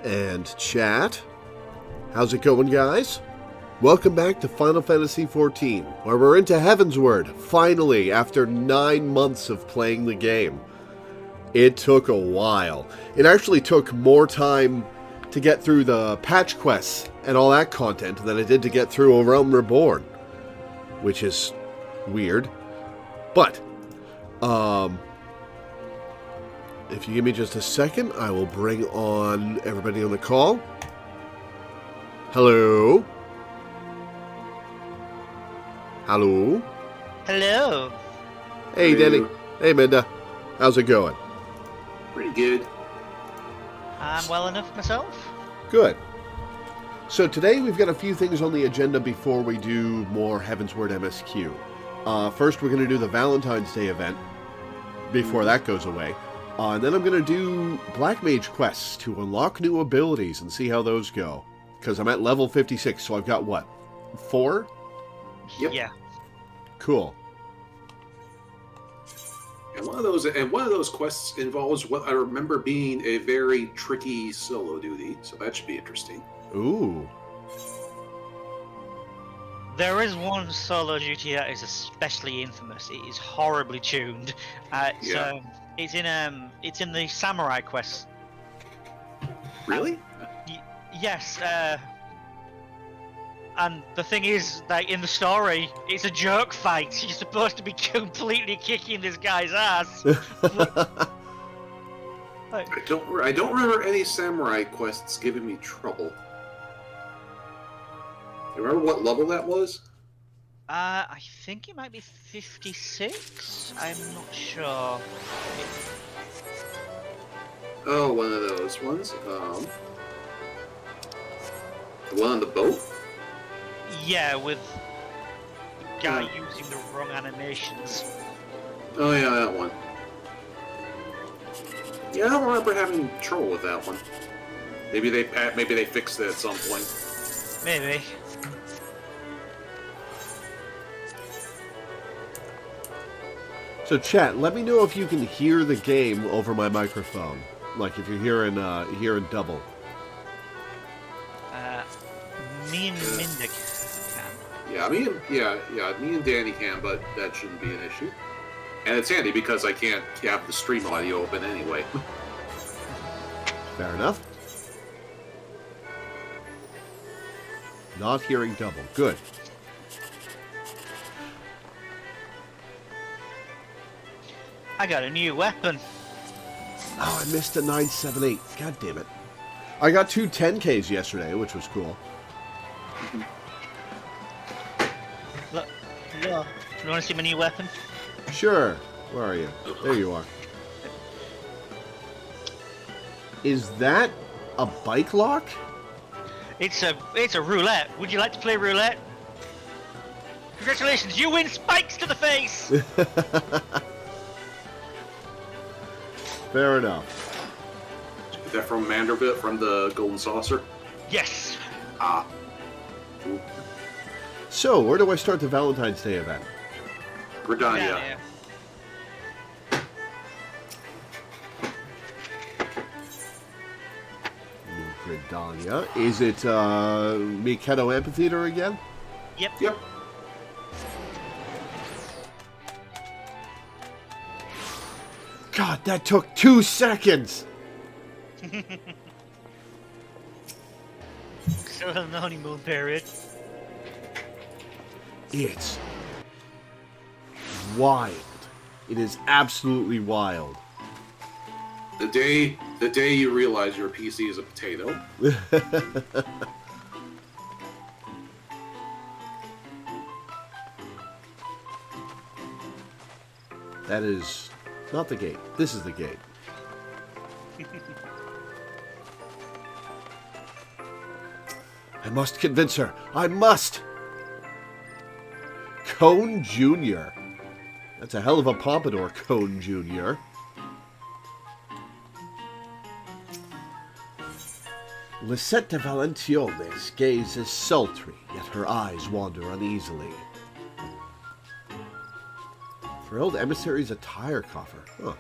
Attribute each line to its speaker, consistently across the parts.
Speaker 1: And chat. How's it going, guys? Welcome back to Final Fantasy XIV, where we're into Heavensward, finally, after 9 months of playing the game. It took a while. It actually took more time to get through the patch quests and all that content than it did to get through A Realm Reborn, which is weird. But, if you give me just a second, I will bring on everybody on the call. Hello? Hello?
Speaker 2: Hello.
Speaker 1: Hey,
Speaker 3: Hello.
Speaker 1: Denny. Hey, Minda. How's it going?
Speaker 3: Pretty good.
Speaker 2: I'm well enough myself.
Speaker 1: Good. So today we've got a few things on the agenda before we do more Heavensward MSQ. First, we're going to do the Valentine's Day event before that goes away. And then I'm going to do Black Mage quests to unlock new abilities and see how those go. Because I'm at level 56, so I've got, what, 4?
Speaker 3: Yep.
Speaker 2: Yeah.
Speaker 1: Cool.
Speaker 3: And one of those quests involves what I remember being a very tricky solo duty, so that should be interesting.
Speaker 1: Ooh.
Speaker 2: There is one solo duty that is especially infamous. It is horribly tuned.
Speaker 3: Yeah.
Speaker 2: It's in the samurai quest.
Speaker 3: Really?
Speaker 2: Yes. And the thing is, like in the story, it's a jerk fight. You're supposed to be completely kicking this guy's ass. Like,
Speaker 3: I don't remember any samurai quests giving me trouble. You remember what level that was?
Speaker 2: I think it might be 56. I'm not sure.
Speaker 3: Oh, one of those ones. The one on the boat?
Speaker 2: Yeah, with the guy using the wrong animations.
Speaker 3: Oh yeah, that one. Yeah, I don't remember having trouble with that one. Maybe they fixed it at some point.
Speaker 2: Maybe.
Speaker 1: So chat, let me know if you can hear the game over my microphone. Like if you're hearing double.
Speaker 2: Me and Minda can.
Speaker 3: Yeah, me and Danny can, but that shouldn't be an issue. And it's handy because I can't have the stream audio open anyway.
Speaker 1: Fair enough. Not hearing double. Good.
Speaker 2: I got a new weapon.
Speaker 1: Oh, I missed a 978. God damn it. I got 2 10Ks yesterday, which was cool.
Speaker 2: Look, you want to see my new weapon?
Speaker 1: Sure. Where are you? There you are. Is that a bike lock?
Speaker 2: It's a roulette. Would you like to play roulette? Congratulations, you win spikes to the face.
Speaker 1: Fair enough.
Speaker 3: Is that from Manderville, from the Golden Saucer?
Speaker 2: Yes.
Speaker 3: Ah.
Speaker 1: So, where do I start the Valentine's Day event?
Speaker 3: Gridania.
Speaker 2: Yeah.
Speaker 1: New Gridania. Is it Miketo Amphitheater again?
Speaker 2: Yep.
Speaker 3: Yep.
Speaker 1: God, that took 2 seconds!
Speaker 2: Still in the honeymoon period.
Speaker 1: It's wild. It is absolutely wild.
Speaker 3: The day you realize your PC is a potato.
Speaker 1: That is not the gate. This is the gate. I must convince her. I must! Cone Jr. That's a hell of a pompadour, Cone Jr. Lisette de Valentione's gaze is sultry, yet her eyes wander uneasily. Frilled emissary's attire coffer. Huh.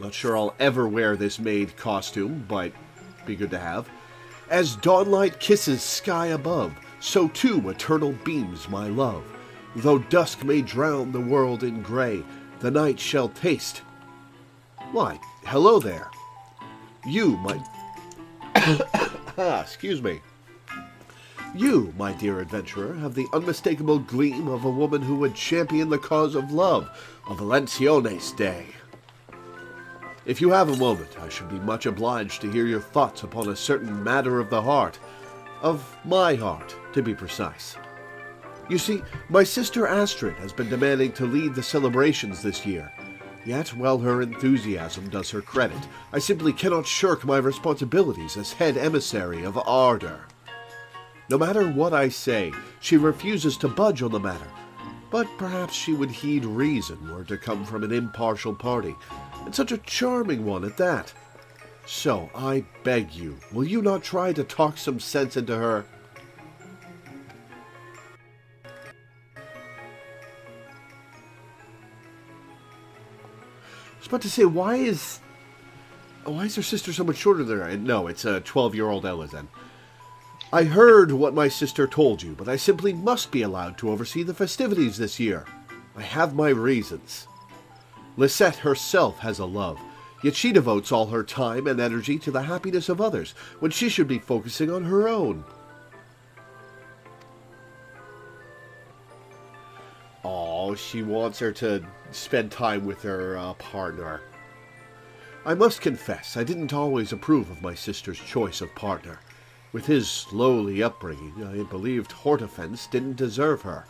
Speaker 1: Not sure I'll ever wear this maid costume, but be good to have. As dawnlight kisses sky above, so too eternal beams my love. Though dusk may drown the world in gray, the night shall taste. Why, hello there. You, my... excuse me. You, my dear adventurer, have the unmistakable gleam of a woman who would champion the cause of love on Valenciones Day. If you have a moment, I should be much obliged to hear your thoughts upon a certain matter of the heart. Of my heart, to be precise. You see, my sister Astrid has been demanding to lead the celebrations this year. Yet, while her enthusiasm does her credit, I simply cannot shirk my responsibilities as head emissary of Ardor. No matter what I say, she refuses to budge on the matter. But perhaps she would heed reason were to come from an impartial party, and such a charming one at that. So, I beg you, will you not try to talk some sense into her? I was about to say, why is her sister so much shorter than her? No, it's a 12-year-old Elizen. I heard what my sister told you, but I simply must be allowed to oversee the festivities this year. I have my reasons. Lisette herself has a love, yet she devotes all her time and energy to the happiness of others, when she should be focusing on her own. Oh, she wants her to spend time with her partner. I must confess, I didn't always approve of my sister's choice of partner. With his lowly upbringing, I believed Hortefence didn't deserve her.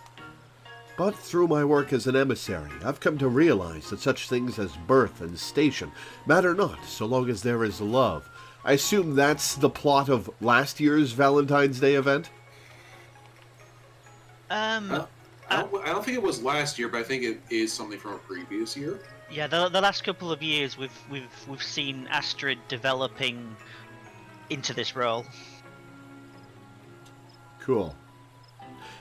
Speaker 1: But through my work as an emissary, I've come to realize that such things as birth and station matter not so long as there is love. I assume that's the plot of last year's Valentine's Day event?
Speaker 3: I don't think it was last year, but I think it is something from a previous year.
Speaker 2: Yeah, the last couple of years we've seen Astrid developing into this role.
Speaker 1: Cool.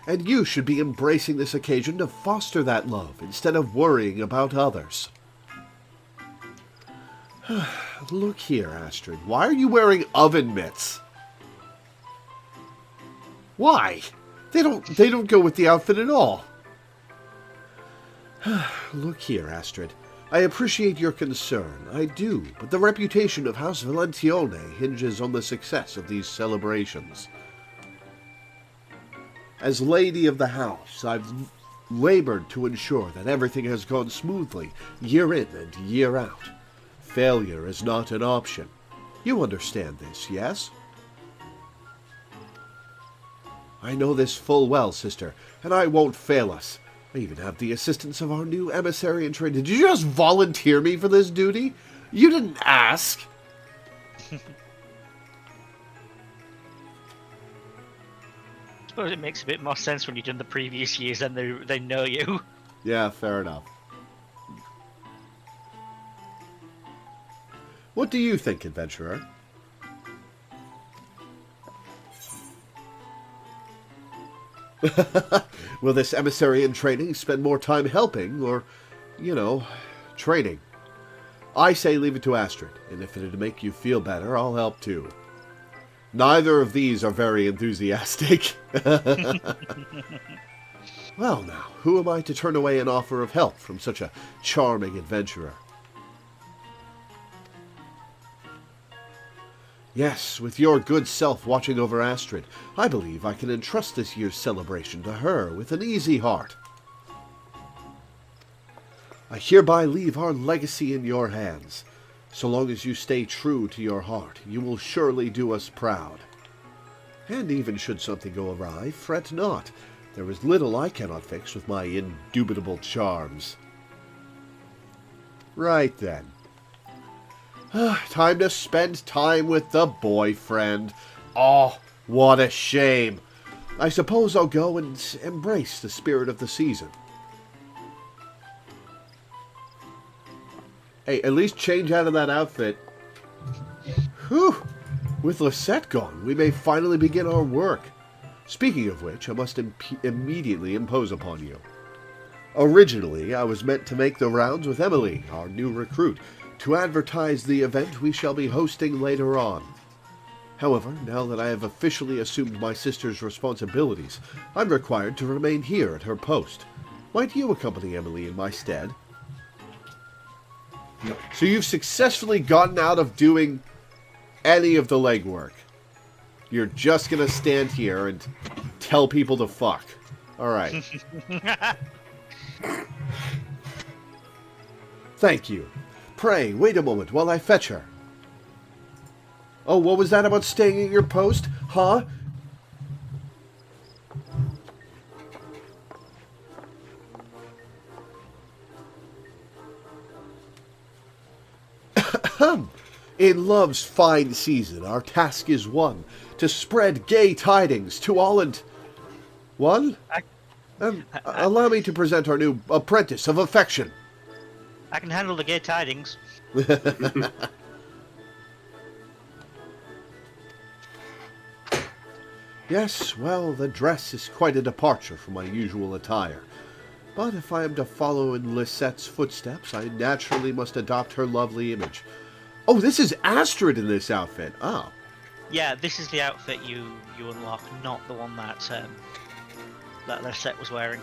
Speaker 1: And you should be embracing this occasion to foster that love instead of worrying about others. Look here, Astrid. Why are you wearing oven mitts? Why? They don't go with the outfit at all. Look here, Astrid. I appreciate your concern, I do, but the reputation of House Valentione hinges on the success of these celebrations. As lady of the house, I've labored to ensure that everything has gone smoothly, year in and year out. Failure is not an option. You understand this, yes? I know this full well, sister, and I won't fail us. I even have the assistance of our new emissary in training. Did you just volunteer me for this duty? You didn't ask.
Speaker 2: I suppose it makes a bit more sense when you've done the previous years and they know you.
Speaker 1: Yeah, fair enough. What do you think, adventurer? Will this emissary in training spend more time helping or, training? I say leave it to Astrid, and if it'd make you feel better, I'll help too. Neither of these are very enthusiastic. Well now, who am I to turn away an offer of help from such a charming adventurer? Yes, with your good self watching over Astrid, I believe I can entrust this year's celebration to her with an easy heart. I hereby leave our legacy in your hands. So long as you stay true to your heart, you will surely do us proud. And even should something go awry, fret not. There is little I cannot fix with my indubitable charms. Right then. Time to spend time with the boyfriend. Oh, what a shame. I suppose I'll go and embrace the spirit of the season. Hey, at least change out of that outfit. Whew! With Lisette gone, we may finally begin our work. Speaking of which, I must immediately impose upon you. Originally, I was meant to make the rounds with Emily, our new recruit, to advertise the event we shall be hosting later on. However, now that I have officially assumed my sister's responsibilities, I'm required to remain here at her post. Might you accompany Emily in my stead?
Speaker 3: No.
Speaker 1: So you've successfully gotten out of doing any of the legwork. You're just gonna stand here and tell people to fuck. Alright. Thank you. Pray, wait a moment while I fetch her. Oh, what was that about staying at your post? Huh? In love's fine season, our task is one, to spread gay tidings to all and... One? Allow me to present our new apprentice of affection.
Speaker 2: I can handle the gay tidings.
Speaker 1: Yes, well, the dress is quite a departure from my usual attire. But if I am to follow in Lisette's footsteps, I naturally must adopt her lovely image. Oh, this is Astrid in this outfit. Oh.
Speaker 2: Yeah, this is the outfit you unlock, not the one that Lisette was wearing.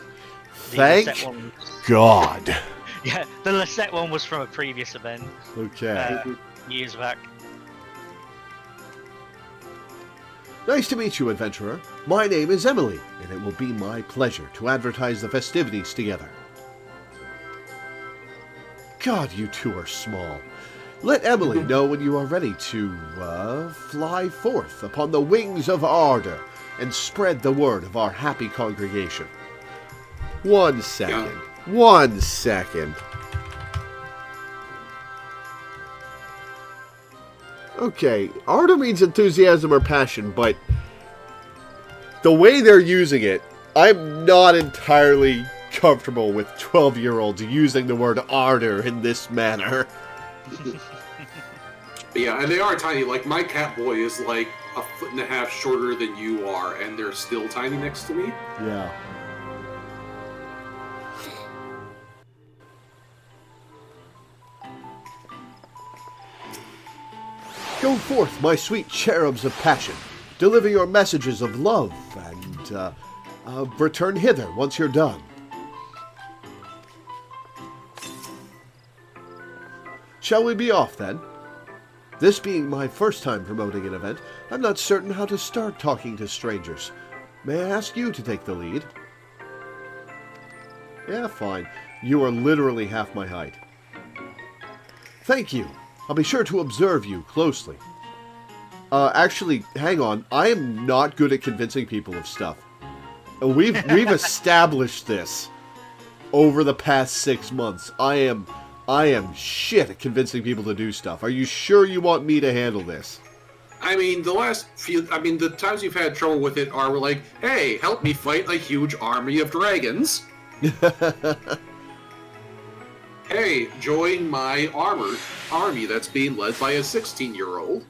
Speaker 1: Thank
Speaker 2: Lisette one,
Speaker 1: God.
Speaker 2: yeah, the Lisette one was from a previous event.
Speaker 1: Okay.
Speaker 2: Years back.
Speaker 1: Nice to meet you, adventurer. My name is Emily, and it will be my pleasure to advertise the festivities together. God, you two are small. Let Emily know when you are ready to, fly forth upon the wings of ardor and spread the word of our happy congregation. 1 second.
Speaker 3: Yeah.
Speaker 1: 1 second. Okay, ardor means enthusiasm or passion, but the way they're using it, I'm not entirely comfortable with 12-year-olds using the word ardor in this manner.
Speaker 3: Yeah, and they are tiny. Like, my cat boy is like 1.5 feet shorter than you are, and they're still tiny next to me.
Speaker 1: Yeah. Go forth, my sweet cherubs of passion. Deliver your messages of love, and return hither once you're done. Shall we be off, then? This being my first time promoting an event, I'm not certain how to start talking to strangers. May I ask you to take the lead? Yeah, fine. You are literally half my height. Thank you. I'll be sure to observe you closely. Actually, hang on. I am not good at convincing people of stuff. We've established this over the past 6 months. I am shit at convincing people to do stuff. Are you sure you want me to handle this?
Speaker 3: I mean, the times you've had trouble with it are like, hey, help me fight a huge army of dragons. Hey, join my army that's being led by a 16-year-old.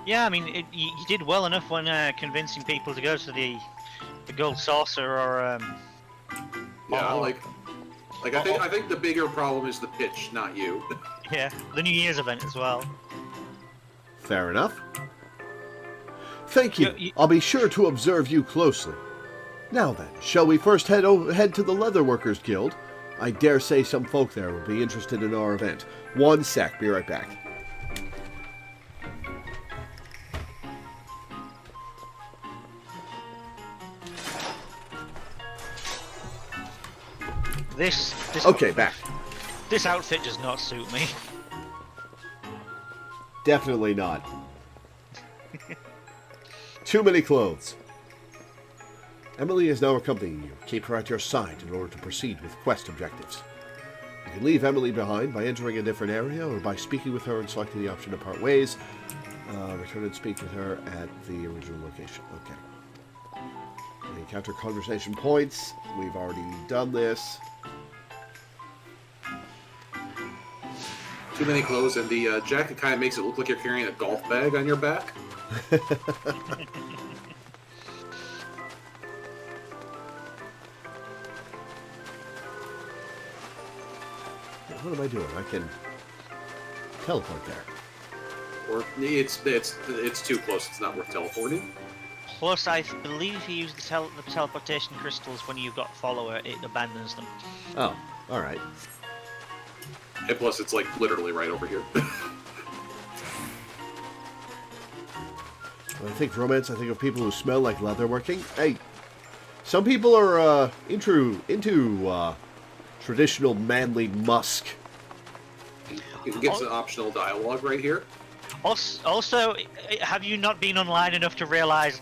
Speaker 2: Yeah, I mean, you did well enough when convincing people to go to the Gold Saucer or...
Speaker 3: Yeah, I think the bigger problem is the pitch, not you.
Speaker 2: Yeah, the New Year's event as well.
Speaker 1: Fair enough. Thank you. I'll be sure to observe you closely. Now then, shall we first head to the Leatherworkers Guild? I dare say some folk there will be interested in our event. 1 sec, be right back.
Speaker 2: This
Speaker 1: Okay, back.
Speaker 2: This outfit does not suit me.
Speaker 1: Definitely not. Too many clothes. Emily is now accompanying you. Keep her at your side in order to proceed with quest objectives. You can leave Emily behind by entering a different area or by speaking with her and selecting the option to part ways. Return and speak with her at the original location. Okay. Encounter conversation points. We've already done this.
Speaker 3: Too many clothes, and the jacket kind of makes it look like you're carrying a golf bag on your back.
Speaker 1: What am I doing? I can... teleport there.
Speaker 3: Or it's too close. It's not worth teleporting.
Speaker 2: Plus, I believe you use the teleportation crystals when you've got follower, it abandons them.
Speaker 1: Oh, alright.
Speaker 3: And plus, it's like literally right over here.
Speaker 1: When I think romance, I think of people who smell like leatherworking. Hey, some people are into traditional manly musk.
Speaker 3: You can get some optional dialogue right here.
Speaker 2: Also, have you not been online enough to realize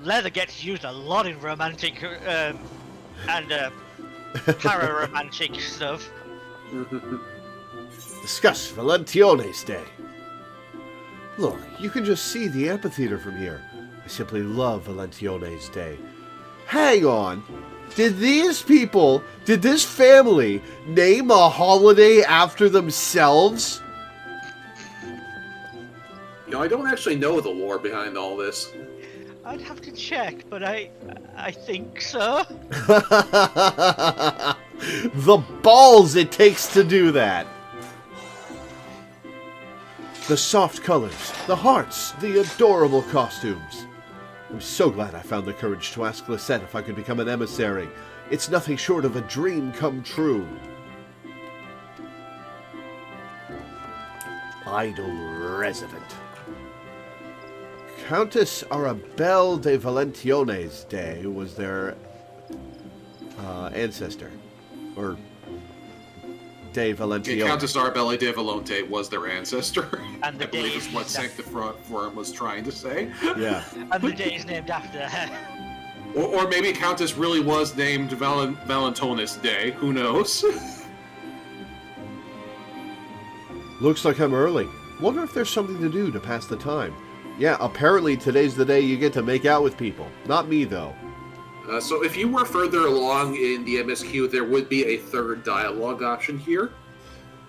Speaker 2: leather gets used a lot in romantic and para-romantic stuff?
Speaker 1: Discuss Valentiones Day. Look, you can just see the amphitheater from here. I simply love Valentiones Day. Hang on. Did this family name a holiday after themselves?
Speaker 3: You know, I don't actually know the lore behind all this.
Speaker 2: I'd have to check, but I think so.
Speaker 1: The balls it takes to do that. The soft colors, the hearts, the adorable costumes. I'm so glad I found the courage to ask Lisette if I could become an emissary. It's nothing short of a dream come true. Idle resident. Countess Arabelle de Valentiones Day was their ancestor. Or de Valentiones.
Speaker 3: Countess Arabelle de Valente was their ancestor.
Speaker 2: And the
Speaker 3: I believe
Speaker 2: day
Speaker 3: is what Sanctiforum was trying to say.
Speaker 1: Yeah.
Speaker 2: And the day is named after her.
Speaker 3: Or maybe Countess really was named Valentonis Day. Who knows?
Speaker 1: Looks like I'm early. Wonder if there's something to do to pass the time. Yeah, apparently today's the day you get to make out with people. Not me, though.
Speaker 3: So if you were further along in the MSQ, there would be a third dialogue option here.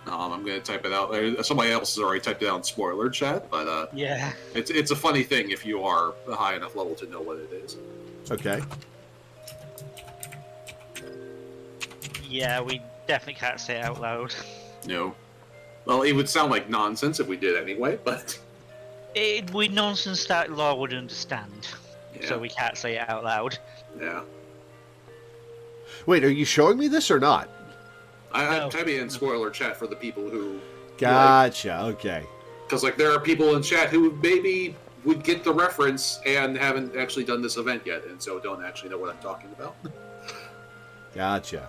Speaker 3: I'm going to type it out. Somebody else has already typed it out in spoiler chat, but
Speaker 2: yeah,
Speaker 3: it's a funny thing if you are a high enough level to know what it is.
Speaker 1: Okay.
Speaker 2: Yeah, we definitely can't say it out loud.
Speaker 3: No. Well, it would sound like nonsense if we did anyway, but...
Speaker 2: We nonsense that Law would understand,
Speaker 3: Yeah.
Speaker 2: so we can't say it out loud.
Speaker 3: Yeah.
Speaker 1: Wait, are you showing me this or not?
Speaker 3: I'm typing in spoiler chat for the people who...
Speaker 1: Gotcha, okay.
Speaker 3: Because, like, there are people in chat who maybe would get the reference and haven't actually done this event yet, and so don't actually know what I'm talking about.
Speaker 1: Gotcha.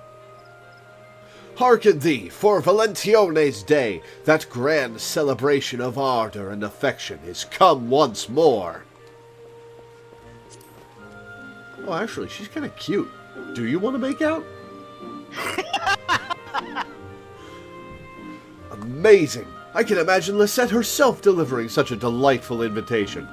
Speaker 1: Hearken thee, for Valentiones Day, that grand celebration of ardor and affection is come once more. Oh, actually, she's kind of cute. Do you want to make out? Amazing! I can imagine Lisette herself delivering such a delightful invitation.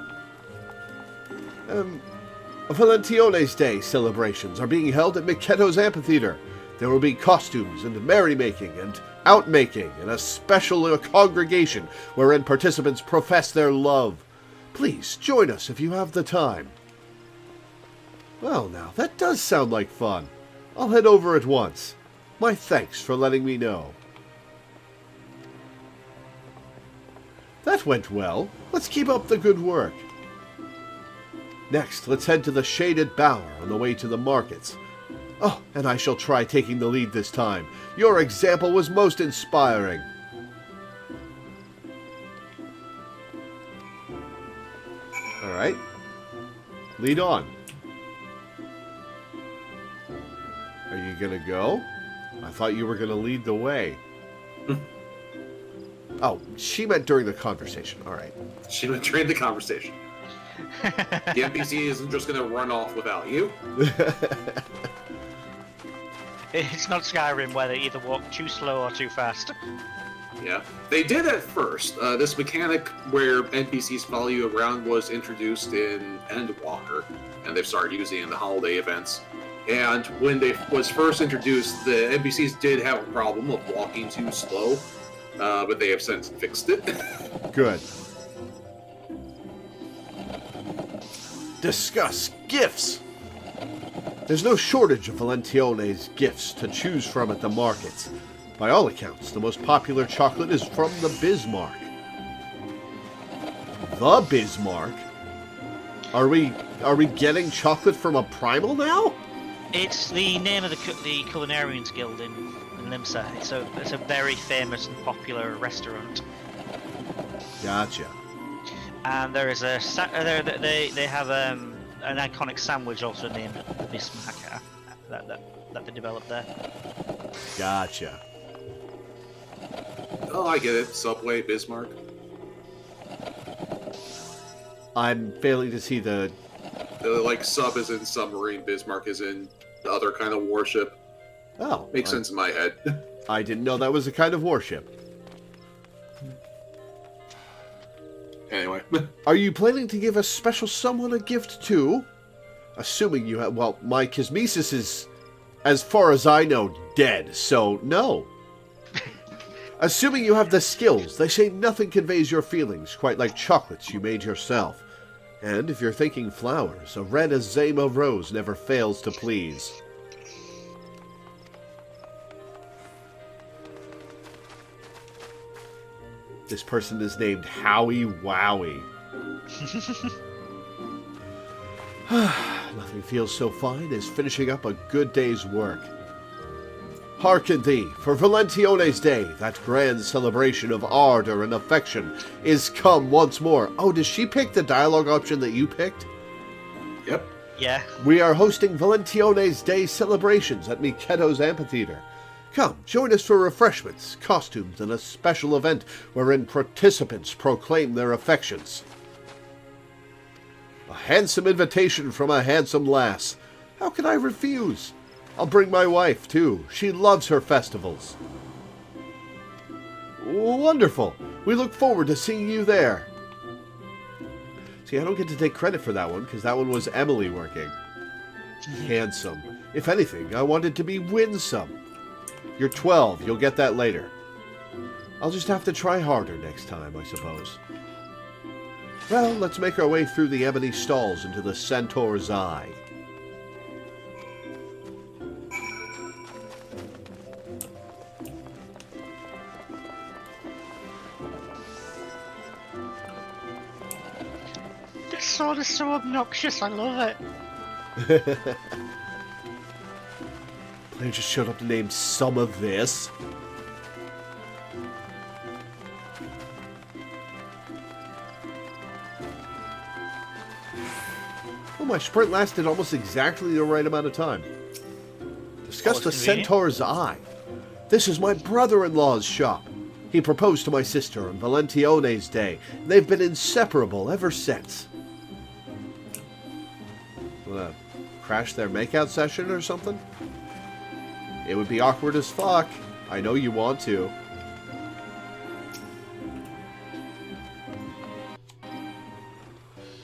Speaker 1: Valentiones Day celebrations are being held at Miketo's Amphitheater. There will be costumes and merrymaking and outmaking and a special congregation wherein participants profess their love. Please join us if you have the time. Well now, that does sound like fun. I'll head over at once. My thanks for letting me know. That went well. Let's keep up the good work. Next, let's head to the Shaded Bower on the way to the markets. Oh, and I shall try taking the lead this time. Your example was most inspiring. All right. Lead on. Are you going to go? I thought you were going to lead the way. Oh, she meant during the conversation. All right.
Speaker 3: She meant during the conversation. The NPC isn't just going to run off without you.
Speaker 2: It's not Skyrim where they either walk too slow or too fast.
Speaker 3: Yeah. They did at first. This mechanic where NPCs follow you around was introduced in Endwalker, and they've started using it in the holiday events. And when they was first introduced, the NPCs did have a problem of walking too slow, but they have since fixed it.
Speaker 1: Good. Discuss gifts. There's no shortage of Valentiones gifts to choose from at the markets. By all accounts, the most popular chocolate is from the Bismarck. The Bismarck? Are we getting chocolate from a primal now?
Speaker 2: It's the name of the Culinarians Guild in Limsa. It's a very famous and popular restaurant.
Speaker 1: Gotcha.
Speaker 2: And there is they have an iconic sandwich also named Bismarck that they developed there.
Speaker 1: Gotcha.
Speaker 3: Oh, I get it. Subway, Bismarck.
Speaker 1: I'm failing to see the...
Speaker 3: Like, sub is in submarine, Bismarck is in the other kind of warship.
Speaker 1: Oh.
Speaker 3: Makes sense in my head.
Speaker 1: I didn't know that was a kind of warship.
Speaker 3: Anyway.
Speaker 1: Are you planning to give a special someone a gift too? Assuming you have... Well, my Kismesis is, as far as I know, dead, so no. Assuming you have the skills, they say nothing conveys your feelings quite like chocolates you made yourself. And if you're thinking flowers, a red Azema rose never fails to please. This person is named Howie Wowie. Nothing feels so fine as finishing up a good day's work. Hearken thee, for Valentione's Day, that grand celebration of ardor and affection, is come once more. Oh, does she pick the dialogue option that you picked?
Speaker 3: Yep.
Speaker 2: Yeah.
Speaker 1: We are hosting Valentione's Day celebrations at Miketo's Amphitheater. Come, join us for refreshments, costumes, and a special event wherein participants proclaim their affections. A handsome invitation from a handsome lass. How can I refuse? I'll bring my wife, too. She loves her festivals. Wonderful. We look forward to seeing you there. See, I don't get to take credit for that one, because that one was Emily working. Handsome. If anything, I wanted to be winsome. You're 12. You'll get that later. I'll just have to try harder next time, I suppose. Well, let's make our way through the ebony stalls into the Centaur's Eye.
Speaker 2: This sword is so obnoxious, I love it.
Speaker 1: They just showed up to name some of this. Oh, my sprint lasted almost exactly the right amount of time. Discuss the Centaur's Eye. This is my brother-in-law's shop. He proposed to my sister on Valentione's Day. They've been inseparable ever since. Wanna crash their makeout session or something? It would be awkward as fuck. I know you want to.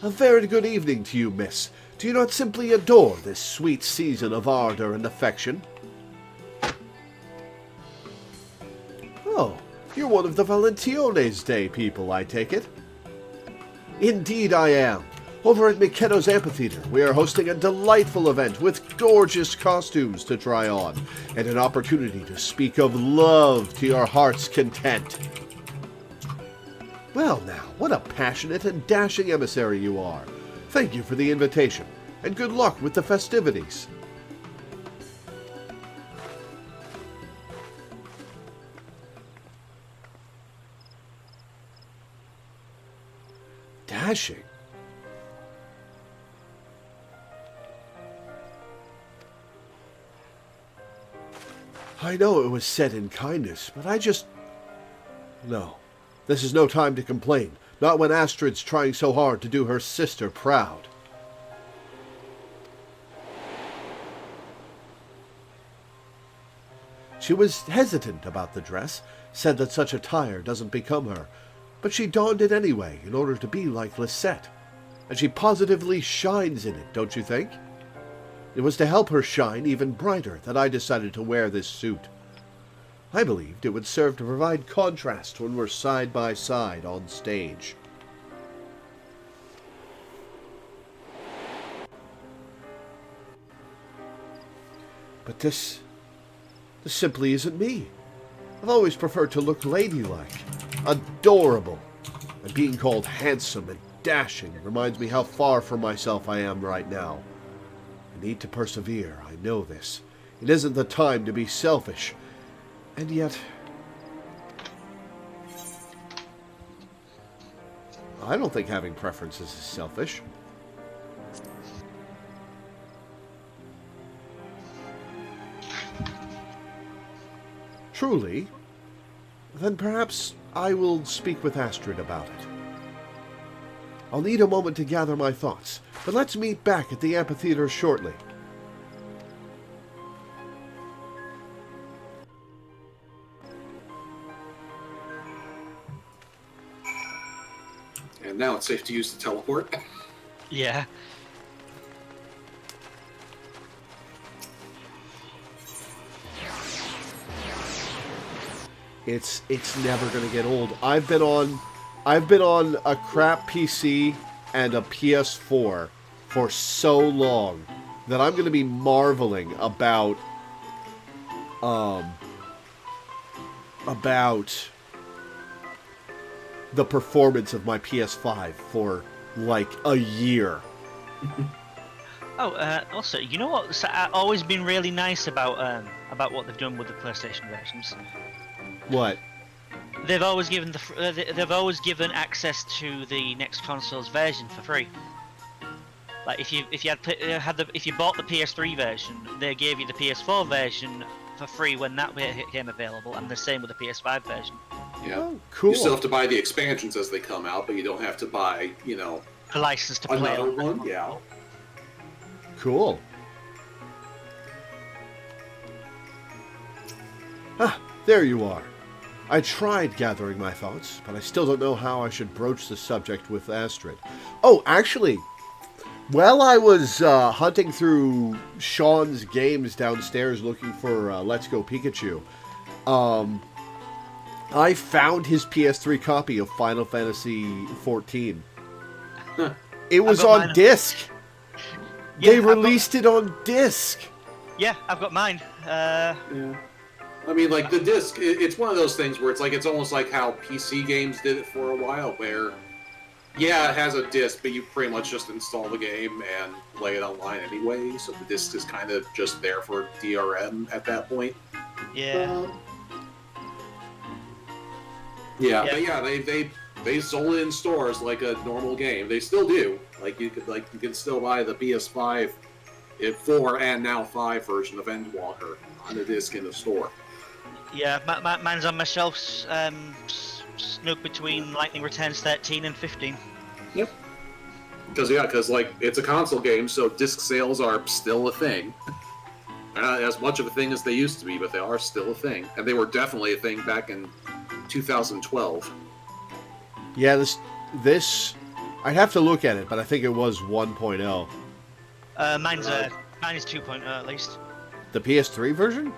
Speaker 1: A very good evening to you, miss. Do you not simply adore this sweet season of ardor and affection? Oh, you're one of the Valentione's Day people, I take it? Indeed I am. Over at Miketo's Amphitheater, we are hosting a delightful event with gorgeous costumes to try on, and an opportunity to speak of love to your heart's content. Well now, what a passionate and dashing emissary you are. Thank you for the invitation, and good luck with the festivities. Dashing? I know it was said in kindness, but I just... No. This is no time to complain. Not when Astrid's trying so hard to do her sister proud. She was hesitant about the dress, said that such attire doesn't become her, but she donned it anyway in order to be like Lisette. And she positively shines in it, don't you think? It was to help her shine even brighter that I decided to wear this suit. I believed it would serve to provide contrast when we're side by side on stage. But this simply isn't me. I've always preferred to look ladylike, adorable, and being called handsome and dashing reminds me how far from myself I am right now. I need to persevere, I know this. It isn't the time to be selfish, and yet... I don't think having preferences is selfish. Truly? Then perhaps I will speak with Astrid about it. I'll need a moment to gather my thoughts, but let's meet back at the amphitheater shortly.
Speaker 3: And now it's safe to use the teleport.
Speaker 2: Yeah.
Speaker 1: It's never gonna get old. I've been on a crap PC and a PS4 for so long that I'm gonna be marveling about the performance of my PS5 for like a year.
Speaker 2: Oh, also, you know what's always been really nice about what they've done with the PlayStation versions?
Speaker 1: What?
Speaker 2: They've always given they've always given access to the next console's version for free. Like if you bought the PS3 version, they gave you the PS4 version for free when that became available, and the same with the PS5 version.
Speaker 3: Yeah,
Speaker 1: oh, cool.
Speaker 3: You still have to buy the expansions as they come out, but you don't have to buy,
Speaker 2: A license to play
Speaker 3: another
Speaker 2: on.
Speaker 3: one. Yeah.
Speaker 1: Cool. Ah, there you are. I tried gathering my thoughts, but I still don't know how I should broach the subject with Astrid. Oh, actually, while I was hunting through Sean's games downstairs looking for Let's Go Pikachu, I found his PS3 copy of Final Fantasy XIV. It was on disc.
Speaker 2: Yeah,
Speaker 1: They released it on disc.
Speaker 2: Yeah, I've got mine.
Speaker 3: Yeah. I mean, like, the disc, it's one of those things where it's almost like how PC games did it for a while, where, yeah, it has a disc, but you pretty much just install the game and play it online anyway, so the disc is kind of just there for DRM at that point.
Speaker 2: Yeah.
Speaker 3: But yeah, they sold it in stores like a normal game. They still do. You can still buy the PS5 4 and now 5 version of Endwalker on the disc in the store.
Speaker 2: Yeah, mine's on my shelf, snook between Lightning Returns 13 and 15.
Speaker 3: Yep. Because it's a console game, so disc sales are still a thing. Not as much of a thing as they used to be, but they are still a thing, and they were definitely a thing back in 2012.
Speaker 1: Yeah, this I'd have to look at it, but I think it was 1.0.
Speaker 2: Mine is 2.0 at least.
Speaker 1: The PS3 version?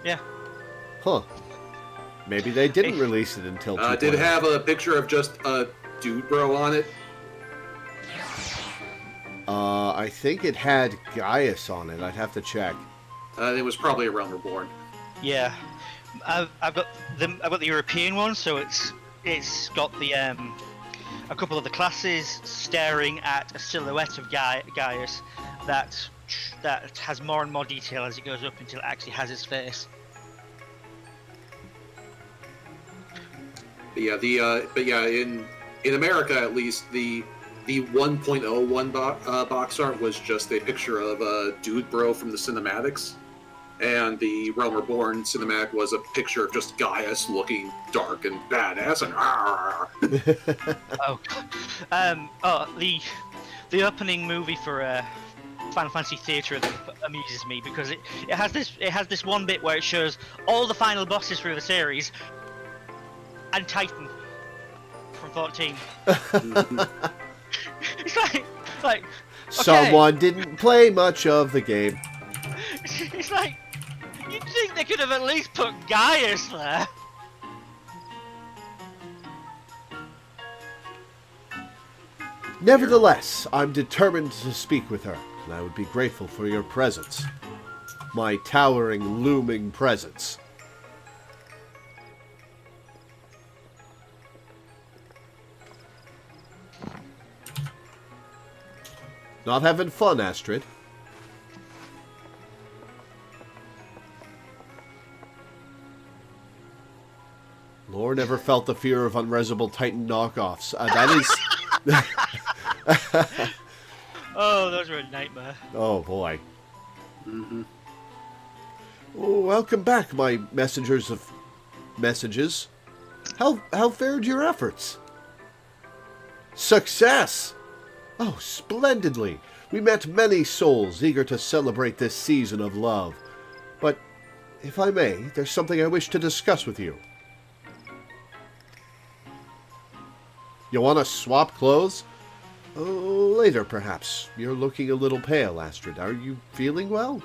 Speaker 2: Yeah.
Speaker 1: Huh. Maybe they didn't release it until 2.0.
Speaker 3: Did it have a picture of just a dude bro on it?
Speaker 1: I think it had Gaius on it. I'd have to check.
Speaker 3: It was probably a Realm Reborn.
Speaker 2: Yeah. I've got the European one, so it's got the a couple of the classes staring at a silhouette of Gaius that has more and more detail as it goes up until it actually has his face.
Speaker 3: But yeah, in America at least, the 1.01 box art was just a picture of a dude bro from the cinematics, and the Realm Reborn cinematic was a picture of just Gaius looking dark and badass and
Speaker 2: the opening movie for Final Fantasy Theatre amuses me because it has this one bit where it shows all the final bosses through the series and Titan from 14. It's like okay.
Speaker 1: Someone didn't play much of the game.
Speaker 2: It's like, you'd think they could have at least put Gaius there.
Speaker 1: Nevertheless, I'm determined to speak with her, and I would be grateful for your presence. My towering, looming presence. Not having fun, Astrid? Lore never felt the fear of unresable Titan knockoffs. That is...
Speaker 2: Oh, those were a nightmare.
Speaker 1: Oh, boy.
Speaker 3: Mm-hmm.
Speaker 1: Welcome back, my messengers of messages. How fared your efforts? Success! Oh, splendidly. We met many souls eager to celebrate this season of love. But, if I may, there's something I wish to discuss with you. You want to swap clothes? Later, perhaps. You're looking a little pale, Astrid. Are you feeling well?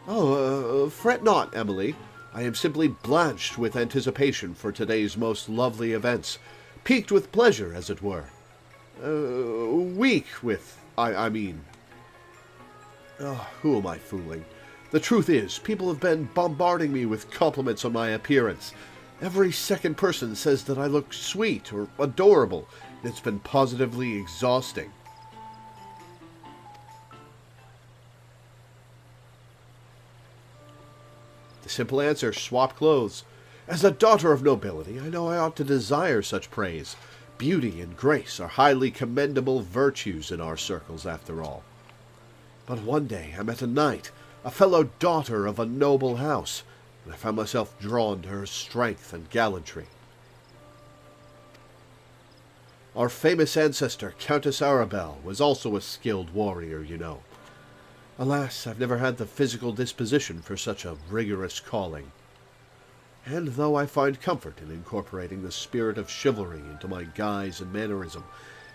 Speaker 1: Oh, fret not, Emily. I am simply blanched with anticipation for today's most lovely events. Piqued with pleasure, as it were. Weak with... I mean... who am I fooling? The truth is, people have been bombarding me with compliments on my appearance. Every second person says that I look sweet or adorable. It's been positively exhausting. The simple answer, swap clothes. As a daughter of nobility, I know I ought to desire such praise. Beauty and grace are highly commendable virtues in our circles, after all. But one day I met a knight, a fellow daughter of a noble house, and I found myself drawn to her strength and gallantry. Our famous ancestor, Countess Arabelle, was also a skilled warrior, you know. Alas, I've never had the physical disposition for such a rigorous calling. And though I find comfort in incorporating the spirit of chivalry into my guise and mannerism,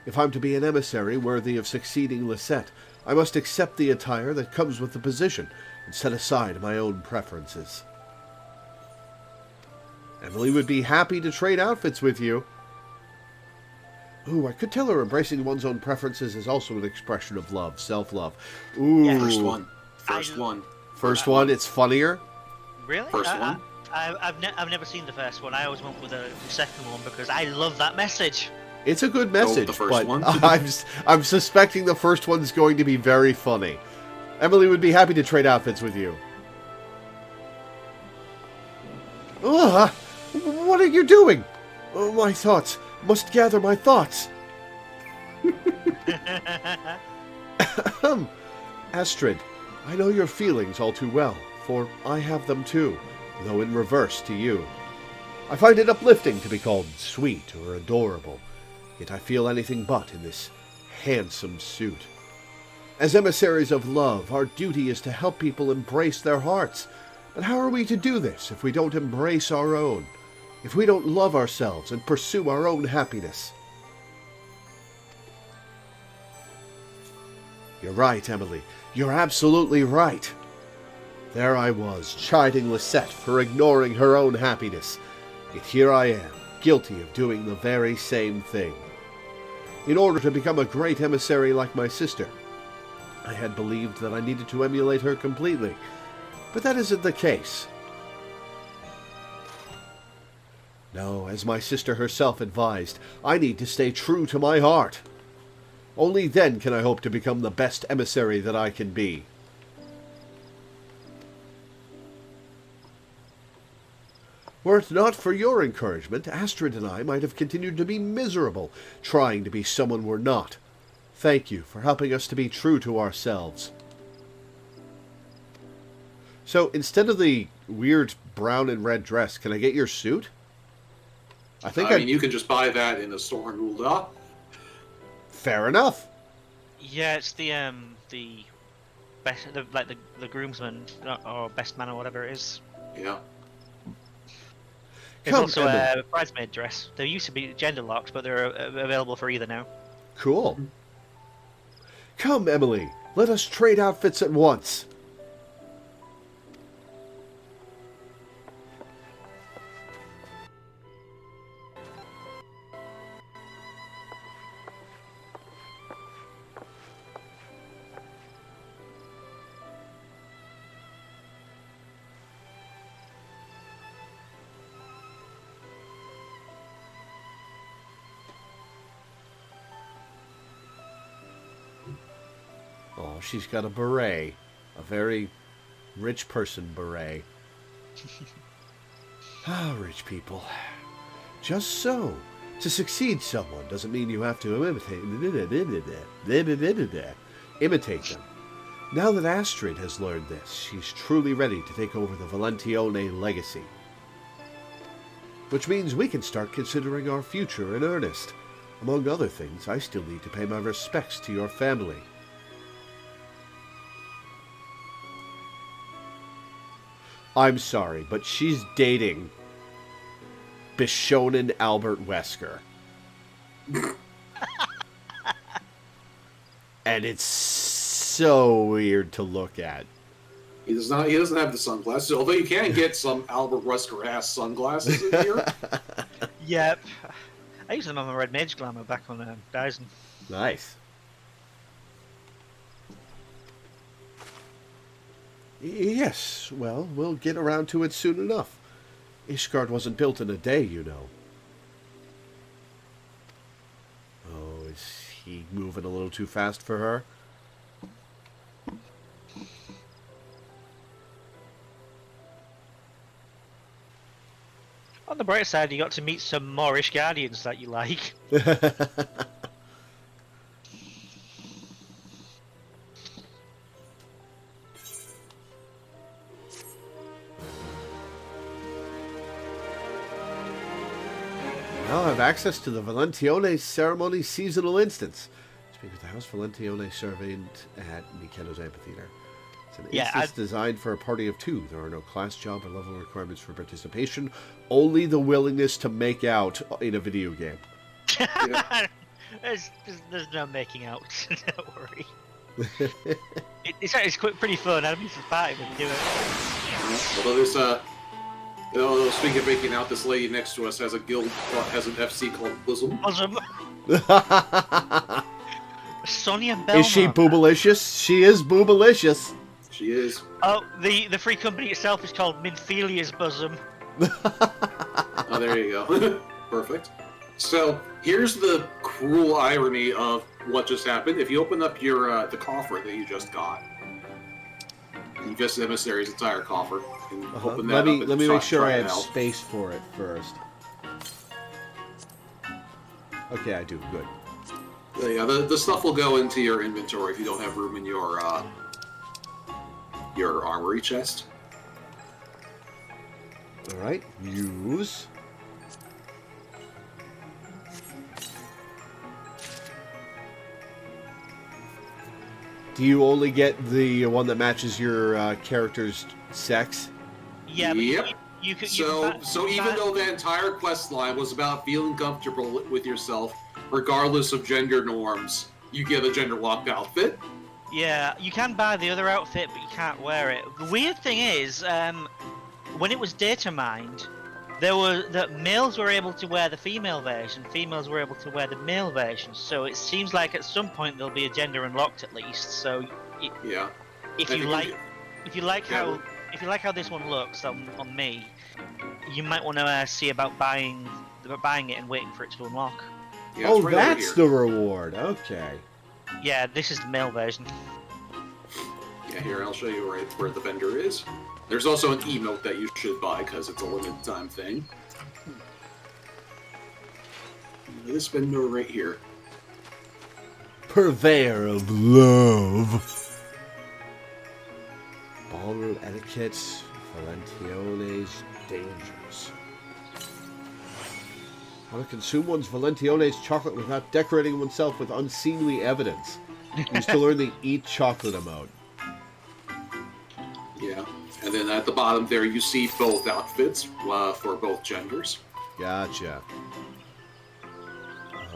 Speaker 1: if I'm to be an emissary worthy of succeeding Lisette, I must accept the attire that comes with the position and set aside my own preferences. Emily would be happy to trade outfits with you. Ooh, I could tell her embracing one's own preferences is also an expression of love, self-love. Ooh.
Speaker 2: Yeah.
Speaker 3: First one. First one.
Speaker 1: It's funnier?
Speaker 2: Really?
Speaker 3: First one.
Speaker 2: I've never seen the first one. I always went with the second one because I love that message.
Speaker 1: It's a good message,
Speaker 3: the first
Speaker 1: but
Speaker 3: one.
Speaker 1: I'm suspecting the first one's going to be very funny. Emily would be happy to trade outfits with you. What are you doing? Oh, my thoughts. Must gather my thoughts. Astrid, I know your feelings all too well, for I have them too, though in reverse to you. I find it uplifting to be called sweet or adorable, yet I feel anything but in this handsome suit. As emissaries of love, our duty is to help people embrace their hearts. But how are we to do this if we don't embrace our own? If we don't love ourselves and pursue our own happiness? You're right, Emily. You're absolutely right. There I was, chiding Lisette for ignoring her own happiness. Yet here I am, guilty of doing the very same thing. In order to become a great emissary like my sister, I had believed that I needed to emulate her completely. But that isn't the case. No, as my sister herself advised, I need to stay true to my heart. Only then can I hope to become the best emissary that I can be. Were it not for your encouragement, Astrid and I might have continued to be miserable, trying to be someone we're not. Thank you for helping us to be true to ourselves. So, instead of the weird brown and red dress, can I get your suit?
Speaker 3: I mean, you can just buy that in the store in Ulda.
Speaker 1: Fair enough.
Speaker 2: Yeah, it's the best, the groomsman or best man or whatever it is.
Speaker 3: Yeah.
Speaker 2: There's also a bridesmaid dress. They used to be gender locked, but they're available for either now.
Speaker 1: Cool. Come, Emily, let us trade outfits at once. Oh, she's got a beret. A very rich person beret. Ah, rich people. Just so. To succeed someone doesn't mean you have to imitate them. Now that Astrid has learned this, she's truly ready to take over the Valentione legacy. Which means we can start considering our future in earnest. Among other things, I still need to pay my respects to your family. I'm sorry, but she's dating Bishonen Albert Wesker. And it's so weird to look at.
Speaker 3: He doesn't have the sunglasses, although you can get some Albert Wesker-ass sunglasses in here.
Speaker 2: Yep. I used them on my Red Mage Glamour back on Dyson.
Speaker 1: Nice. Yes, well, we'll get around to it soon enough. Ishgard wasn't built in a day, you know. Oh, is he moving a little too fast for her?
Speaker 2: On the bright side, you got to meet some more Ishgardians that you like.
Speaker 1: Now I have access to the Valentione ceremony seasonal instance. Speak with the House Valentione servant at Mikelo's Amphitheater. It's an instance designed for a party of 2. There are no class, job, or level requirements for participation. Only the willingness to make out in a video game.
Speaker 2: Yeah. there's no making out. Don't worry. It's pretty fun. I'd be surprised when you do it.
Speaker 3: Although there's, speaking of making out, this lady next to us has a guild, has an FC called Bosom.
Speaker 2: Bosom. Sonia Belmont.
Speaker 1: Is she boobalicious? She is boobalicious.
Speaker 3: She is.
Speaker 2: Oh, the free company itself is called Minthelia's Bosom.
Speaker 3: Oh, there you go. Perfect. So here's the cruel irony of what just happened. If you open up your the coffer that you just got, Invest Emissary's entire coffer, and open that up.
Speaker 1: Let me make sure I have space for it first. Okay, I do. Good.
Speaker 3: Yeah, the stuff will go into your inventory if you don't have room in your armory chest.
Speaker 1: All right, use. Do you only get the one that matches your character's sex?
Speaker 2: Yeah, but
Speaker 3: yep.
Speaker 2: You could.
Speaker 3: So even though the entire quest line was about feeling comfortable with yourself, regardless of gender norms, you get a gender-locked outfit.
Speaker 2: Yeah, you can buy the other outfit, but you can't wear it. The weird thing is, when it was data mined, males were able to wear the female version, females were able to wear the male version. So it seems like at some point there'll be a gender unlocked at least. So
Speaker 3: yeah,
Speaker 2: if you like how this one looks on me, you might want to see about buying it and waiting for it to unlock.
Speaker 3: Yeah,
Speaker 1: oh, that's the reward. Okay.
Speaker 2: Yeah, this is the male version.
Speaker 3: Yeah, here, I'll show you where the vendor is. There's also an emote that you should buy, because it's a limited time thing. This vendor right here.
Speaker 1: Purveyor of love. Ballroom etiquette. Valentione's dangers. How to consume one's Valentione's chocolate without decorating oneself with unseemly evidence. Use to learn the eat chocolate emote.
Speaker 3: Yeah, and then at the bottom there you see both outfits for both genders.
Speaker 1: Gotcha.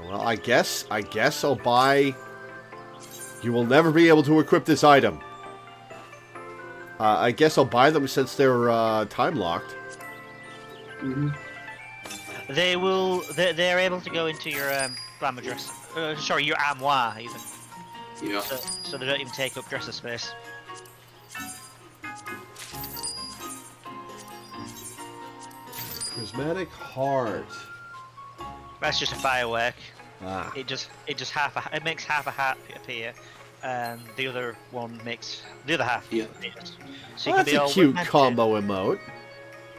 Speaker 1: Well, I guess I'll buy. You will never be able to equip this item. I guess I'll buy them since they're time locked.
Speaker 3: Mm-hmm.
Speaker 2: They're able to go into your glamour dress. Sorry, your armoire even.
Speaker 3: Yeah.
Speaker 2: So they don't even take up dresser space.
Speaker 1: Prismatic heart.
Speaker 2: That's just a firework.
Speaker 1: Ah.
Speaker 2: It makes half a heart appear. and the other one makes the other half.
Speaker 3: Yeah.
Speaker 2: So
Speaker 1: Well, that's a cute combo emote.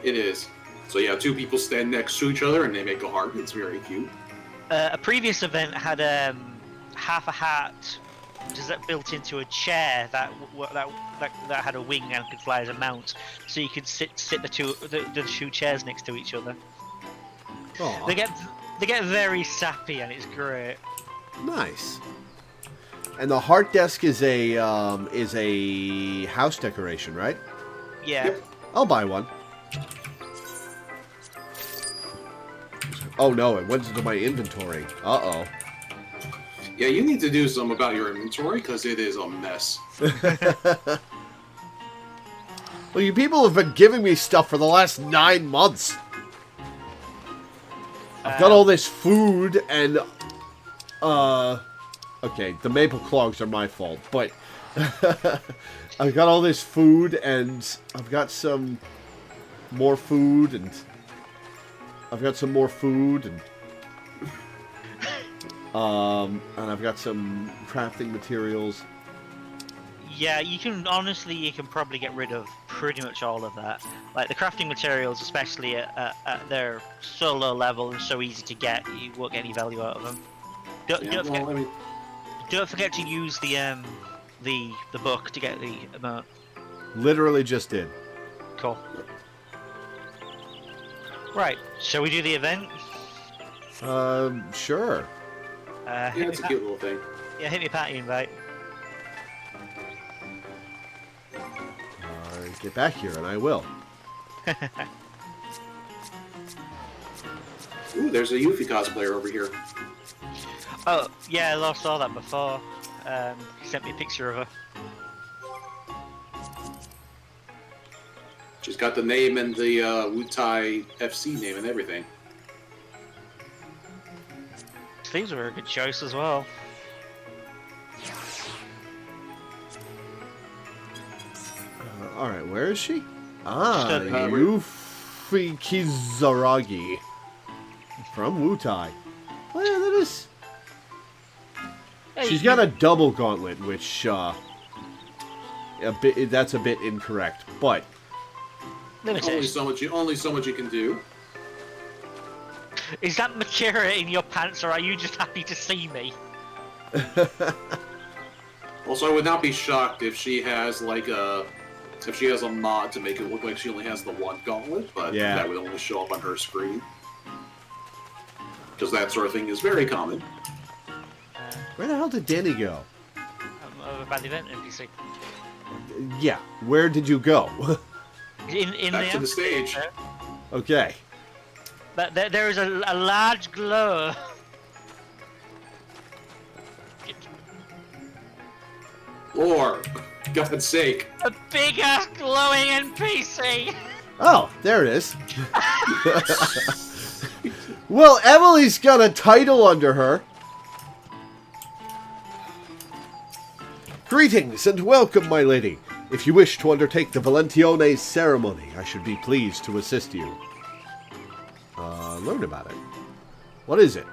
Speaker 3: It is. So yeah, two people stand next to each other and they make a heart. It's very cute.
Speaker 2: A previous event had half a hat just that built into a chair that had a wing and could fly as a mount, so you could sit the two chairs next to each other.
Speaker 1: Aww.
Speaker 2: They get very sappy and it's great.
Speaker 1: Nice. And the heart desk is a house decoration, right?
Speaker 2: Yeah.
Speaker 3: Yep.
Speaker 1: I'll buy one. Oh no, it went into my inventory. Uh-oh.
Speaker 3: Yeah, you need to do something about your inventory because it is a mess.
Speaker 1: Well, you people have been giving me stuff for the last 9 months. I've got all this food and, okay, the maple clogs are my fault, but I've got all this food and I've got some more food and I've got some more food and I've got some crafting materials.
Speaker 2: Yeah, you can probably get rid of pretty much all of that. Like the crafting materials, especially at they're so low level and so easy to get, you won't get any value out of them. Don't forget to use the book to get the emote.
Speaker 1: Literally just did.
Speaker 2: Cool. Right, shall we do the event?
Speaker 1: Sure.
Speaker 3: Yeah, it's a cute little thing.
Speaker 2: Yeah, hit me party invite.
Speaker 1: Get back here and I will.
Speaker 3: Ooh, there's a Yuffie cosplayer over here.
Speaker 2: Oh, yeah, I saw that before. He sent me a picture of her.
Speaker 3: She's got the name and the Wutai FC name and everything.
Speaker 2: These were a good choice as well.
Speaker 1: Alright, where is she? Ah,
Speaker 2: Stood-
Speaker 1: Yuffie Kizaragi. From Wutai. Well, yeah, that is...
Speaker 2: Hey,
Speaker 1: She's got a double gauntlet, which, that's a bit incorrect, but...
Speaker 3: Only so much you can do.
Speaker 2: Is that Makira in your pants, or are you just happy to see me?
Speaker 3: Also, I would not be shocked if she has like a mod to make it look like she only has the one gauntlet, but
Speaker 1: yeah,
Speaker 3: that would only show up on her screen. Because that sort of thing is very common.
Speaker 1: Where the hell did Danny go?
Speaker 2: Over by the event NPC.
Speaker 1: Yeah, where did you go?
Speaker 2: In
Speaker 3: Back to the stage.
Speaker 1: Okay.
Speaker 2: But there is a large glow.
Speaker 3: Or, God's sake.
Speaker 2: A big ass glowing NPC.
Speaker 1: Oh, there it is. Well, Emily's got a title under her. Greetings and welcome, my lady. If you wish to undertake the Valentione ceremony, I should be pleased to assist you. Learn about it. What is it?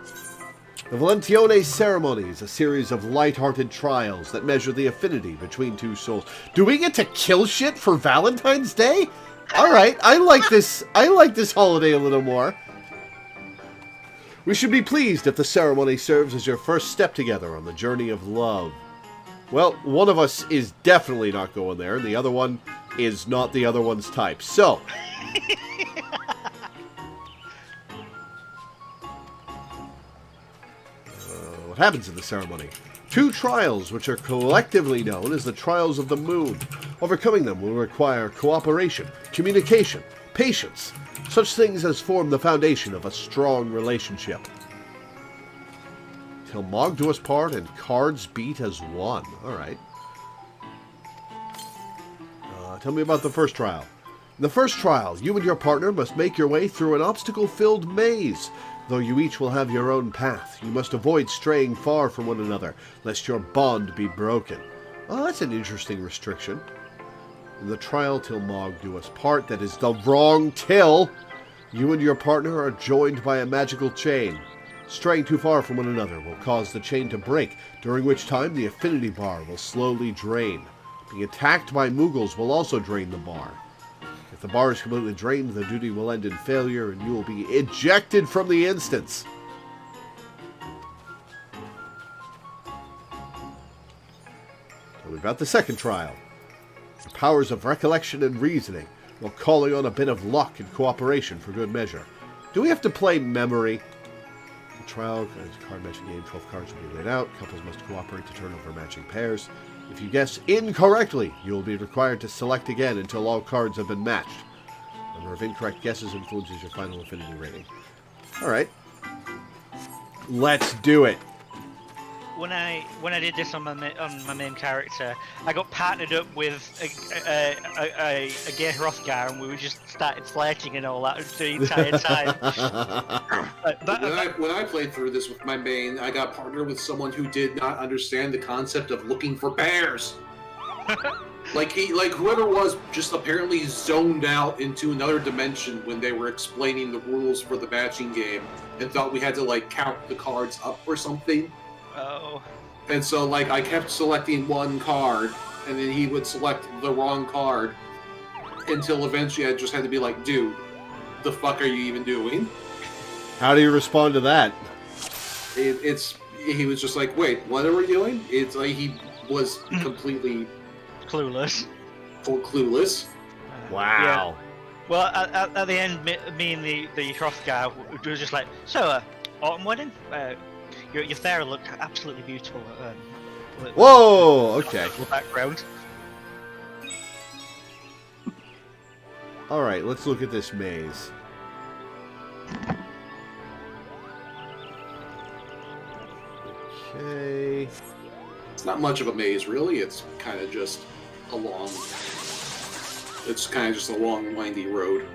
Speaker 1: The Valentione ceremony is a series of light-hearted trials that measure the affinity between two souls. Do we get to kill shit for Valentine's Day? Alright, I like this holiday a little more. We should be pleased if the ceremony serves as your first step together on the journey of love. Well, one of us is definitely not going there, and the other one is not the other one's type. So... what happens in the ceremony? 2 trials, which are collectively known as the Trials of the Moon. Overcoming them will require cooperation, communication, patience, such things as form the foundation of a strong relationship. Till Mog do us part and cards beat as one. Alright. Tell me about the first trial. In the first trial, you and your partner must make your way through an obstacle-filled maze. Though you each will have your own path, you must avoid straying far from one another, lest your bond be broken. Oh, that's an interesting restriction. In the trial till Mog do us part, that is the wrong till, you and your partner are joined by a magical chain. Straying too far from one another will cause the chain to break, during which time the affinity bar will slowly drain. Being attacked by Moogles will also drain the bar. If the bar is completely drained, the duty will end in failure and you will be ejected from the instance. Tell me about the second trial. The powers of recollection and reasoning, while calling on a bit of luck and cooperation for good measure. Do we have to play memory? The trial is a card matching game. 12 cards will be laid out. Couples must cooperate to turn over matching pairs. If you guess incorrectly, you will be required to select again until all cards have been matched. The number of incorrect guesses influences your final affinity rating. Alright. Let's do it.
Speaker 2: When I did this on my main character, I got partnered up with a gay Hrothgar, and we just started flirting and all that the entire time.
Speaker 3: When I played through this with my main, I got partnered with someone who did not understand the concept of looking for pairs. Like whoever was just apparently zoned out into another dimension when they were explaining the rules for the matching game, and thought we had to like count the cards up or something.
Speaker 2: Oh.
Speaker 3: And so, like, I kept selecting one card, and then he would select the wrong card, until eventually I just had to be like, dude, the fuck are you even doing?
Speaker 1: How do you respond to that?
Speaker 3: He was just like, wait, what are we doing? It's like he was completely
Speaker 2: clueless.
Speaker 3: Clueless.
Speaker 1: Wow.
Speaker 2: Yeah. Well, at the end, me and the Hrothgar was just like, so, autumn wedding? Your Thera looked absolutely beautiful.
Speaker 1: Whoa! Okay.
Speaker 2: Background.
Speaker 1: All right, let's look at this maze. Okay.
Speaker 3: It's not much of a maze, really. It's kind of just a long. It's kind of just a long, windy road.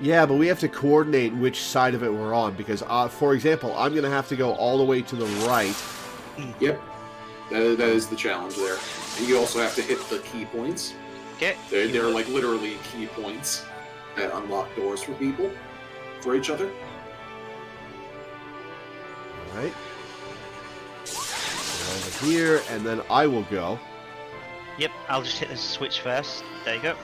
Speaker 1: Yeah, but we have to coordinate which side of it we're on, because, for example, I'm going to have to go all the way to the right.
Speaker 3: Yep. That is the challenge there. And you also have to hit the key points.
Speaker 2: Okay.
Speaker 3: They're like literally key points that unlock doors for people, for each other.
Speaker 1: All right. Go over here, and then I will go.
Speaker 2: Yep, I'll just hit the switch first. There you go.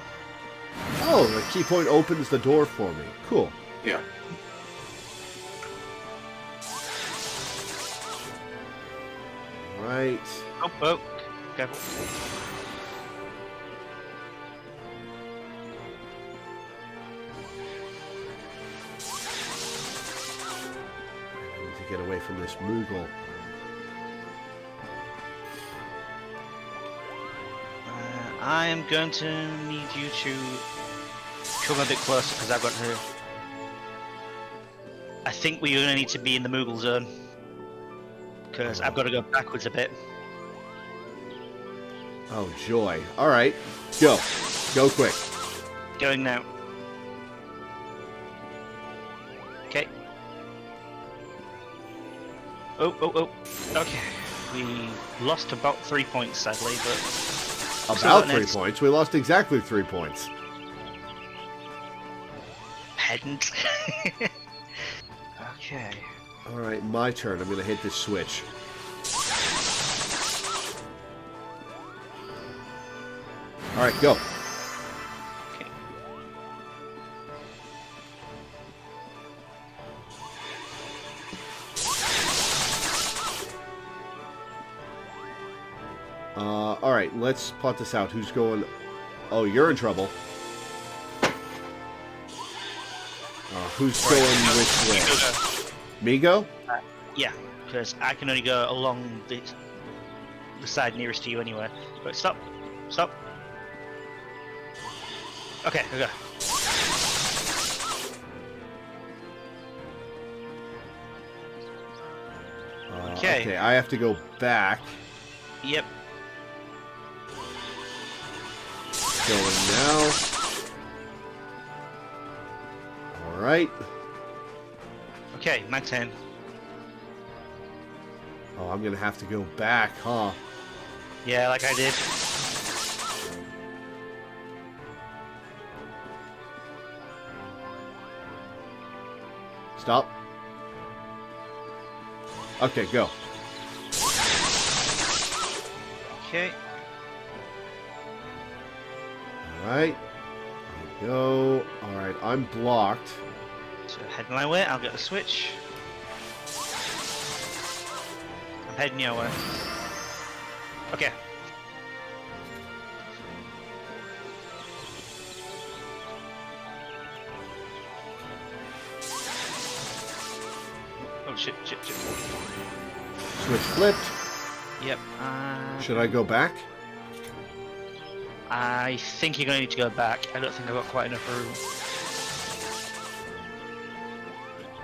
Speaker 1: Oh, the key point opens the door for me. Cool.
Speaker 3: Yeah.
Speaker 1: Right.
Speaker 2: Oh, careful.
Speaker 1: I need to get away from this Moogle.
Speaker 2: I am going to need you to come a bit closer because I've got to. I think we're going to need to be in the Moogle zone because I've got to go backwards a bit.
Speaker 1: Oh, joy. All right. Go. Go quick.
Speaker 2: Going now. Okay. Oh. Okay. We lost about 3 points, sadly, but...
Speaker 1: About 3 points? We lost exactly 3 points.
Speaker 2: Pedant. Okay.
Speaker 1: All right, my turn. I'm going to hit this switch. All right, go.
Speaker 2: Okay.
Speaker 1: All right, let's plot this out. Who's going? Oh, you're in trouble. Who's going which way? Me go?
Speaker 2: Yeah, because I can only go along the side nearest to you anyway. But stop. Okay, we go.
Speaker 1: Okay, I have to go back.
Speaker 2: Yep.
Speaker 1: Going now. Alright.
Speaker 2: Okay, my turn.
Speaker 1: Oh, I'm gonna have to go back, huh?
Speaker 2: Yeah, like I did.
Speaker 1: Stop. Okay, go.
Speaker 2: Okay.
Speaker 1: Alright. Go. Alright, I'm blocked.
Speaker 2: So heading my way, I'll get the switch. I'm heading your way. Okay. Oh shit.
Speaker 1: Switch flipped.
Speaker 2: Yep.
Speaker 1: Should I go back?
Speaker 2: I think you're going to need to go back. I don't think I've got quite enough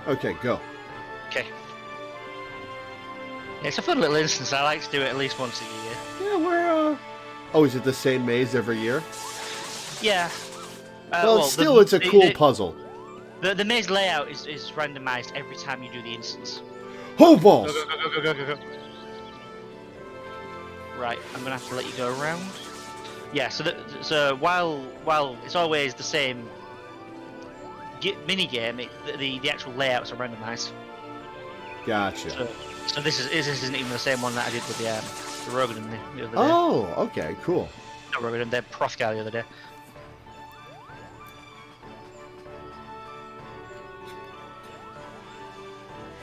Speaker 2: room.
Speaker 1: Okay, go.
Speaker 2: Okay. Yeah, it's a fun little instance. I like to do it at least once a year.
Speaker 1: Yeah, we're, Oh, is it the same maze every year?
Speaker 2: Yeah.
Speaker 1: Well, still, it's a cool puzzle.
Speaker 2: The maze layout is randomized every time you do the instance.
Speaker 1: Oh, balls!
Speaker 2: Go. Right, I'm gonna have to let you go around. Yeah, so while it's always the same mini game, the actual layouts are randomized.
Speaker 1: Gotcha.
Speaker 2: So this isn't even the same one that I did with the Rogan the other day.
Speaker 1: Oh, okay, cool.
Speaker 2: Not Rogan, the Prof guy the other day.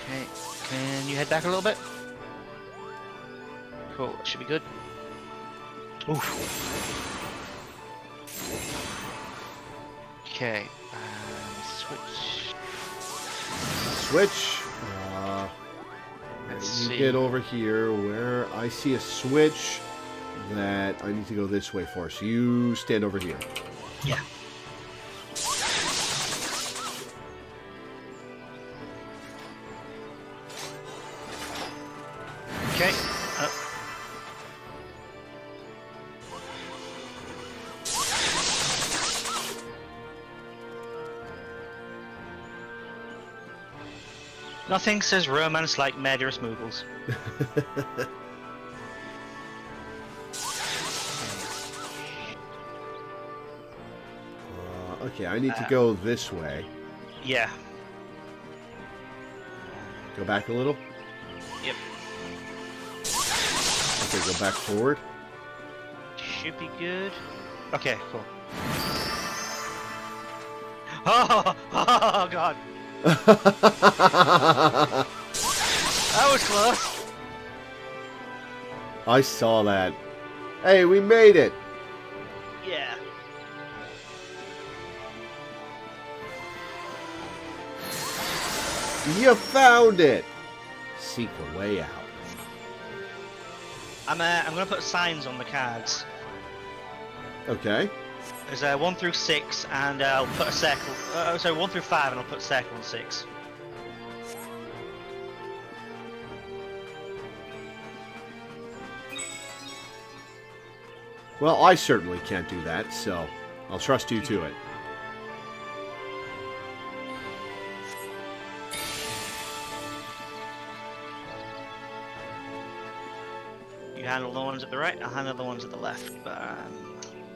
Speaker 2: Okay, can you head back a little bit? Cool, that should be good. Oof. Okay, switch.
Speaker 1: Switch.
Speaker 2: Let's
Speaker 1: You
Speaker 2: see.
Speaker 1: get over here where I see a switch that I need to go this way for. So you stand over here.
Speaker 2: Yeah. Okay. Nothing says romance like murderous moogles.
Speaker 1: Okay, I need to go this way.
Speaker 2: Yeah.
Speaker 1: Go back a little.
Speaker 2: Yep.
Speaker 1: Okay, go back forward.
Speaker 2: Should be good. Okay, cool. Oh god. That was close.
Speaker 1: I saw that. Hey, we made it.
Speaker 2: Yeah.
Speaker 1: You found it. Seek a way out.
Speaker 2: I'm gonna put signs on the cards.
Speaker 1: Okay.
Speaker 2: There's 1 through 6, and I'll put a circle. Sorry, 1 through 5, and I'll put a circle on 6.
Speaker 1: Well, I certainly can't do that, so I'll trust you to it.
Speaker 2: You handle the ones at the right, I'll handle the ones at the left, but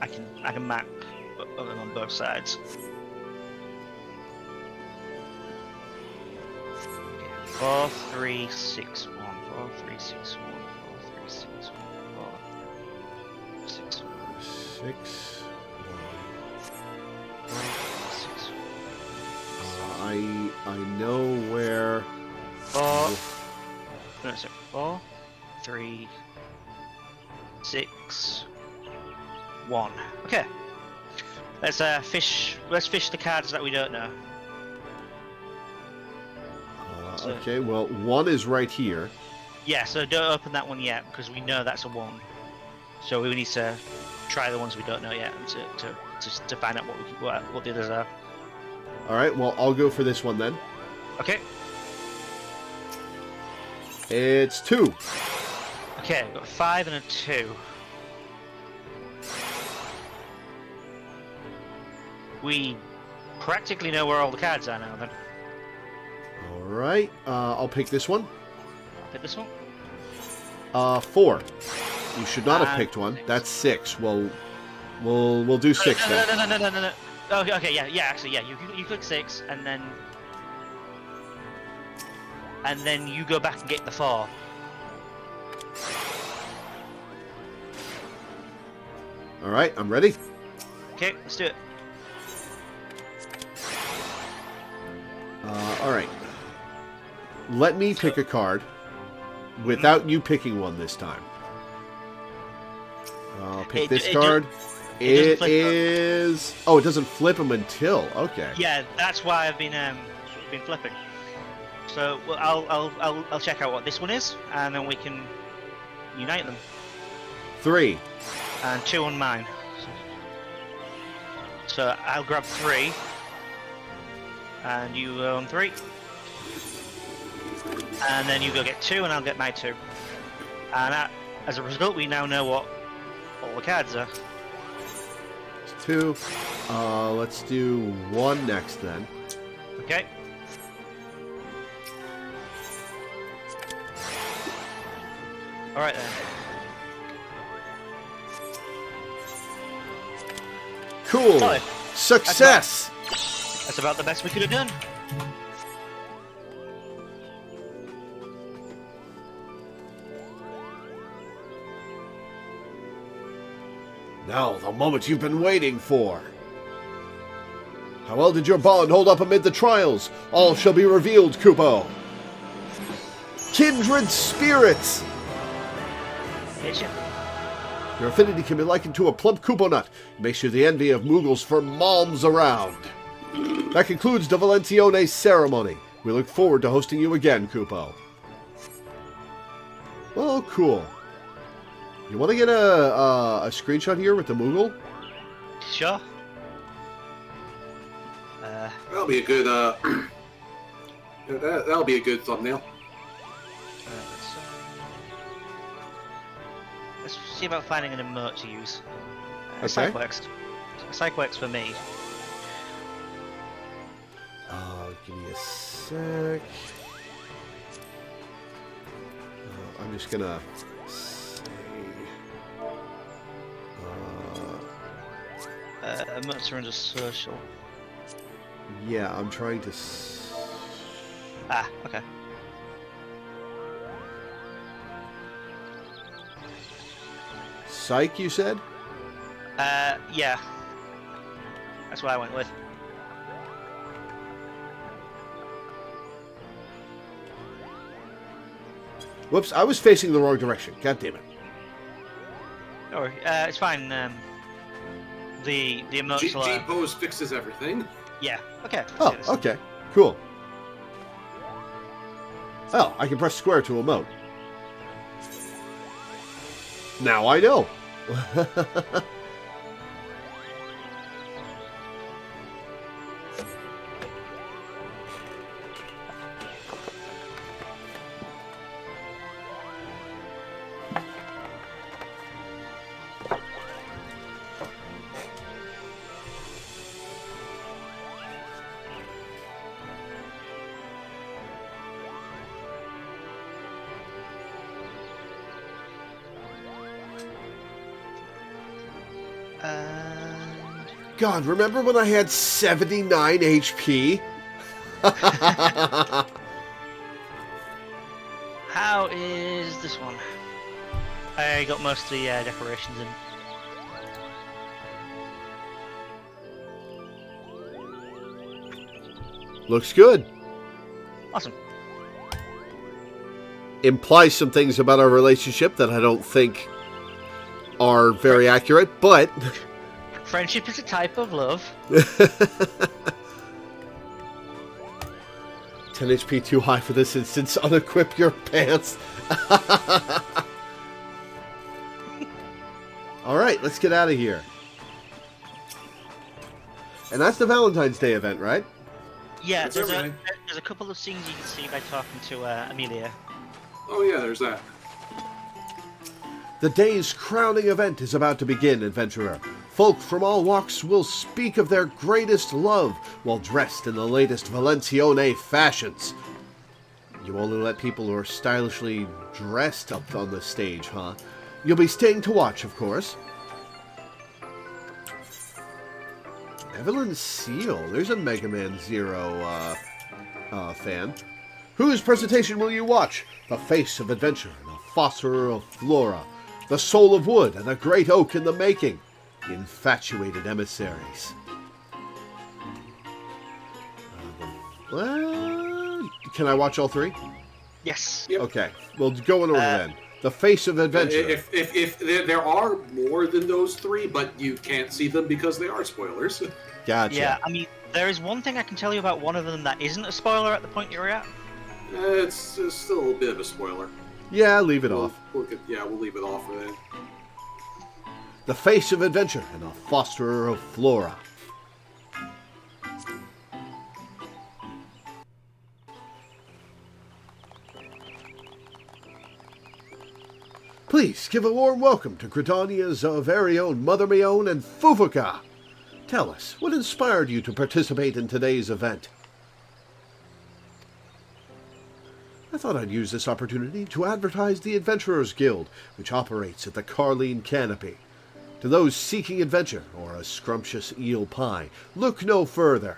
Speaker 2: I can map them on both sides. 4, 3, 6, 1. 4, 3, 6, 1. 4, 3, 6, 1. 4, 6, 1.
Speaker 1: 6.
Speaker 2: 4, 6,
Speaker 1: I know where.
Speaker 2: 4. No, sorry. 4, 3, 6, 1. Okay. Let's fish the cards that we don't know.
Speaker 1: Okay, well, 1 is right here.
Speaker 2: Yeah, so don't open that one yet because we know that's a 1. So we need to try the ones we don't know yet to find out what the others are.
Speaker 1: All right, well, I'll go for this one then.
Speaker 2: Okay.
Speaker 1: It's 2.
Speaker 2: Okay, we've got a 5 and a 2. We practically know where all the cards are now then.
Speaker 1: All right, I'll pick this one.
Speaker 2: I'll pick this one.
Speaker 1: 4. You should not have picked one.
Speaker 2: 6.
Speaker 1: That's 6. Well, we'll do 6 then.
Speaker 2: No. Okay, yeah, actually, yeah. You click 6 and then. and then you go back and get the 4.
Speaker 1: All right, I'm ready.
Speaker 2: Okay, let's do it.
Speaker 1: All right. Let me pick a card without you picking one this time. I'll pick this card. It is... Oh, it doesn't flip them until... Okay.
Speaker 2: Yeah, that's why I've been flipping. So well, I'll check out what this one is, and then we can unite them.
Speaker 1: 3.
Speaker 2: And 2 on mine. So I'll grab 3, and you go on 3, and then you go get 2, and I'll get my 2. And as a result, we now know what all the cards are.
Speaker 1: 2. Let's do 1 next then.
Speaker 2: Okay. All right then.
Speaker 1: Cool.
Speaker 2: Solid.
Speaker 1: Success.
Speaker 2: That's about the best we could have done.
Speaker 1: Now, the moment you've been waiting for. How well did your bond hold up amid the trials? All shall be revealed, Kupo. Kindred spirits!
Speaker 2: Hit you.
Speaker 1: Your affinity can be likened to a plump Kupo nut. It makes you the envy of Moogles for malms around. That concludes the Valentione ceremony. We look forward to hosting you again, Kupo. Well, cool. You want to get a screenshot here with the Moogle?
Speaker 2: Sure.
Speaker 3: That'll be a good. That'll be a good thumbnail.
Speaker 2: Let's see about finding an emote to use.
Speaker 1: Okay.
Speaker 2: Psych works for me.
Speaker 1: Give me a sec. I'm just gonna say.
Speaker 2: Emotes are under social.
Speaker 1: Yeah, I'm trying to.
Speaker 2: Okay.
Speaker 1: Psych, you said?
Speaker 2: Yeah. That's what I went with.
Speaker 1: Whoops, I was facing the wrong direction. God damn it.
Speaker 2: Don't worry. It's fine. The emotes will...
Speaker 3: G-pose fixes everything.
Speaker 2: Yeah. Okay.
Speaker 1: Oh, okay. Cool. Oh, I can press square to emote. Now I know. God, remember when I had 79 HP?
Speaker 2: How is this one? I got most of the decorations in.
Speaker 1: Looks good.
Speaker 2: Awesome.
Speaker 1: Implies some things about our relationship that I don't think are very accurate, but...
Speaker 2: Friendship is a type of love.
Speaker 1: 10 HP too high for this instance. Unequip your pants. Alright, let's get out of here. And that's the Valentine's Day event, right?
Speaker 2: Yeah,
Speaker 3: That's
Speaker 2: there's
Speaker 3: everything.
Speaker 2: a couple of scenes you can see by talking to Amelia.
Speaker 3: Oh yeah, there's that.
Speaker 1: The day's crowning event is about to begin, adventurer. Folk from all walks will speak of their greatest love while dressed in the latest Valentione fashions. You only let people who are stylishly dressed up on the stage, huh? You'll be staying to watch, of course. Evelyn Seal. There's a Mega Man Zero fan. Whose presentation will you watch? The face of adventure and a fosterer of flora, the soul of wood and a great oak in the making, infatuated emissaries. Can I watch all three?
Speaker 2: Yes.
Speaker 3: Yep.
Speaker 1: Okay, we'll go in order then. The face of adventure.
Speaker 3: If there are more than those three, but you can't see them because they are spoilers.
Speaker 1: Gotcha.
Speaker 2: Yeah, I mean, there is one thing I can tell you about one of them that isn't a spoiler at the point you're at.
Speaker 3: It's still a bit of a spoiler.
Speaker 1: Yeah, leave it off.
Speaker 3: We'll leave it off for that.
Speaker 1: The face of adventure and a fosterer of flora. Please give a warm welcome to Gridania's very own Mother Mion and Fufuka. Tell us, what inspired you to participate in today's event? I thought I'd use this opportunity to advertise the Adventurers Guild, which operates at the Carline Canopy. To those seeking adventure or a scrumptious eel pie, look no further.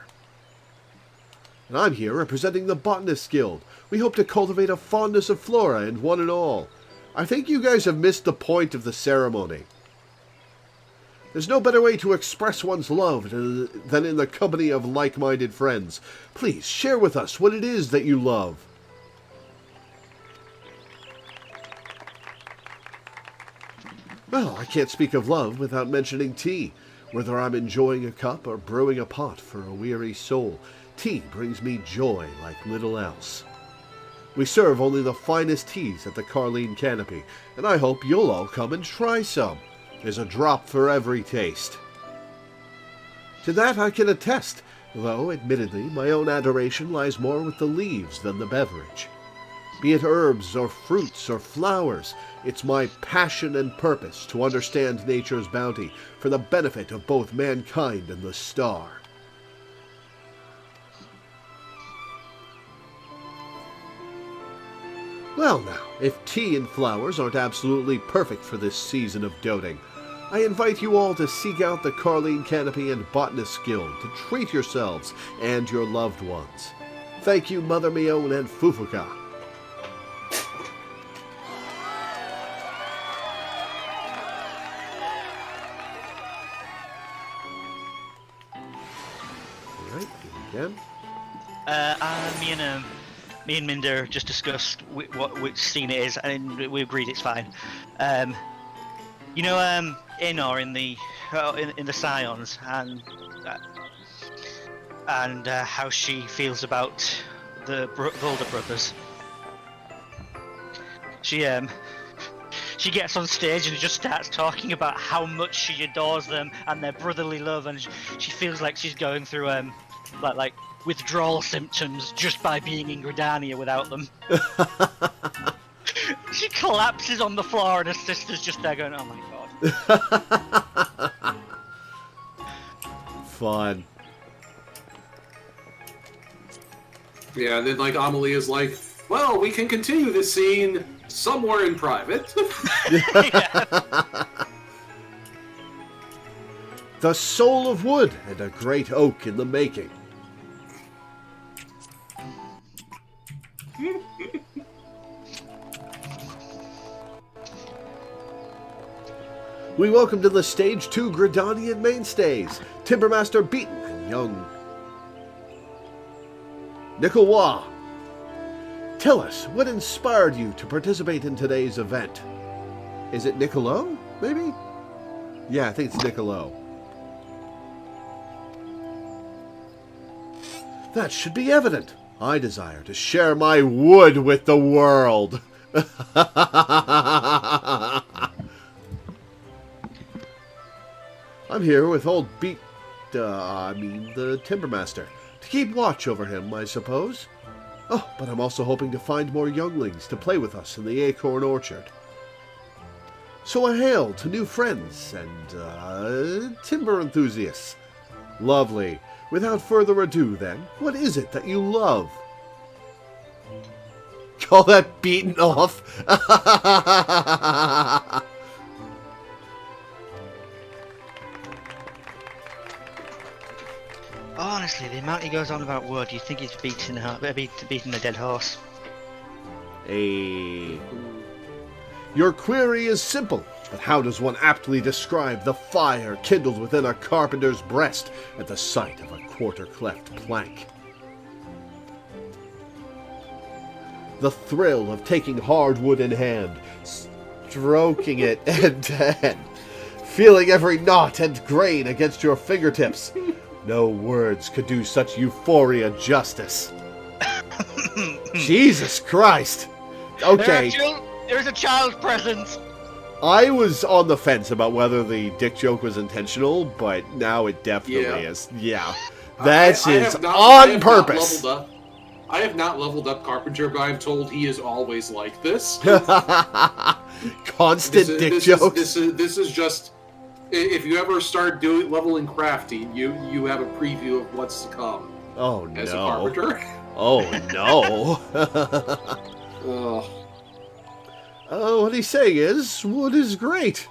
Speaker 1: And I'm here representing the Botanists Guild. We hope to cultivate a fondness of flora in one and all. I think you guys have missed the point of the ceremony. There's no better way to express one's love than in the company of like-minded friends. Please share with us what it is that you love. Well, I can't speak of love without mentioning tea. Whether I'm enjoying a cup or brewing a pot for a weary soul, tea brings me joy like little else. We serve only the finest teas at the Carline Canopy, and I hope you'll all come and try some. There's a drop for every taste. To that I can attest, though admittedly my own adoration lies more with the leaves than the beverage. Be it herbs or fruits or flowers, it's my passion and purpose to understand nature's bounty for the benefit of both mankind and the star. Well now, if tea and flowers aren't absolutely perfect for this season of doting, I invite you all to seek out the Carline Canopy and Botanists Guild to treat yourselves and your loved ones. Thank you, Mother Mion and Fufuka. Alright, again.
Speaker 2: Me and Minder just discussed which scene it is, and we agreed it's fine. Inor in the Scions, and how she feels about the Volder brothers. She gets on stage and just starts talking about how much she adores them and their brotherly love, and she feels like she's going through like withdrawal symptoms just by being in Gridania without them. She collapses on the floor and her sister's just there going, oh my god.
Speaker 1: Fun.
Speaker 3: Yeah, and then like Amelie is like, well, we can continue this scene somewhere in private.
Speaker 1: The soul of wood and a great oak in the making. We welcome to the stage two Gridanian mainstays, Timbermaster Beaton and young Nicoloa. Tell us, what inspired you to participate in today's event? Is it Nicolo, maybe? Yeah, I think it's Nicolo. That should be evident. I desire to share my wood with the world. I'm here with old the Timbermaster, to keep watch over him, I suppose. Oh, but I'm also hoping to find more younglings to play with us in the Acorn Orchard. So a hail to new friends and, timber enthusiasts. Lovely. Without further ado, then, what is it that you love? Call that beaten off?
Speaker 2: Honestly, the amount he goes on about wood, you'd think he's beating a dead horse.
Speaker 1: Your query is simple, but how does one aptly describe the fire kindled within a carpenter's breast at the sight of a quarter-cleft plank? The thrill of taking hardwood in hand, stroking it end to end, feeling every knot and grain against your fingertips. No words could do such euphoria justice. Jesus Christ! Okay.
Speaker 2: There's a child present.
Speaker 1: I was on the fence about whether the dick joke was intentional, but now it definitely is. Yeah. That is on purpose.
Speaker 3: I have not leveled up Carpenter, but I'm told he is always like this.
Speaker 1: Constant dick jokes.
Speaker 3: This is just... If you ever start leveling crafting, you have a preview of what's to come.
Speaker 1: Oh, no.
Speaker 3: As a Carpenter.
Speaker 1: Oh, no. What he's saying is, wood is great.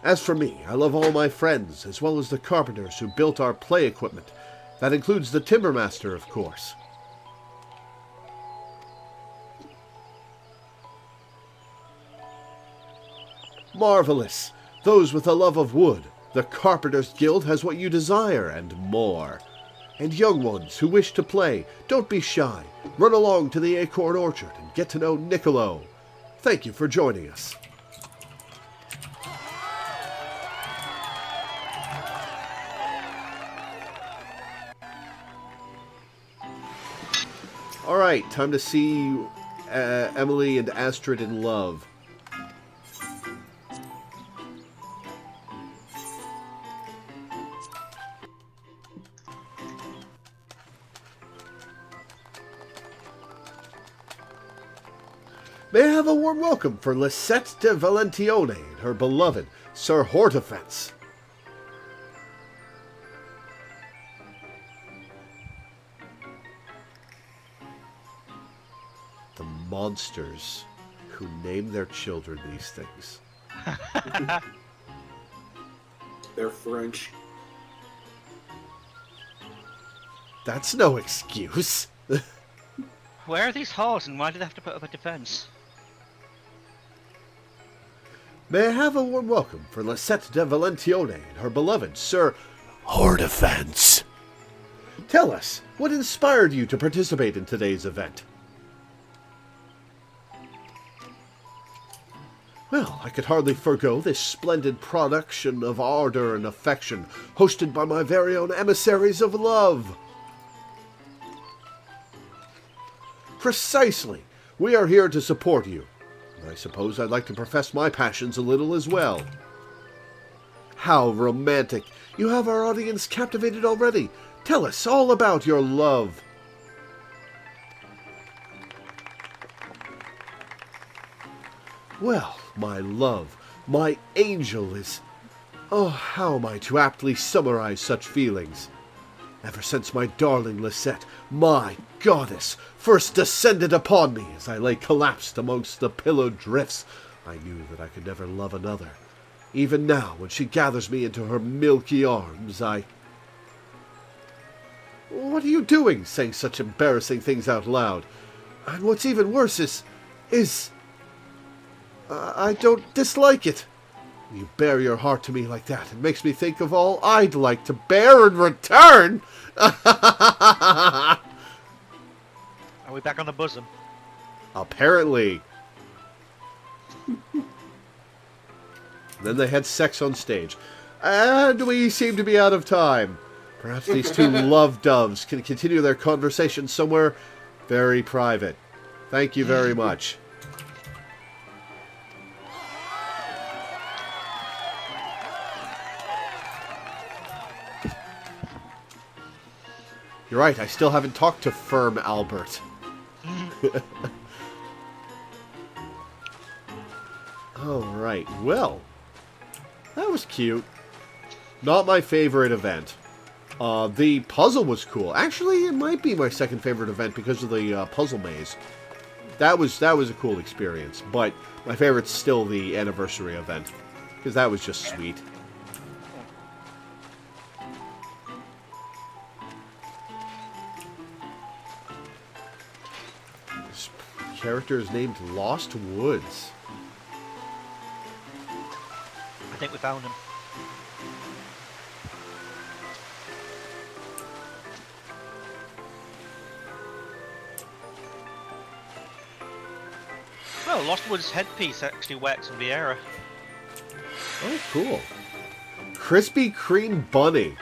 Speaker 1: As for me, I love all my friends, as well as the carpenters who built our play equipment. That includes the Timbermaster, of course. Marvelous. Those with a love of wood. The Carpenters Guild has what you desire, and more. And young ones who wish to play, don't be shy. Run along to the Acorn Orchard and get to know Niccolo. Thank you for joining us. Alright, time to see Emily and Astrid in love. May I have a warm welcome for Lisette de Valentione and her beloved Sir Hortefence. The monsters who name their children these things.
Speaker 3: They're French.
Speaker 1: That's no excuse.
Speaker 2: Where are these halls and why do they have to put up a defense?
Speaker 1: May I have a warm welcome for Lisette de Valentione and her beloved Sir Hortefence. Tell us, what inspired you to participate in today's event? Well, I could hardly forego this splendid production of ardor and affection, hosted by my very own emissaries of love. Precisely. We are here to support you. I suppose I'd like to profess my passions a little as well. How romantic! You have our audience captivated already. Tell us all about your love. Well, my love, my angel is... Oh, how am I to aptly summarize such feelings? Ever since my darling Lisette, my goddess, first descended upon me as I lay collapsed amongst the pillowed drifts, I knew that I could never love another. Even now, when she gathers me into her milky arms, What are you doing, saying such embarrassing things out loud? And what's even worse is... I don't dislike it. You bare your heart to me like that. It makes me think of all I'd like to bear in return.
Speaker 2: Are we back on the bosom?
Speaker 1: Apparently. Then they had sex on stage. And we seem to be out of time. Perhaps these two love doves can continue their conversation somewhere very private. Thank you very much. You're right, I still haven't talked to Firm Albert. Alright, well, that was cute. Not my favorite event. The puzzle was cool. Actually, it might be my second favorite event because of the puzzle maze. That was a cool experience, but my favorite's still the anniversary event, because that was just sweet. character is named Lost Woods.
Speaker 2: I think we found him. Oh, Lost Woods headpiece actually works on Vieira.
Speaker 1: Oh, cool. Krispy Kreme bunny.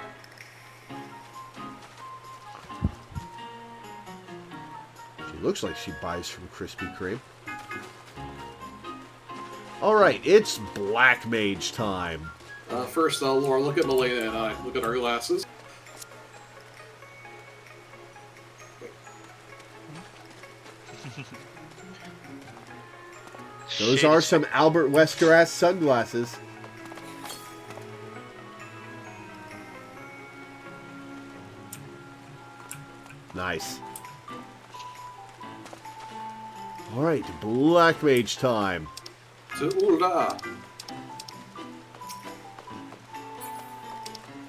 Speaker 1: She looks like she buys from Krispy Kreme. Alright, it's Black Mage time.
Speaker 3: First, Laura, look at Milena and I. Look at our glasses.
Speaker 1: Those are some Albert Wesker-ass sunglasses. Nice. Alright, Black Mage time.
Speaker 3: Hoorah!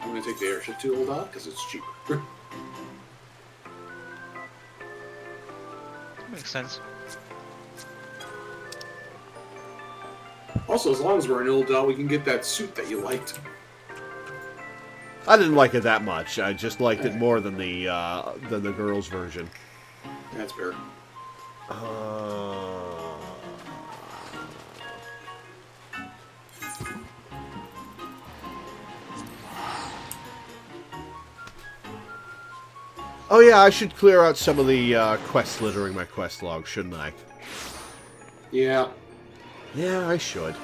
Speaker 3: I'm going to take the airship to Ulda because it's cheaper.
Speaker 2: Makes sense.
Speaker 3: Also, as long as we're in Ulda, we can get that suit that you liked.
Speaker 1: I didn't like it that much. I just liked it more than the girls' version.
Speaker 3: That's fair.
Speaker 1: Oh yeah, I should clear out some of the quests littering my quest log, shouldn't I?
Speaker 3: Yeah.
Speaker 1: Yeah, I should.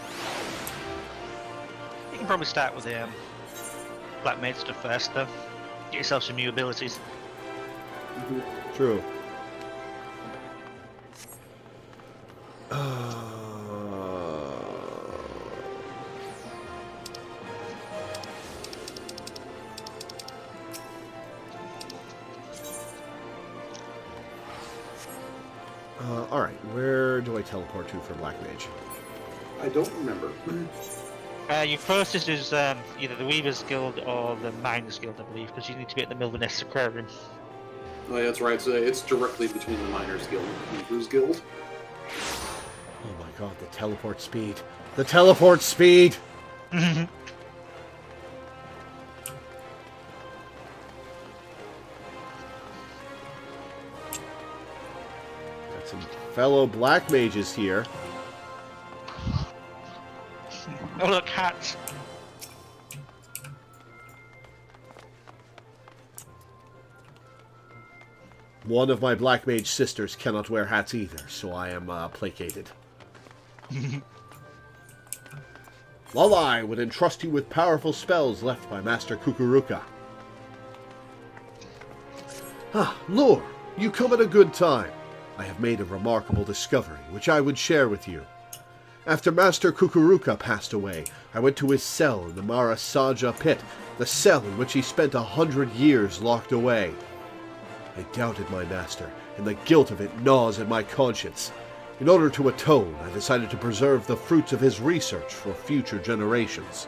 Speaker 2: You can probably start with the Black Mage stuff first, though. Get yourself some new abilities.
Speaker 3: Mm-hmm.
Speaker 1: True. Alright, where do I teleport to for Black Mage?
Speaker 3: I don't remember.
Speaker 2: Your closest is either the Weaver's Guild or the Miners Guild, I believe, because you need to be at the Milvaness Aquarium.
Speaker 3: Oh, yeah, that's right. So it's directly between the Miners Guild and the Weavers Guild.
Speaker 1: Oh my god, the teleport speed. The teleport speed! Got some fellow Black Mages here.
Speaker 2: Oh look, hats!
Speaker 1: One of my Black Mage sisters cannot wear hats either, so I am placated. While I would entrust you with powerful spells left by Master Kukuruka. Ah, Lore, you come at a good time. I have made a remarkable discovery, which I would share with you. After Master Kukuruka passed away, I went to his cell in the Marasaja pit, the cell in which he spent 100 years locked away. I doubted my master, and the guilt of it gnaws at my conscience. In order to atone, I decided to preserve the fruits of his research for future generations.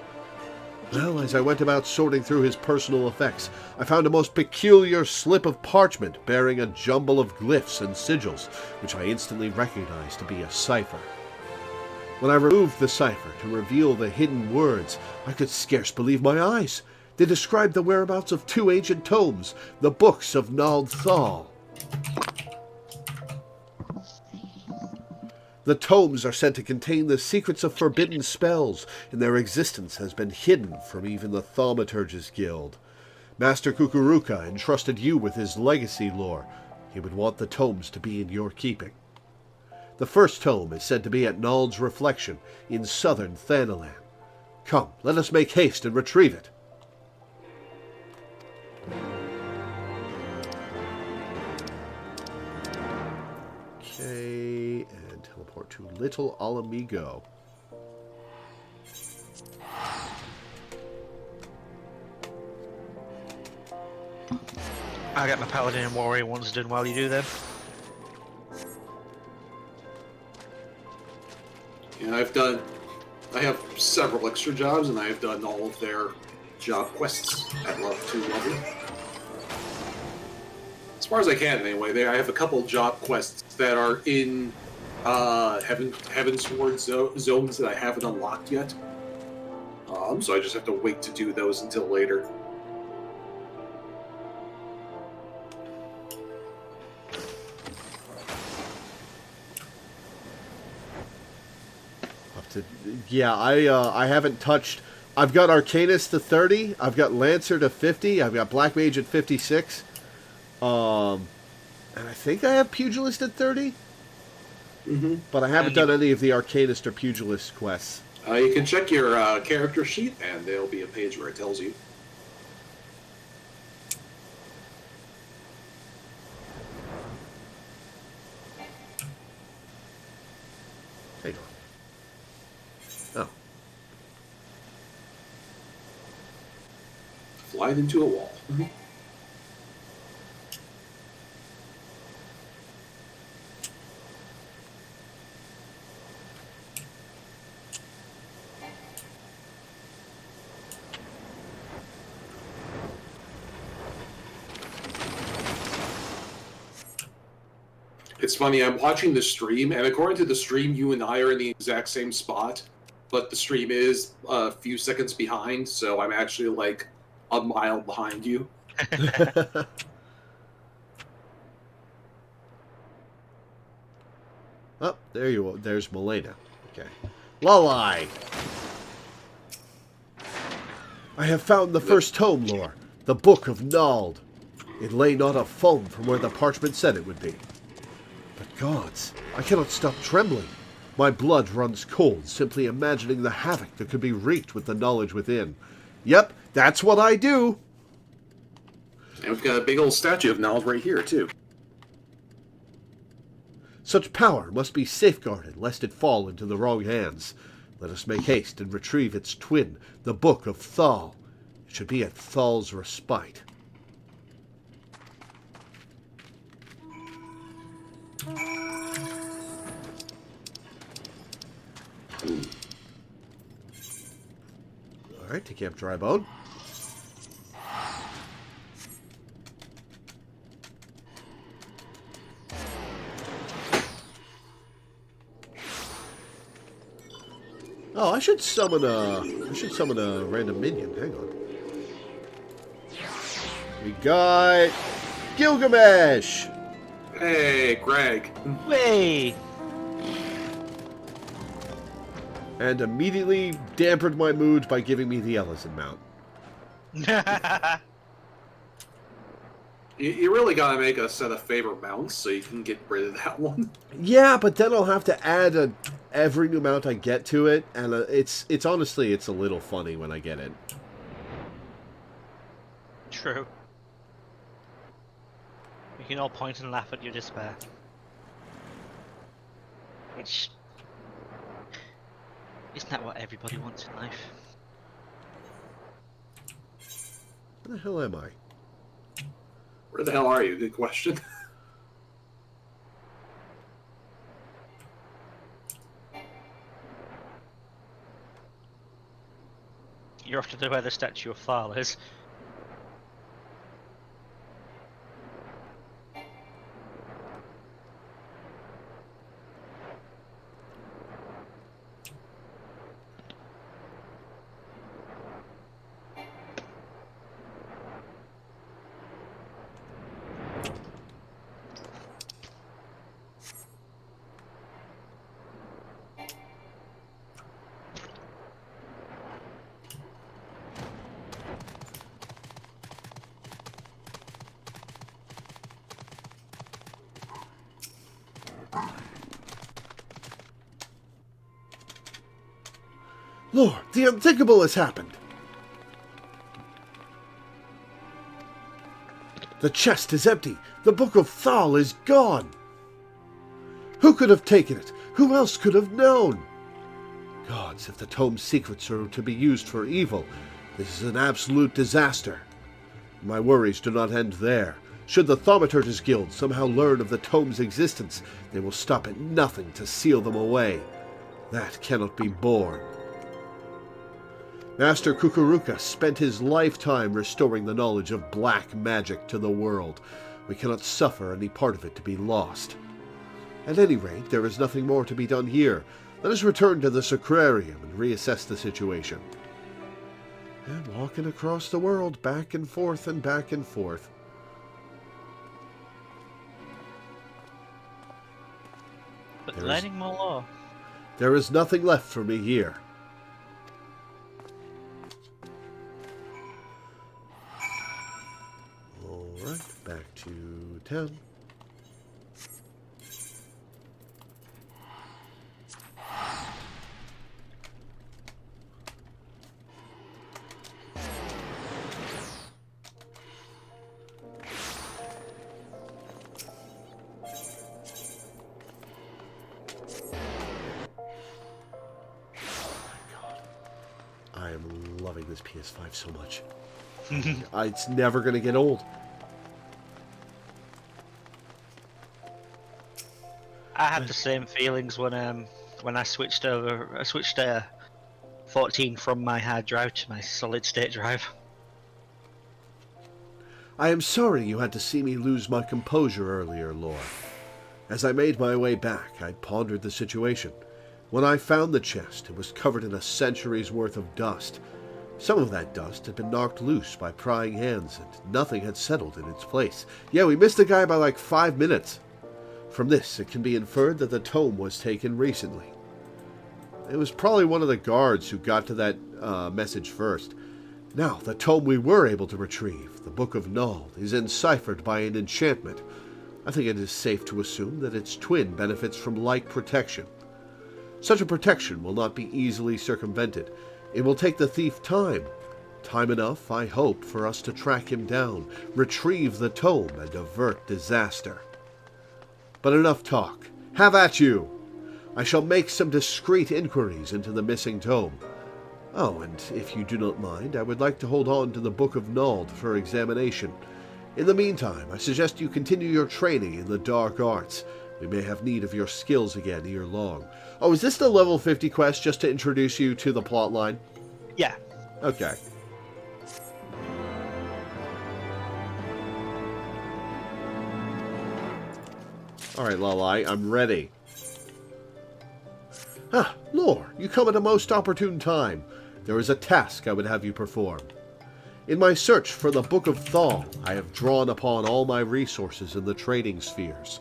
Speaker 1: Well, as I went about sorting through his personal effects, I found a most peculiar slip of parchment bearing a jumble of glyphs and sigils, which I instantly recognized to be a cipher. When I removed the cipher to reveal the hidden words, I could scarce believe my eyes. They described the whereabouts of 2 ancient tomes, the books of Nald Thal. The tomes are said to contain the secrets of forbidden spells, and their existence has been hidden from even the Thaumaturge's Guild. Master Kukuruka entrusted you with his legacy lore. He would want the tomes to be in your keeping. The first tome is said to be at Nald's Reflection in southern Thanalan. Come, let us make haste and retrieve it. Okay, and teleport to Little Alamigo.
Speaker 2: I'll get my Paladin and Warrior ones done while you do them.
Speaker 3: Yeah, I have several extra jobs, and I have done all of their job quests at level 2 level. As far as I can, anyway. I have a couple job quests that are in Heavensward zones that I haven't unlocked yet. So I just have to wait to do those until later.
Speaker 1: Yeah, I haven't touched. I've got Arcanist to 30. I've got Lancer to 50. I've got Black Mage at 56. And I think I have Pugilist at 30.
Speaker 3: Mm-hmm.
Speaker 1: But I haven't done any of the Arcanist or Pugilist quests.
Speaker 3: You can check your character sheet, and there'll be a page where it tells you.
Speaker 1: Hang on. Oh.
Speaker 3: Fly into a wall. Mm-hmm. It's funny, I'm watching the stream, and according to the stream, you and I are in the exact same spot, but the stream is a few seconds behind, so I'm actually like a mile behind you.
Speaker 1: Oh, there you are. There's Milena. Okay. Lolai! I have found the first tome, Lore. The Book of Nald. It lay not a foam from where the parchment said it would be. But gods, I cannot stop trembling. My blood runs cold simply imagining the havoc that could be wreaked with the knowledge within. Yep, that's what I do.
Speaker 3: And we've got a big old statue of Nald right here, too.
Speaker 1: Such power must be safeguarded lest it fall into the wrong hands. Let us make haste and retrieve its twin, the Book of Thal. It should be at Thal's respite. Alright, to Camp Drybone. Oh, I should summon a random minion. Hang on. We got Gilgamesh.
Speaker 3: Hey, Greg.
Speaker 2: Way!
Speaker 1: And immediately dampened my mood by giving me the Ellison mount.
Speaker 3: You really gotta make a set of favorite mounts so you can get rid of that one.
Speaker 1: Yeah, but then I'll have to add every new mount I get to it, and it's honestly, it's a little funny when I get it.
Speaker 2: True. We can all point and laugh at your despair. Which... isn't that what everybody wants in life?
Speaker 1: Where the hell am I?
Speaker 3: Where the hell are you? Good question.
Speaker 2: You're off to the where the statue of Thal is.
Speaker 1: Lord, the unthinkable has happened. The chest is empty. The Book of Thal is gone. Who could have taken it? Who else could have known? Gods, if the tome's secrets are to be used for evil, this is an absolute disaster. My worries do not end there. Should the Thaumaturgus Guild somehow learn of the tome's existence, they will stop at nothing to seal them away. That cannot be borne. Master Kukuruka spent his lifetime restoring the knowledge of black magic to the world. We cannot suffer any part of it to be lost. At any rate, there is nothing more to be done here. Let us return to the Sacrarium and reassess the situation. And walking across the world, back and forth and back and forth.
Speaker 2: But learning more lore.
Speaker 1: There is nothing left for me here. Alright, back to town. I am loving this PS5 so much. It's never going to get old.
Speaker 2: I had the same feelings when I switched over. I switched 14 from my hard drive to my solid state drive.
Speaker 1: I am sorry you had to see me lose my composure earlier, Lore. As I made my way back, I pondered the situation. When I found the chest, it was covered in a century's worth of dust. Some of that dust had been knocked loose by prying hands, and nothing had settled in its place. Yeah, we missed the guy by like 5 minutes. From this, it can be inferred that the tome was taken recently. It was probably one of the guards who got to that message first. Now, the tome we were able to retrieve, the Book of Nald, is enciphered by an enchantment. I think it is safe to assume that its twin benefits from like protection. Such a protection will not be easily circumvented. It will take the thief time. Time enough, I hope, for us to track him down, retrieve the tome, and avert disaster. But enough talk. Have at you! I shall make some discreet inquiries into the missing tome. Oh, and if you do not mind, I would like to hold on to the Book of Nald for examination. In the meantime, I suggest you continue your training in the dark arts. We may have need of your skills again ere long. Oh, is this the level 50 quest just to introduce you to the plotline?
Speaker 2: Yeah.
Speaker 1: Okay. Alright, Lalai, I'm ready. Ah, Lore, you come at a most opportune time. There is a task I would have you perform. In my search for the Book of Thal, I have drawn upon all my resources in the trading spheres.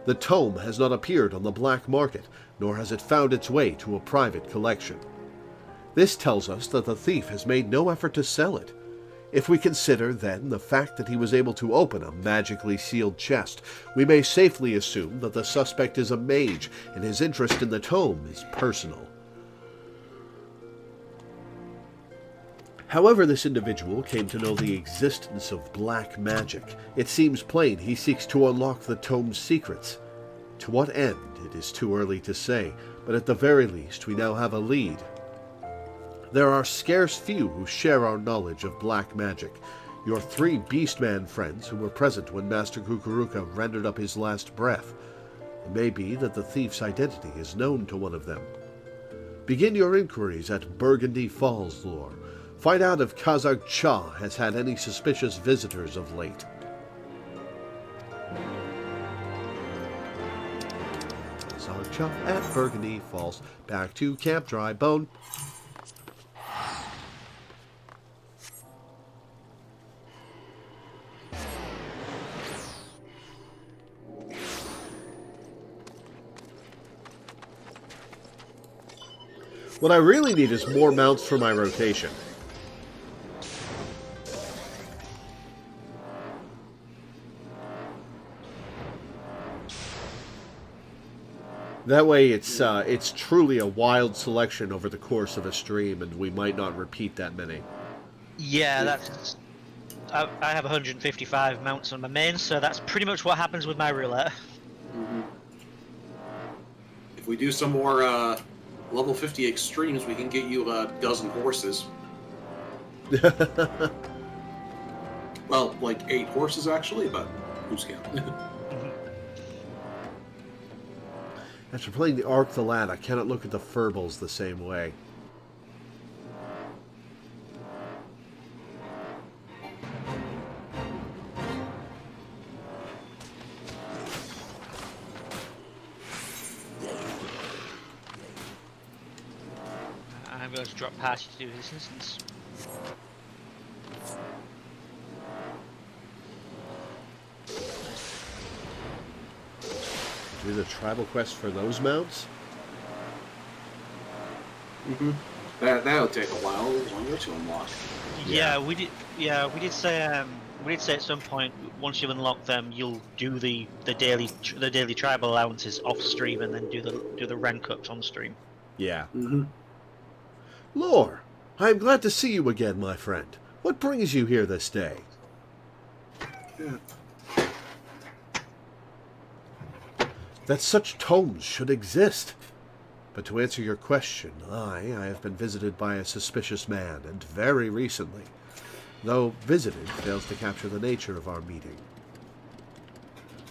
Speaker 1: The tome has not appeared on the black market, nor has it found its way to a private collection. This tells us that the thief has made no effort to sell it. If we consider, then, the fact that he was able to open a magically sealed chest, we may safely assume that the suspect is a mage, and his interest in the tome is personal. However this individual came to know the existence of black magic, it seems plain he seeks to unlock the tome's secrets. To what end, it is too early to say, but at the very least we now have a lead. There are scarce few who share our knowledge of black magic. Your 3 Beastman friends who were present when Master Kukuruka rendered up his last breath. It may be that the thief's identity is known to one of them. Begin your inquiries at Burgundy Falls, Lore. Find out if Kazag Cha has had any suspicious visitors of late. Kazag Cha at Burgundy Falls. Back to Camp Dry Bone. What I really need is more mounts for my rotation. That way it's truly a wild selection over the course of a stream, and we might not repeat that many.
Speaker 2: Yeah, that's... I have 155 mounts on my main, so that's pretty much what happens with my roulette.
Speaker 3: Mm-hmm. If we do some more level 50 extremes, we can get you a dozen horses. Well, like 8 horses actually, but who's counting?
Speaker 1: After playing the Ark the Lad, I cannot look at the Furbles the same way.
Speaker 2: I'm going to drop party to do this instance.
Speaker 1: Do the tribal quest for those mounts?
Speaker 3: Mm-hmm. That'll take a while, longer to unlock.
Speaker 2: Yeah, we did. Yeah, we did say. We did say at some point once you unlock them, you'll do the daily tribal allowances off stream, and then do the rank ups on stream.
Speaker 1: Yeah.
Speaker 3: Mm-hmm.
Speaker 1: Lore, I am glad to see you again, my friend. What brings you here this day?
Speaker 3: Yeah.
Speaker 1: That such tomes should exist. But to answer your question, I have been visited by a suspicious man, and very recently. Though visited fails to capture the nature of our meeting.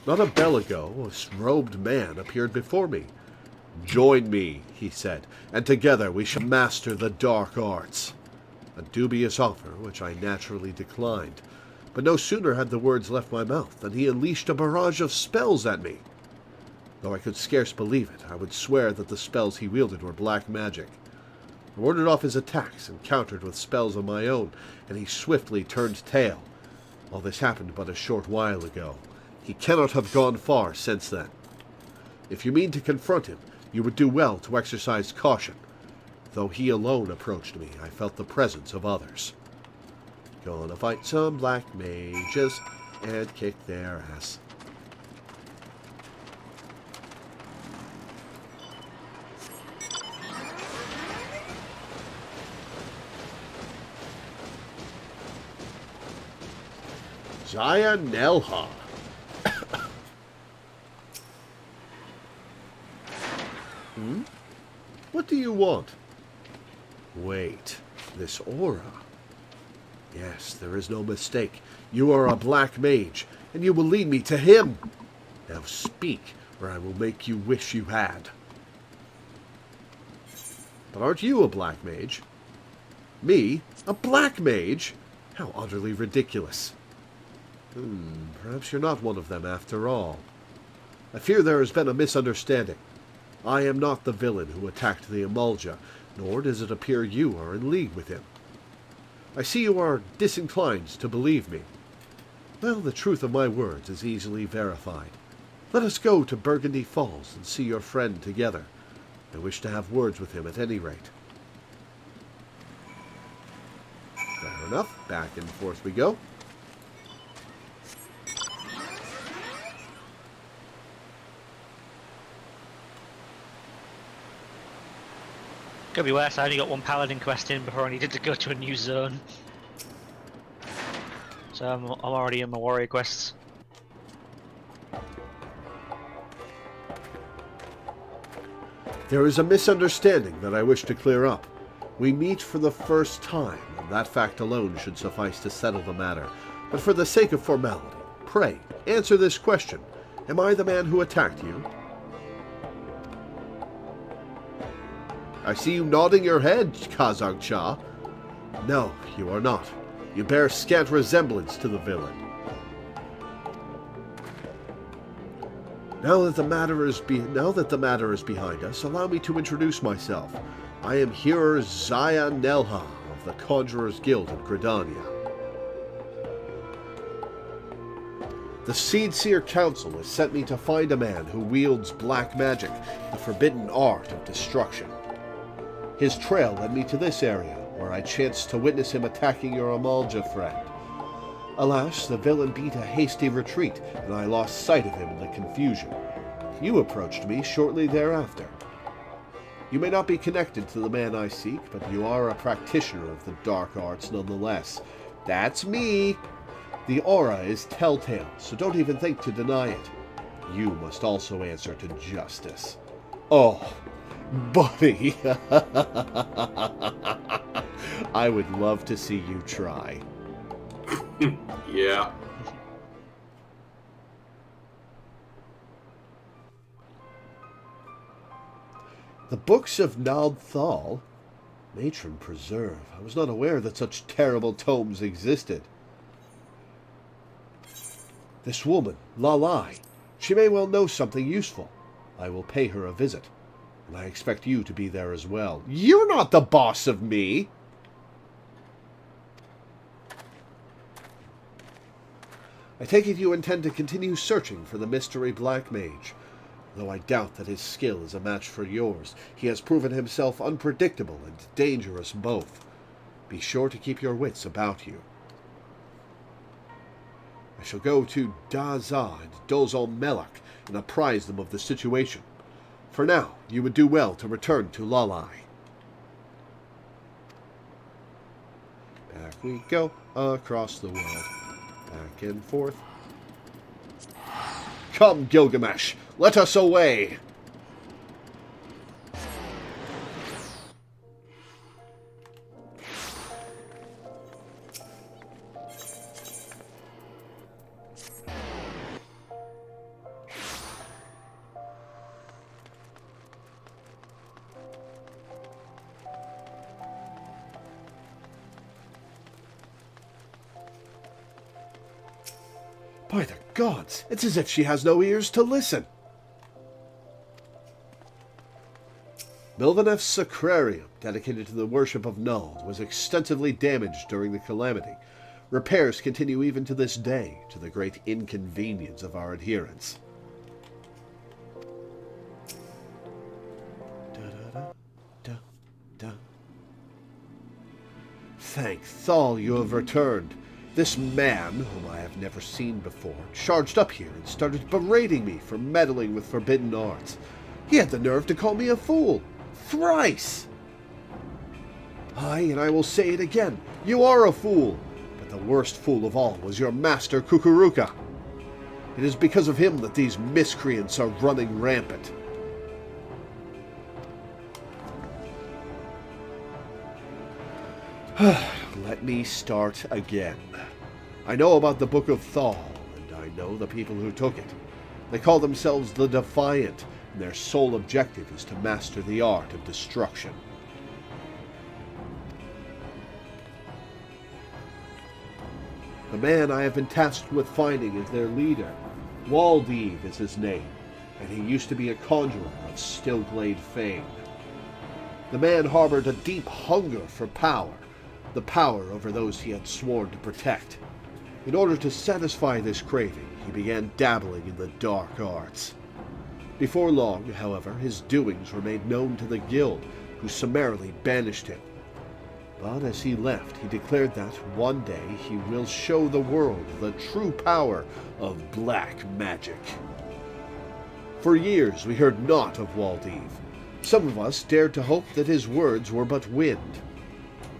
Speaker 1: Not a bell ago, a robed man appeared before me. "Join me," he said, "and together we shall master the dark arts." A dubious offer, which I naturally declined. But no sooner had the words left my mouth than he unleashed a barrage of spells at me. Though I could scarce believe it, I would swear that the spells he wielded were black magic. I warded off his attacks and countered with spells of my own, and he swiftly turned tail. All this happened but a short while ago. He cannot have gone far since then. If you mean to confront him, you would do well to exercise caution. Though he alone approached me, I felt the presence of others. Gonna fight some black mages and kick their ass. Zayanelha. What do you want? Wait, this aura. Yes, there is no mistake. You are a black mage, and you will lead me to him. Now speak, or I will make you wish you had. But aren't you a black mage? Me? A black mage? How utterly ridiculous. Perhaps you're not one of them after all. I fear there has been a misunderstanding. I am not the villain who attacked the Emulja, nor does it appear you are in league with him. I see you are disinclined to believe me. Well, the truth of my words is easily verified. Let us go to Burgundy Falls and see your friend together. I wish to have words with him at any rate. Fair enough. Back and forth we go.
Speaker 2: Could be worse. I only got one paladin quest in before I needed to go to a new zone. So I'm already in my warrior quests.
Speaker 1: There is a misunderstanding that I wish to clear up. We meet for the first time, and that fact alone should suffice to settle the matter. But for the sake of formality, pray, answer this question. Am I the man who attacked you? I see you nodding your head, Kazag-cha. No, you are not. You bear scant resemblance to the villain. Now that the matter is behind us, allow me to introduce myself. I am Hearer Zayanelha of the Conjurer's Guild of Gridania. The Seedseer Council has sent me to find a man who wields black magic, the forbidden art of destruction. His trail led me to this area, where I chanced to witness him attacking your Emulja friend. Alas, the villain beat a hasty retreat, and I lost sight of him in the confusion. You approached me shortly thereafter. You may not be connected to the man I seek, but you are a practitioner of the dark arts nonetheless. That's me! The aura is telltale, so don't even think to deny it. You must also answer to justice. Oh, buddy! I would love to see you try.
Speaker 3: Yeah.
Speaker 1: The books of Naldthal? Matron preserve. I was not aware that such terrible tomes existed. This woman, Lalai, she may well know something useful. I will pay her a visit. and I expect you to be there as well. You're not the boss of me! I take it you intend to continue searching for the mystery Black Mage. Though I doubt that his skill is a match for yours, he has proven himself unpredictable and dangerous both. Be sure to keep your wits about you. I shall go to Daza and Dozal Melak and apprise them of the situation. For now, you would do well to return to Lalai. Back we go across the world. Back and forth. Come, Gilgamesh, let us away! By the gods, it's as if she has no ears to listen. Milvanef's sacrarium, dedicated to the worship of Nald, was extensively damaged during the calamity. Repairs continue even to this day, to the great inconvenience of our adherents. Thank Thal you have returned. This man, whom I have never seen before, charged up here and started berating me for meddling with forbidden arts. He had the nerve to call me a fool. Thrice! Aye, and I will say it again. You are a fool. But the worst fool of all was your master, Kukuruka. It is because of him that these miscreants are running rampant. Let me start again. I know about the Book of Thal, and I know the people who took it. They call themselves the Defiant, and their sole objective is to master the art of destruction. The man I have been tasked with finding is their leader. Waldev is his name, and he used to be a conjurer of Stillglade fame. The man harbored a deep hunger for power, the power over those he had sworn to protect. In order to satisfy this craving, he began dabbling in the dark arts. Before long, however, his doings were made known to the guild, who summarily banished him. But as he left, he declared that one day he will show the world the true power of black magic. For years we heard naught of Waldev. Some of us dared to hope that his words were but wind.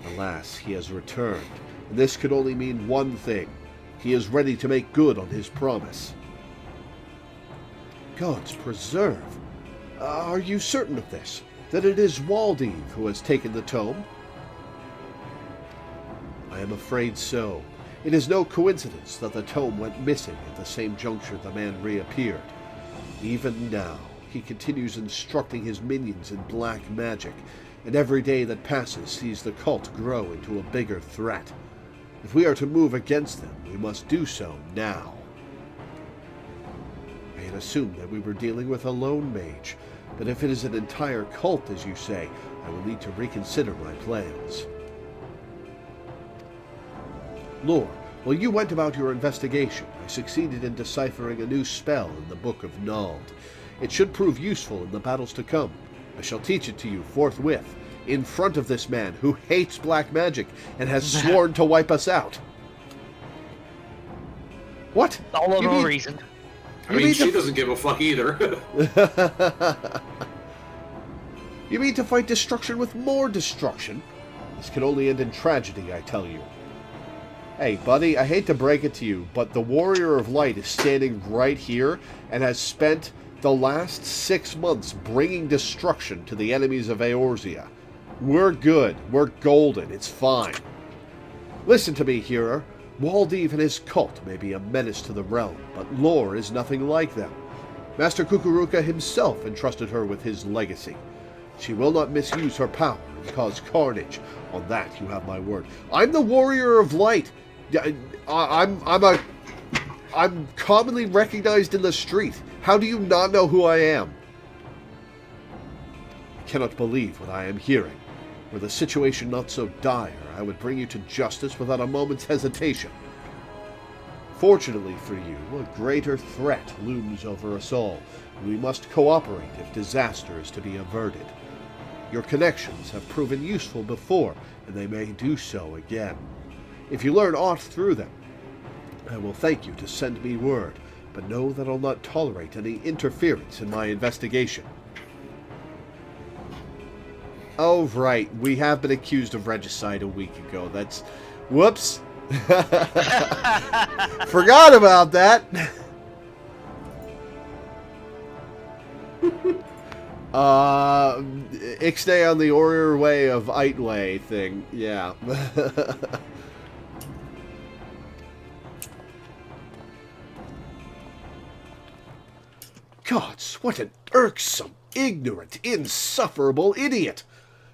Speaker 1: Alas, he has returned, and this could only mean one thing. He is ready to make good on his promise. Gods preserve! Are you certain of this? That it is Waldev who has taken the tome? I am afraid so. It is no coincidence that the tome went missing at the same juncture the man reappeared. Even now, he continues instructing his minions in black magic, and every day that passes sees the cult grow into a bigger threat. If we are to move against them, we must do so now. I had assumed that we were dealing with a lone mage, but if it is an entire cult, as you say, I will need to reconsider my plans. Lore, while you went about your investigation, I succeeded in deciphering a new spell in the Book of Nald. It should prove useful in the battles to come. I shall teach it to you forthwith, in front of this man who hates black magic and has sworn to wipe us out. What?
Speaker 2: All for no reason.
Speaker 3: I mean, she doesn't give a fuck either.
Speaker 1: You mean to fight destruction with more destruction? This can only end in tragedy, I tell you. Hey, buddy, I hate to break it to you, but the Warrior of Light is standing right here and has spent the last 6 months bringing destruction to the enemies of Eorzea. We're good. We're golden. It's fine. Listen to me, Hearer. Waldev and his cult may be a menace to the realm, but Lore is nothing like them. Master Kukuruka himself entrusted her with his legacy. She will not misuse her power and cause carnage. On that you have my word. I'm the Warrior of Light. I'm commonly recognized in the street. How do you not know who I am? cannot believe what I am hearing. Were the situation not so dire, I would bring you to justice without a moment's hesitation. Fortunately for you, a greater threat looms over us all, and we must cooperate if disaster is to be averted. Your connections have proven useful before, and they may do so again. If you learn aught through them, I will thank you to send me word, but know that I'll not tolerate any interference in my investigation. Oh, right, we have been accused of regicide a week ago. That's... Whoops! Forgot about that! Ixnay on the Order Way of Itway thing, yeah. Gods, what an irksome, ignorant, insufferable idiot!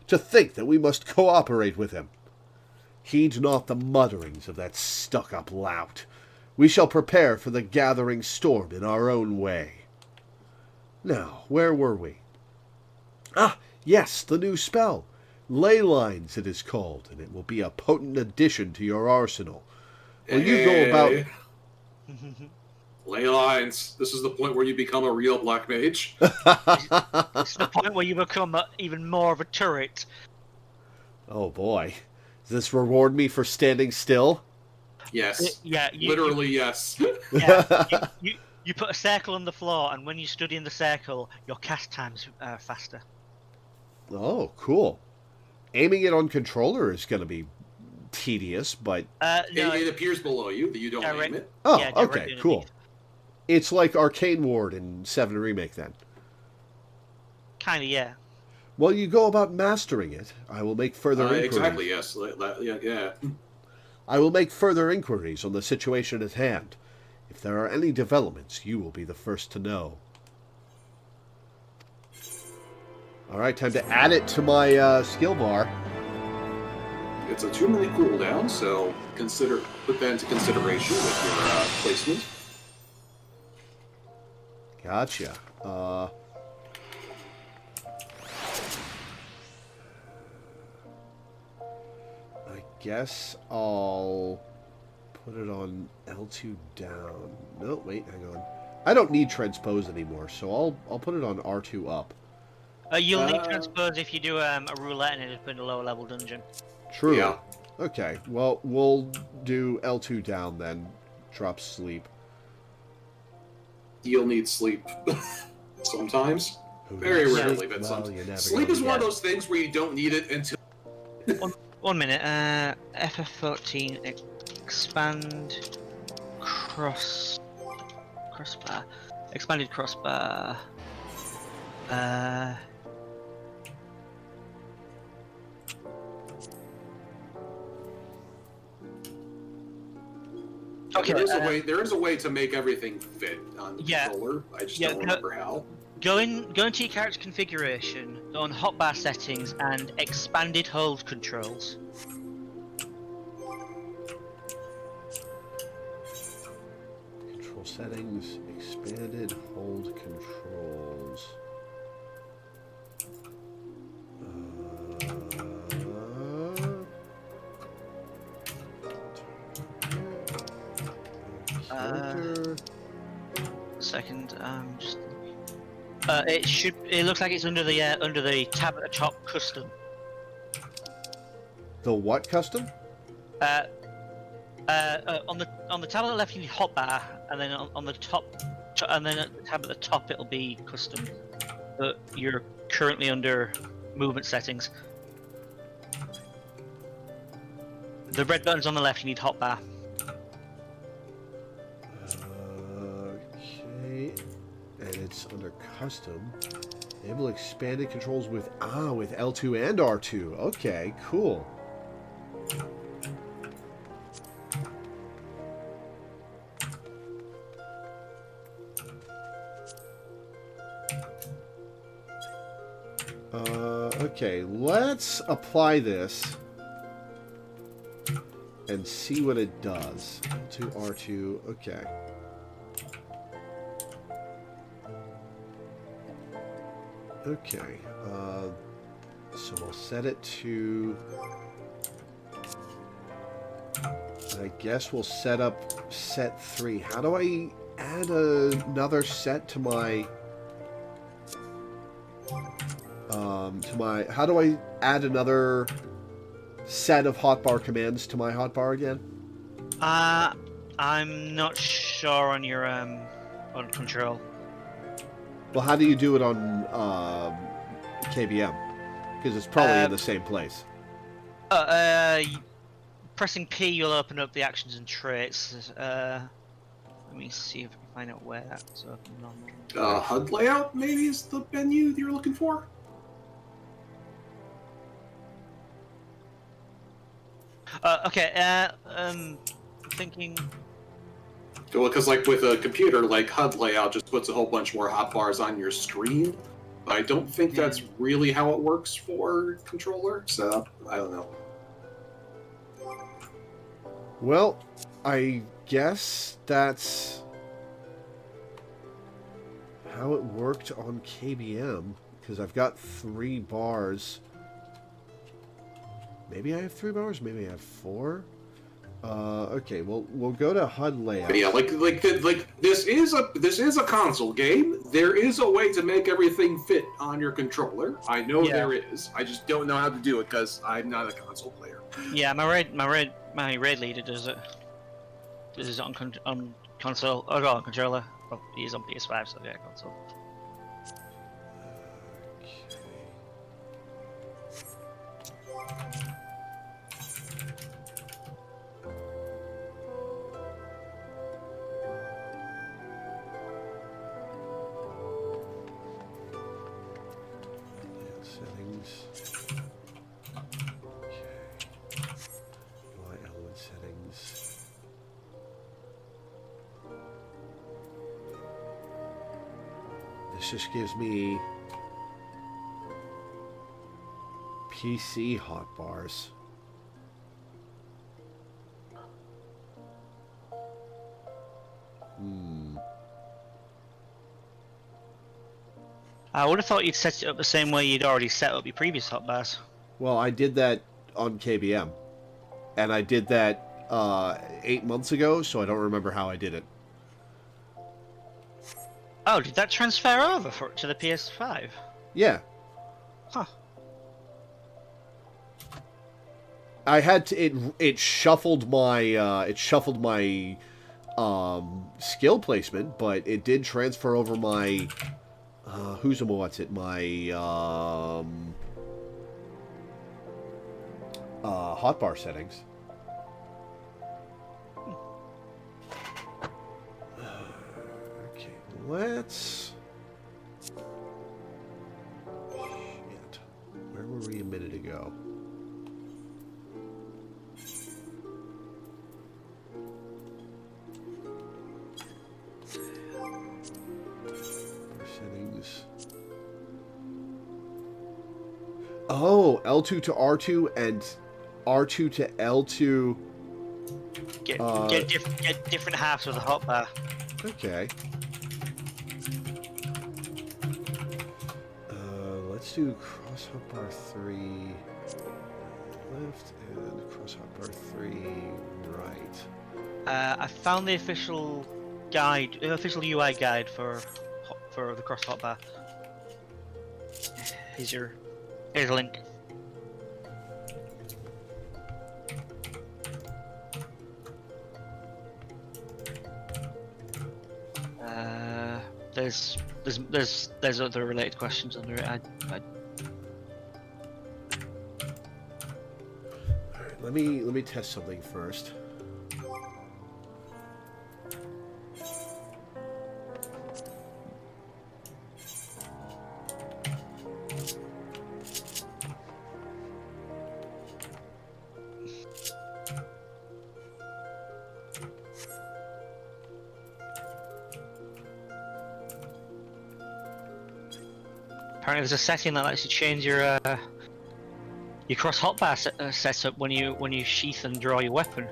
Speaker 1: To think that we must cooperate with him. Heed not the mutterings of that stuck-up lout. We shall prepare for the gathering storm in our own way. Now, where were we? Ah, yes, the new spell. Ley lines it is called, and it will be a potent addition to your arsenal. Will you go about...
Speaker 3: Ley lines. This is the point where you become a real black mage.
Speaker 2: It's the point where you become even more of a turret.
Speaker 1: Oh boy. Does this reward me for standing still?
Speaker 3: Yes.
Speaker 2: Yeah.
Speaker 3: Literally, yes.
Speaker 2: Yeah. You put a circle on the floor, and when you study in the circle, your cast time's faster.
Speaker 1: Oh, cool. Aiming it on controller is going to be tedious, but...
Speaker 2: No,
Speaker 3: it appears below you, that you don't aim it.
Speaker 1: Oh,
Speaker 2: yeah,
Speaker 1: okay, cool. It's like Arcane Ward in 7 Remake, then.
Speaker 2: Kinda, yeah.
Speaker 1: While you go about mastering it, I will make further inquiries.
Speaker 3: Exactly, yes. Yeah.
Speaker 1: I will make further inquiries on the situation at hand. If there are any developments, you will be the first to know. Alright, time to add it to my skill bar.
Speaker 3: It's a 2-minute cooldown, so put that into consideration with your placement.
Speaker 1: Gotcha. I guess I'll put it on L2 down. No, wait, hang on. I don't need transpose anymore, so I'll put it on R2 up.
Speaker 2: You'll need transpose if you do a roulette and end up in a lower level dungeon.
Speaker 1: True.
Speaker 3: Yeah.
Speaker 1: Okay, well, we'll do L2 down then. Drop sleep.
Speaker 3: You'll need sleep sometimes. Very rarely, but sometimes. Sleep is one of those things where you don't need it until...
Speaker 2: One minute. FF14 expand crossbar. Expanded crossbar.
Speaker 3: Okay, there is a way to make everything fit on the controller. I just don't remember how.
Speaker 2: Go into your character configuration, go on hotbar settings and expanded hold controls.
Speaker 1: Control settings, expanded hold controls.
Speaker 2: Second, just it looks like it's under the tab at the top, custom.
Speaker 1: The what custom?
Speaker 2: On the tab on the left you need hotbar, and then on the top, and then at the tab at the top it'll be custom. But you're currently under movement settings. The red button's on the left. You need hotbar.
Speaker 1: Okay, and it's under custom. Enable expanded controls with L2 and R2. Okay, cool. Okay, let's apply this and see what it does. L2, R2, okay. Okay. So we'll set it to... I guess we'll set up set 3. How do I add another set to my... How do I add another set of hotbar commands to my hotbar again?
Speaker 2: I'm not sure on your on control.
Speaker 1: Well, how do you do it on KBM? Because it's probably in the same place.
Speaker 2: Pressing P, you'll open up the actions and traits. Let me see if I can find out where that's open. Normal.
Speaker 3: HUD layout maybe is the menu that you're looking for.
Speaker 2: Okay. I'm thinking.
Speaker 3: Well, because like with a computer, like HUD layout just puts a whole bunch more hotbars on your screen. I don't think that's really how it works for controller setup. I don't know.
Speaker 1: Well, I guess that's how it worked on KBM, because I've got 3 bars. Maybe I have 3 bars, maybe I have 4. Okay, we'll go to HUD layout.
Speaker 3: But yeah, like this is a console game. There is a way to make everything fit on your controller. I know there is. I just don't know how to do it because I'm not a console player.
Speaker 2: Yeah, my raid leader does it. This is on console. Oh, on controller. Well, he is on PS5, so yeah, console.
Speaker 1: Settings. Okay. UI element settings. This just gives me PC hotbars.
Speaker 2: I would have thought you'd set it up the same way you'd already set up your previous hotbars.
Speaker 1: Well, I did that on KBM. And I did that 8 months ago, so I don't remember how I did it.
Speaker 2: Oh, did that transfer over to the PS5?
Speaker 1: Yeah.
Speaker 2: Huh.
Speaker 1: I had to it shuffled my skill placement, but it did transfer over my my hotbar settings. Okay, let's... Shit. Where were we a minute ago? Settings. Oh, L2 to R2 and R2 to L2.
Speaker 2: Get different halves of the hotbar.
Speaker 1: Okay. Let's do cross hotbar 3 left and cross hotbar 3 right.
Speaker 2: I found the official UI guide for the cross hotbar. Here's a link. There's other related questions under it.
Speaker 1: Alright, let me test something first.
Speaker 2: Apparently, there's a setting that lets you change your cross hotbar setup when you sheath and draw your weapon.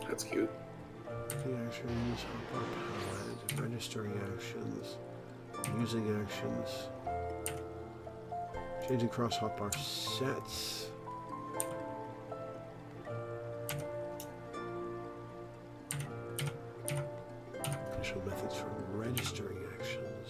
Speaker 3: That's cute.
Speaker 1: Actions, hotbar palette, registering actions. Using actions. Changing cross hotbar sets. Official methods for registering actions.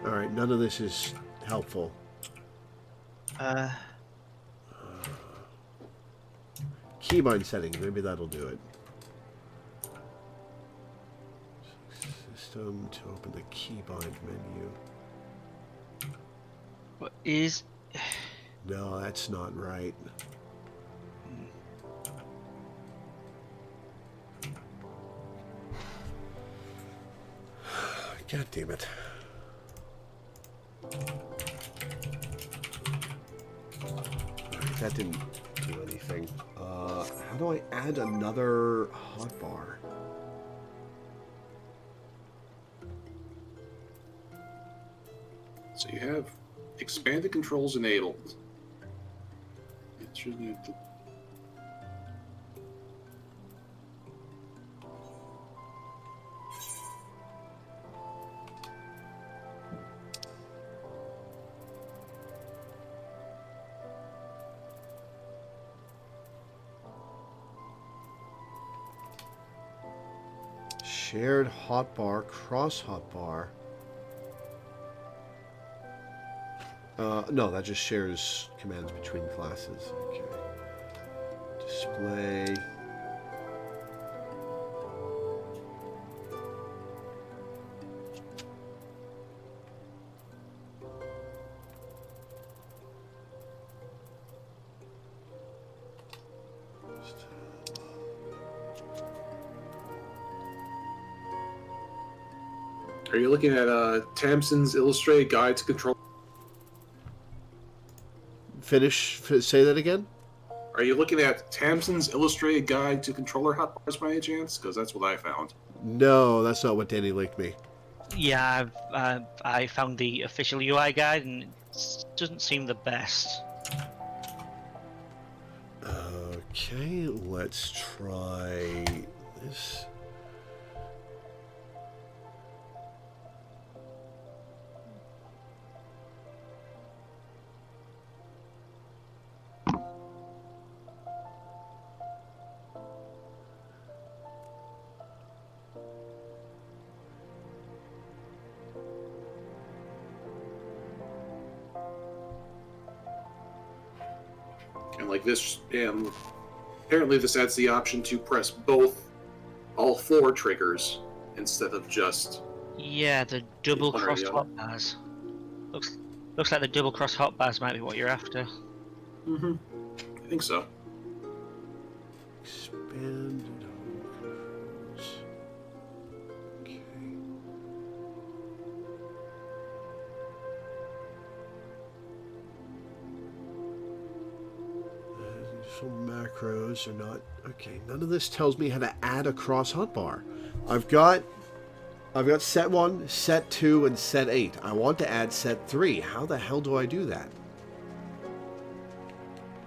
Speaker 1: Alright, none of this is helpful. Keybind settings, maybe that'll do it. System to open the keybind menu.
Speaker 2: What is...
Speaker 1: No, that's not right. God damn it. Alright, that didn't do anything. How do I add another hotbar?
Speaker 3: So you have expanded controls enabled. It should need to...
Speaker 1: Shared hotbar, cross hotbar. No, that just shares commands between classes. Okay. Display.
Speaker 3: Are you looking at Tamsin's Illustrated Guide to Control?
Speaker 1: Say that again?
Speaker 3: Are you looking at Tamsin's Illustrated Guide to Controller Hotbars by any chance? Because that's what I found.
Speaker 1: No, that's not what Danny linked me.
Speaker 2: Yeah, I found the official UI guide and it doesn't seem the best.
Speaker 1: Okay, let's try this.
Speaker 3: And like this, and apparently this adds the option to press all four triggers instead of just...
Speaker 2: Yeah, the double
Speaker 3: one or
Speaker 2: cross
Speaker 3: the other.
Speaker 2: hotbars. Looks like the double cross hotbars might be what you're after.
Speaker 3: Mm-hmm. I think so.
Speaker 1: Expanded controls. Okay. Some macros are not okay. None of this tells me how to add a cross hotbar. I've got set 1, set 2, and set 8. I want to add set 3. How the hell do I do that?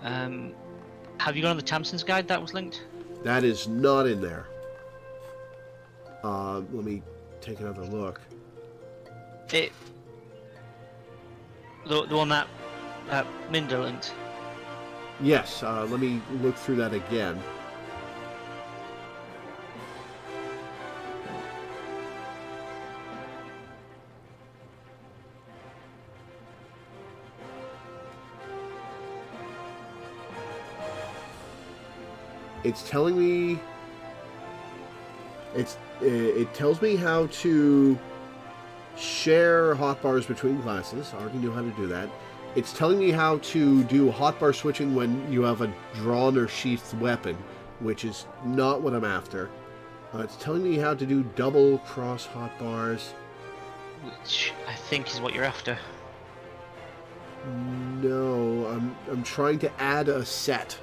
Speaker 2: Have you gone on the Tamsin's guide that was linked?
Speaker 1: That is not in there. Let me take another look.
Speaker 2: The one that Minder linked.
Speaker 1: Yes, let me look through that again. It's telling me... It tells me how to share hotbars between classes. I already knew how to do that. It's telling me how to do hotbar switching when you have a drawn or sheathed weapon, which is not what I'm after. It's telling me how to do double cross hotbars.
Speaker 2: Which I think is what you're after.
Speaker 1: No, I'm trying to add a set.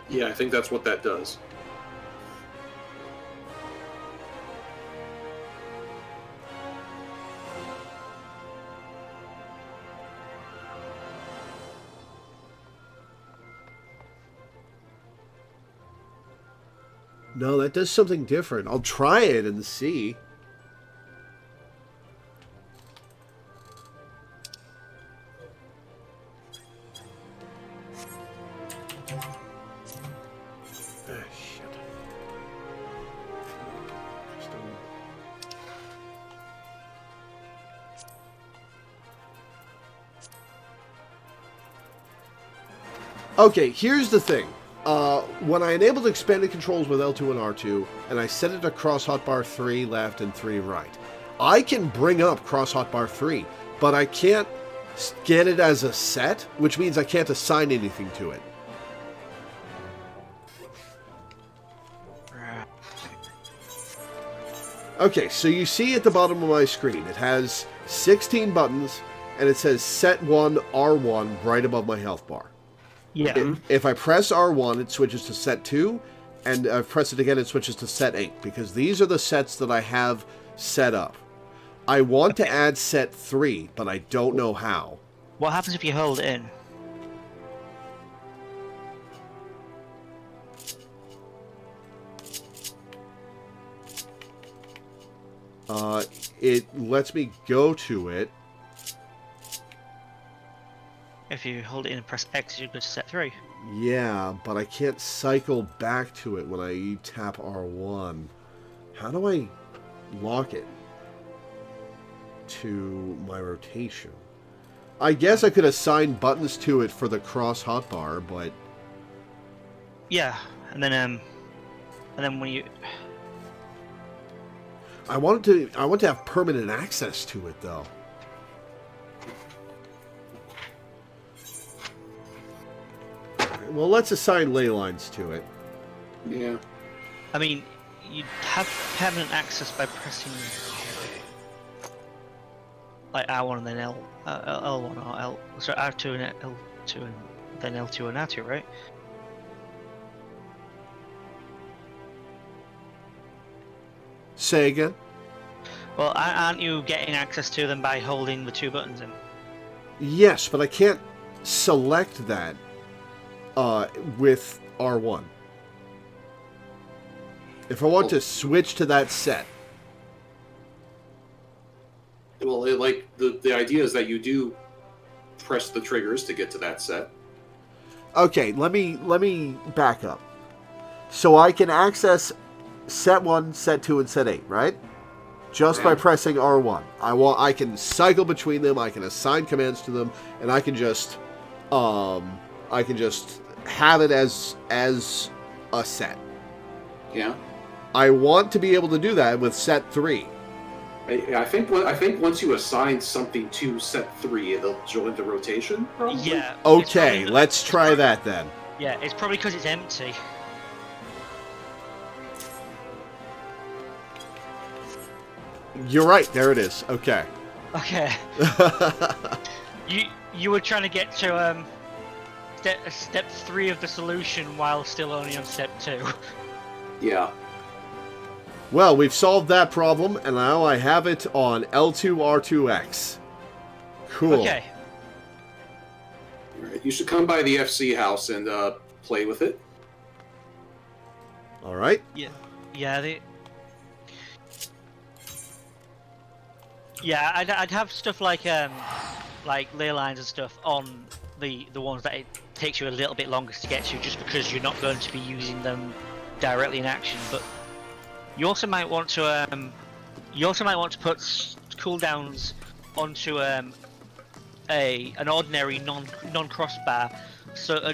Speaker 3: Yeah, I think that's what that does.
Speaker 1: No, that does something different. I'll try it and see. Okay, here's the thing. When I enabled expanded controls with L2 and R2, and I set it to cross hotbar 3 left and 3 right, I can bring up cross hotbar 3, but I can't get it as a set, which means I can't assign anything to it. Okay, so you see at the bottom of my screen, it has 16 buttons, and it says set 1 R1 right above my health bar.
Speaker 2: Yeah.
Speaker 1: If I press R1, it switches to set 2, and I press it again, it switches to set 8, because these are the sets that I have set up. I want to add set 3, but I don't know how.
Speaker 2: What happens if you hold it in?
Speaker 1: It lets me go to it.
Speaker 2: If you hold it in and press X, you go to set 3.
Speaker 1: Yeah, but I can't cycle back to it when I tap R1. How do I lock it to my rotation? I guess I could assign buttons to it for the cross hotbar, but
Speaker 2: Yeah, and then when you...
Speaker 1: I want to have permanent access to it though. Well, let's assign ley lines to it.
Speaker 3: Yeah.
Speaker 2: I mean, you have permanent access by pressing like R1 and then L1 or L. Sorry, R2 and L2 and then L2 and R2, right?
Speaker 1: Say again?
Speaker 2: Well, aren't you getting access to them by holding the 2 buttons in?
Speaker 1: Yes, but I can't select that with R1. If I want to switch to that set.
Speaker 3: Well, the idea is that you do press the triggers to get to that set.
Speaker 1: Okay, let me back up. So I can access set 1, set 2, and set 8, right? Just by pressing R1. I can cycle between them, I can assign commands to them, and I can just have it as a set.
Speaker 3: Yeah.
Speaker 1: I want to be able to do that with set 3.
Speaker 3: I think once you assign something to set 3, it'll join the rotation. Probably?
Speaker 2: Yeah.
Speaker 1: Okay, let's try that then.
Speaker 2: Yeah, it's probably because it's empty.
Speaker 1: You're right. There it is. Okay.
Speaker 2: Okay. You were trying to get to step 3 of the solution while still only on step 2.
Speaker 3: Yeah.
Speaker 1: Well, we've solved that problem, and now I have it on L2R2X. Cool.
Speaker 2: Okay.
Speaker 3: All right. You should come by the FC house and play with it.
Speaker 1: All right.
Speaker 2: Yeah. Yeah. I'd have stuff like ley lines and stuff on the ones that it takes you a little bit longer to get to, just because you're not going to be using them directly in action. But you also might want to put cooldowns onto an ordinary non-crossbar, so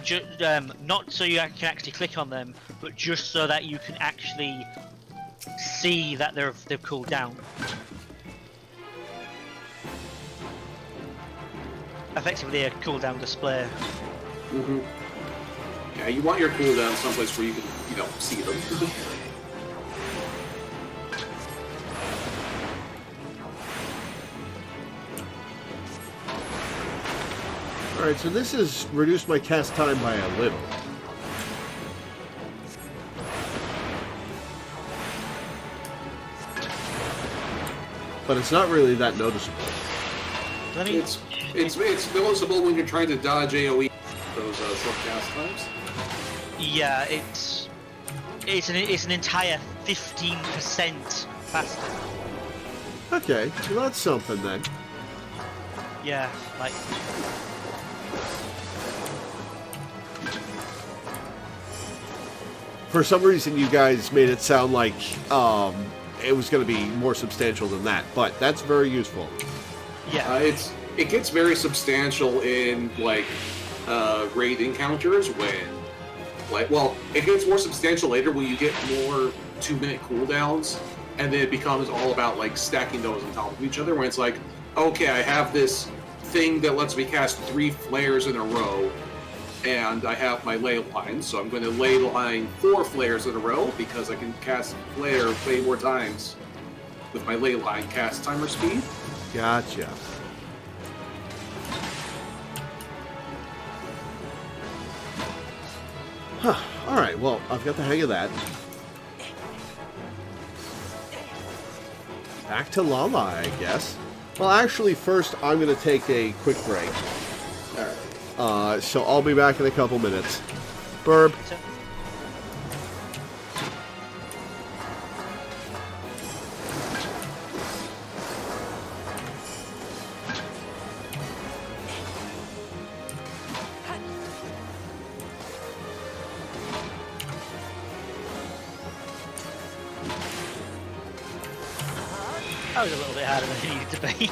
Speaker 2: not so you can actually click on them, but just so that you can actually see that they've cooled down. Effectively a cooldown display.
Speaker 3: Mm-hmm. Yeah, you want your cooldown someplace where you can, see them.
Speaker 1: Alright, so this has reduced my cast time by a little. But it's not really that noticeable.
Speaker 3: It's noticeable when you're trying to dodge AoE those short cast times.
Speaker 2: Yeah, it's It's an entire 15% faster.
Speaker 1: Okay, well that's something then.
Speaker 2: Yeah, like.
Speaker 1: For some reason, you guys made it sound like it was going to be more substantial than that, but that's very useful.
Speaker 2: Yeah,
Speaker 3: it gets very substantial in like raid encounters when, like, well, it gets more substantial later when you get more 2-minute cooldowns, and then it becomes all about like stacking those on top of each other. When it's like, okay, I have this thing that lets me cast 3 flares in a row. And I have my ley line, so I'm going to ley line 4 flares in a row because I can cast flare way more times with my ley line cast timer speed.
Speaker 1: Gotcha. Huh. Alright, well, I've got the hang of that. Back to Lala, I guess. Well, actually, first I'm going to take a quick break. So I'll be back in a couple minutes. Burb.
Speaker 2: that was a little bit harder than it needed to be.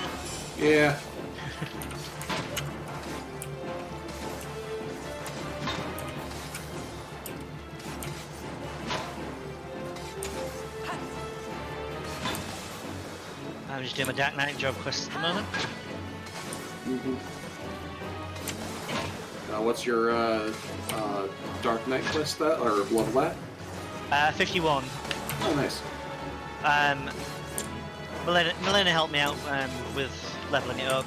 Speaker 3: Yeah.
Speaker 2: I'm just doing my Dark Knight job quest at the moment.
Speaker 3: Mm-hmm. What's your Dark Knight quest or level at?
Speaker 2: 51.
Speaker 3: Oh, nice.
Speaker 2: Milena helped me out with leveling it up.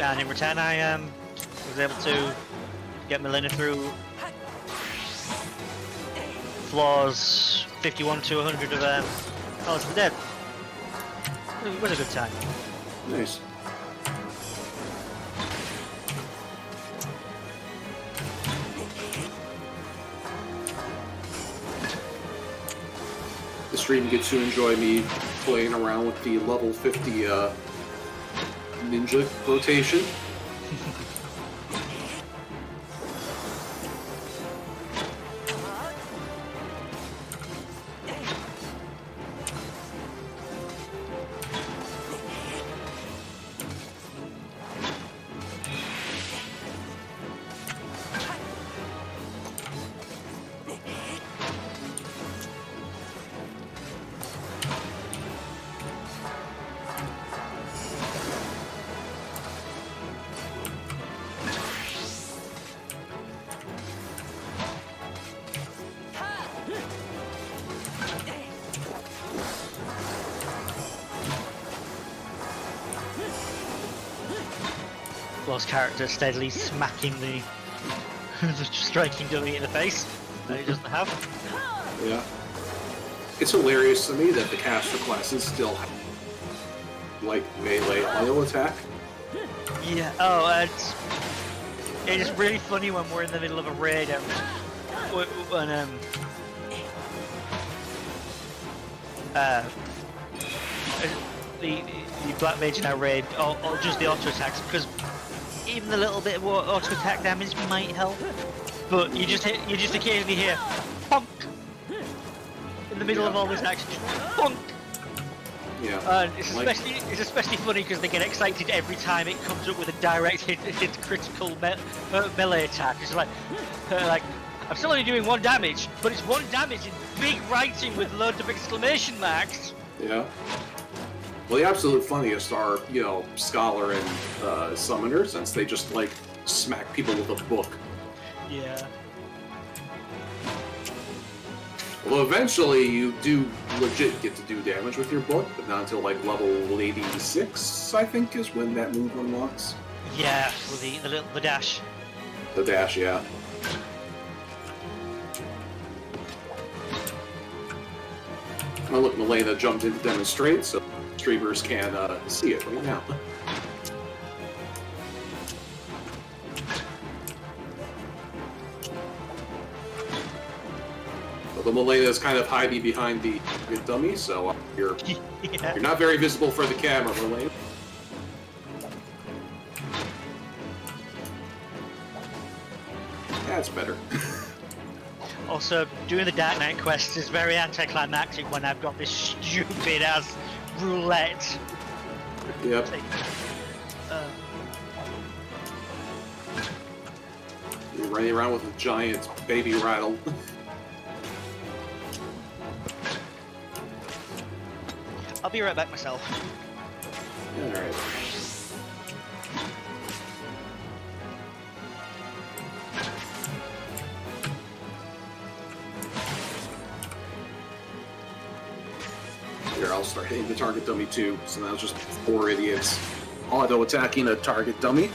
Speaker 2: And in return, I was able to get Milena through floors 51 to 100 of Call of the Dead. It was a good time.
Speaker 3: Nice. The stream gets to enjoy me playing around with the level 50 ninja rotation.
Speaker 2: Lost character steadily smacking the striking dummy in the face that he doesn't have.
Speaker 3: Yeah. It's hilarious to me that the caster classes still have, like, melee auto attack.
Speaker 2: Yeah. Oh, it's really funny when we're in the middle of a raid and when the black mage in our raid or just the auto attacks, because even a little bit of auto attack damage might help, but you just occasionally hear bonk in the middle of all this action. Bonk.
Speaker 3: Yeah.
Speaker 2: It's especially funny because they get excited every time it comes up with a direct hit critical melee attack. It's like I'm still only doing 1 damage, but it's 1 damage in big writing with loads of exclamation marks.
Speaker 3: Yeah. Well, the absolute funniest are, Scholar and Summoner, since they just, like, smack people with a book.
Speaker 2: Yeah.
Speaker 3: Well, eventually you do legit get to do damage with your book, but not until, like, level 86, I think, is when that move unlocks.
Speaker 2: Yeah, with the dash.
Speaker 3: The dash, yeah. Oh, look, Milena jumped in to demonstrate, so streamers can see it right now. The Milena is kind of hiding behind the dummy, so you're
Speaker 2: Yeah.
Speaker 3: you're not very visible for the camera, Milena. That's better.
Speaker 2: Also, doing the Dark Knight quest is very anticlimactic when I've got this stupid ass roulette.
Speaker 3: Yep. You're running around with a giant baby rattle.
Speaker 2: I'll be right back myself.
Speaker 3: Alright. Here, I'll start hitting the target dummy too, so now it's just 4 idiots auto-attacking a target dummy.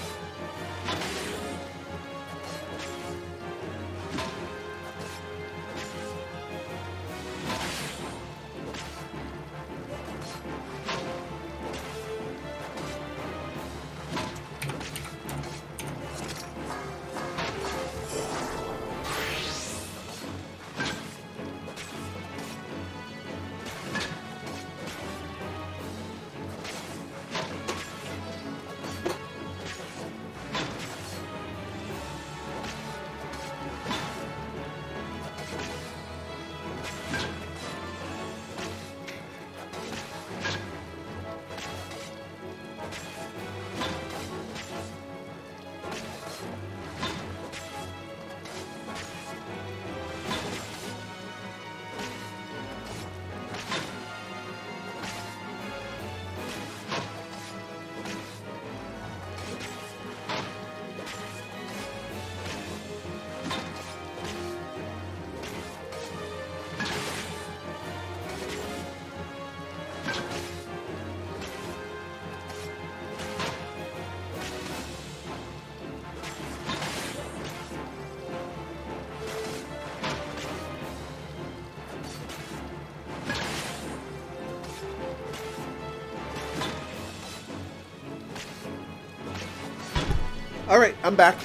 Speaker 1: Alright, I'm back.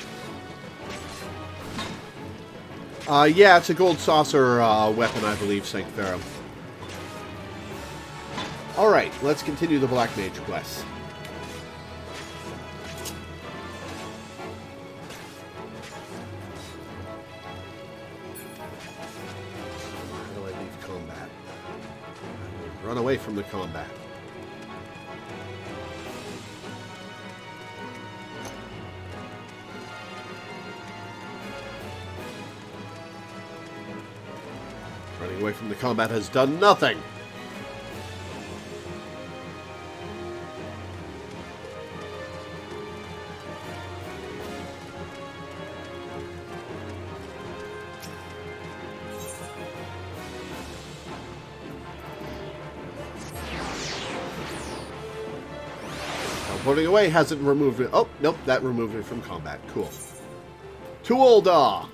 Speaker 1: Yeah, it's a gold saucer weapon, I believe, St. Pharaoh. Alright, let's continue the Black Mage quest. How do I leave combat? I will run away from the combat. Running away from the combat has done nothing. Running away hasn't removed it. Oh, nope, that removed it from combat. Cool. To Ulda!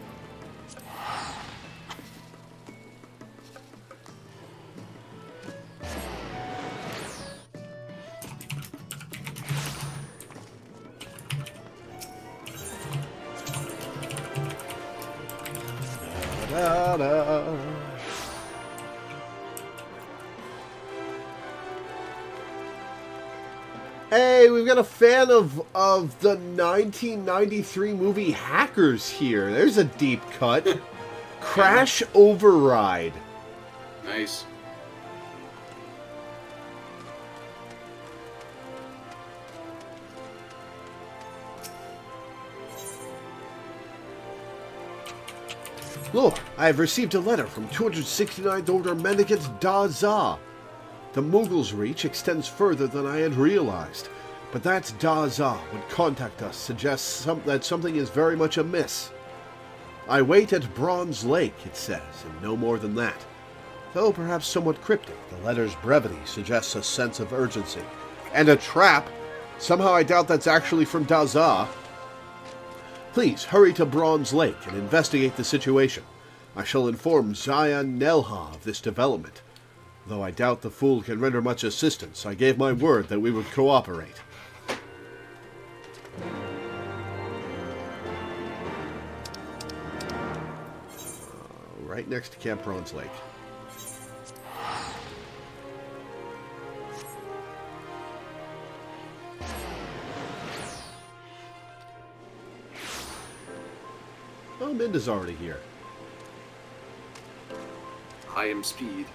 Speaker 1: Da-da. Hey, we've got a fan of the 1993 movie Hackers here. There's a deep cut. Crash Override.
Speaker 3: Nice.
Speaker 1: Look, I have received a letter from 269th Order Mendicant Daza. The Mogul's reach extends further than I had realized, but that Daza would contact us suggests that something is very much amiss. I wait at Bronze Lake, it says, and no more than that. Though perhaps somewhat cryptic, the letter's brevity suggests a sense of urgency. And a trap? Somehow I doubt that's actually from Daza. Please hurry to Bronze Lake and investigate the situation. I shall inform Zayan Nelha of this development. Though I doubt the fool can render much assistance, I gave my word that we would cooperate. right next to Camp Bronze Lake. Oh, Minda's already here.
Speaker 3: I am Speed.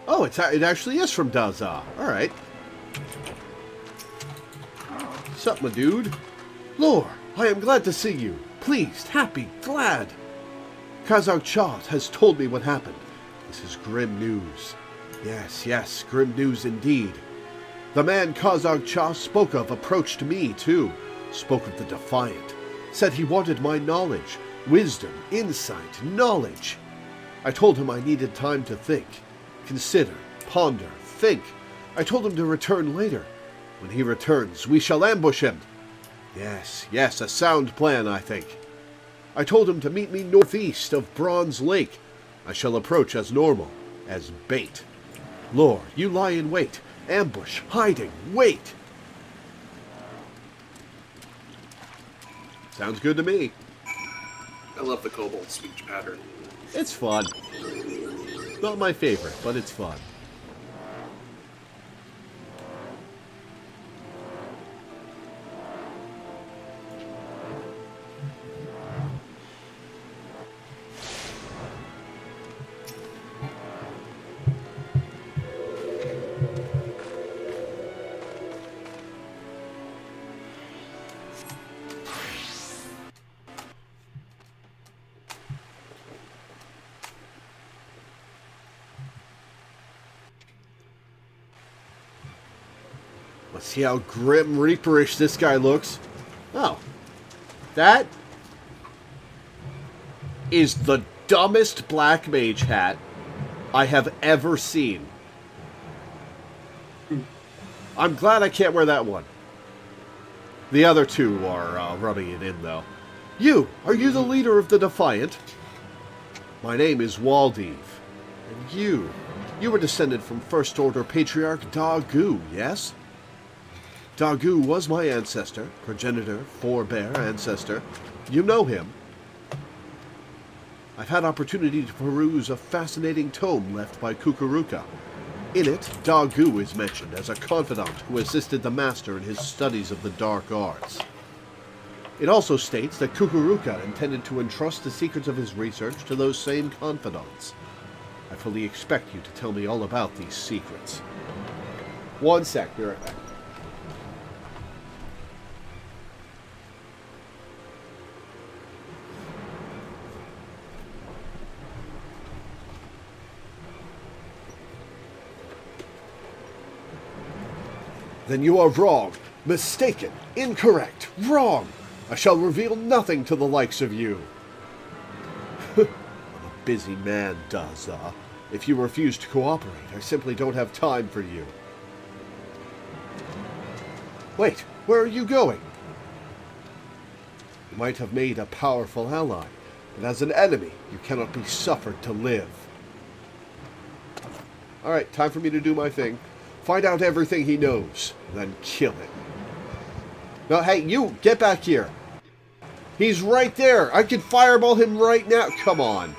Speaker 1: Oh, it actually is from Daza. Alright. Sup, my dude? Lore, I am glad to see you. Pleased, happy, glad. Kazak Chat has told me what happened. This is grim news. Yes, grim news indeed. The man Kazak Chat spoke of approached me, too. Spoke of the Defiant. Said he wanted my knowledge. Wisdom, insight, knowledge. I told him I needed time to think. Consider, ponder, think. I told him to return later. When he returns, we shall ambush him. Yes, a sound plan, I think. I told him to meet me northeast of Bronze Lake. I shall approach as normal, as bait. Lore, you lie in wait. Ambush, hiding, wait. Sounds good to me.
Speaker 3: I love the kobold speech pattern.
Speaker 1: It's fun. Not my favorite, but it's fun. Let's see how grim reaperish this guy looks. Oh. That is the dumbest black mage hat I have ever seen. I'm glad I can't wear that one. The other two are rubbing it in, though. Are you the leader of the Defiant? My name is Waldev. And you were descended from First Order Patriarch Dagu, yes? Dagu was my ancestor, progenitor, forebear, ancestor. You know him. I've had opportunity to peruse a fascinating tome left by Kukuruka. In it, Dagu is mentioned as a confidant who assisted the master in his studies of the dark arts. It also states that Kukuruka intended to entrust the secrets of his research to those same confidants. I fully expect you to tell me all about these secrets. One sec, be right back. Then you are wrong, mistaken, incorrect, wrong. I shall reveal nothing to the likes of you. I'm a busy man, Daza. If you refuse to cooperate, I simply don't have time for you. Wait, where are you going? You might have made a powerful ally, but as an enemy, you cannot be suffered to live. Alright, time for me to do my thing. Find out everything he knows, then kill him. No, hey, you, get back here. He's right there. I can fireball him right now. Come on.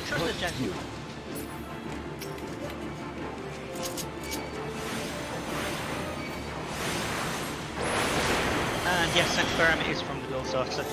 Speaker 2: Trust the gentleman. And yes, experiment is from the Bill Sorter.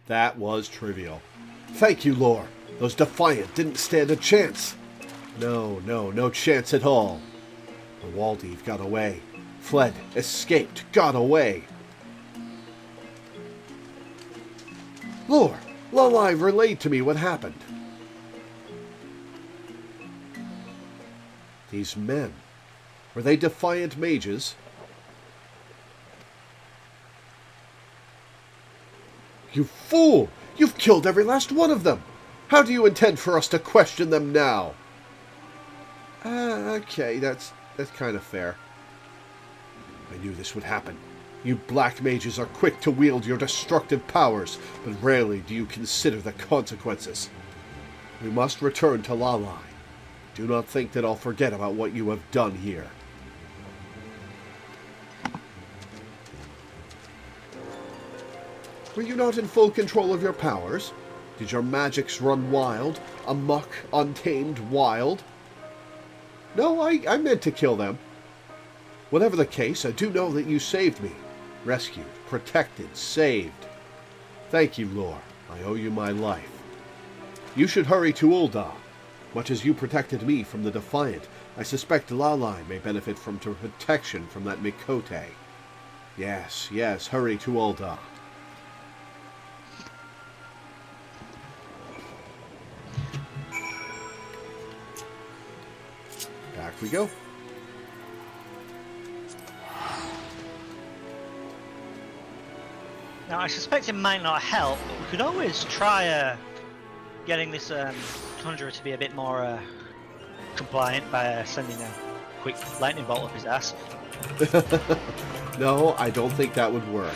Speaker 1: That was trivial. Thank you, Lore. Those Defiant didn't stand a chance. No chance at all. The Waldev got away. Fled, escaped, got away. Lore, Lalai relayed to me what happened. These men, were they defiant mages? You fool! You've killed every last one of them! How do you intend for us to question them now? Okay, that's kind of fair. I knew this would happen. You black mages are quick to wield your destructive powers, but rarely do you consider the consequences. We must return to Lalai. Do not think that I'll forget about what you have done here. Were you not in full control of your powers? Did your magics run wild, amok, untamed, wild? No, I meant to kill them. Whatever the case, I do know that you saved me. Rescued, protected, saved. Thank you, Lore. I owe you my life. You should hurry to Ul'dah. Much as you protected me from the Defiant, I suspect Lalai may benefit from protection from that Mikote. Yes, hurry to Ul'dah. Back we go.
Speaker 2: Now, I suspect it might not help, but we could always try getting this conjurer to be a bit more compliant by sending a quick lightning bolt up his ass.
Speaker 1: No, I don't think that would work.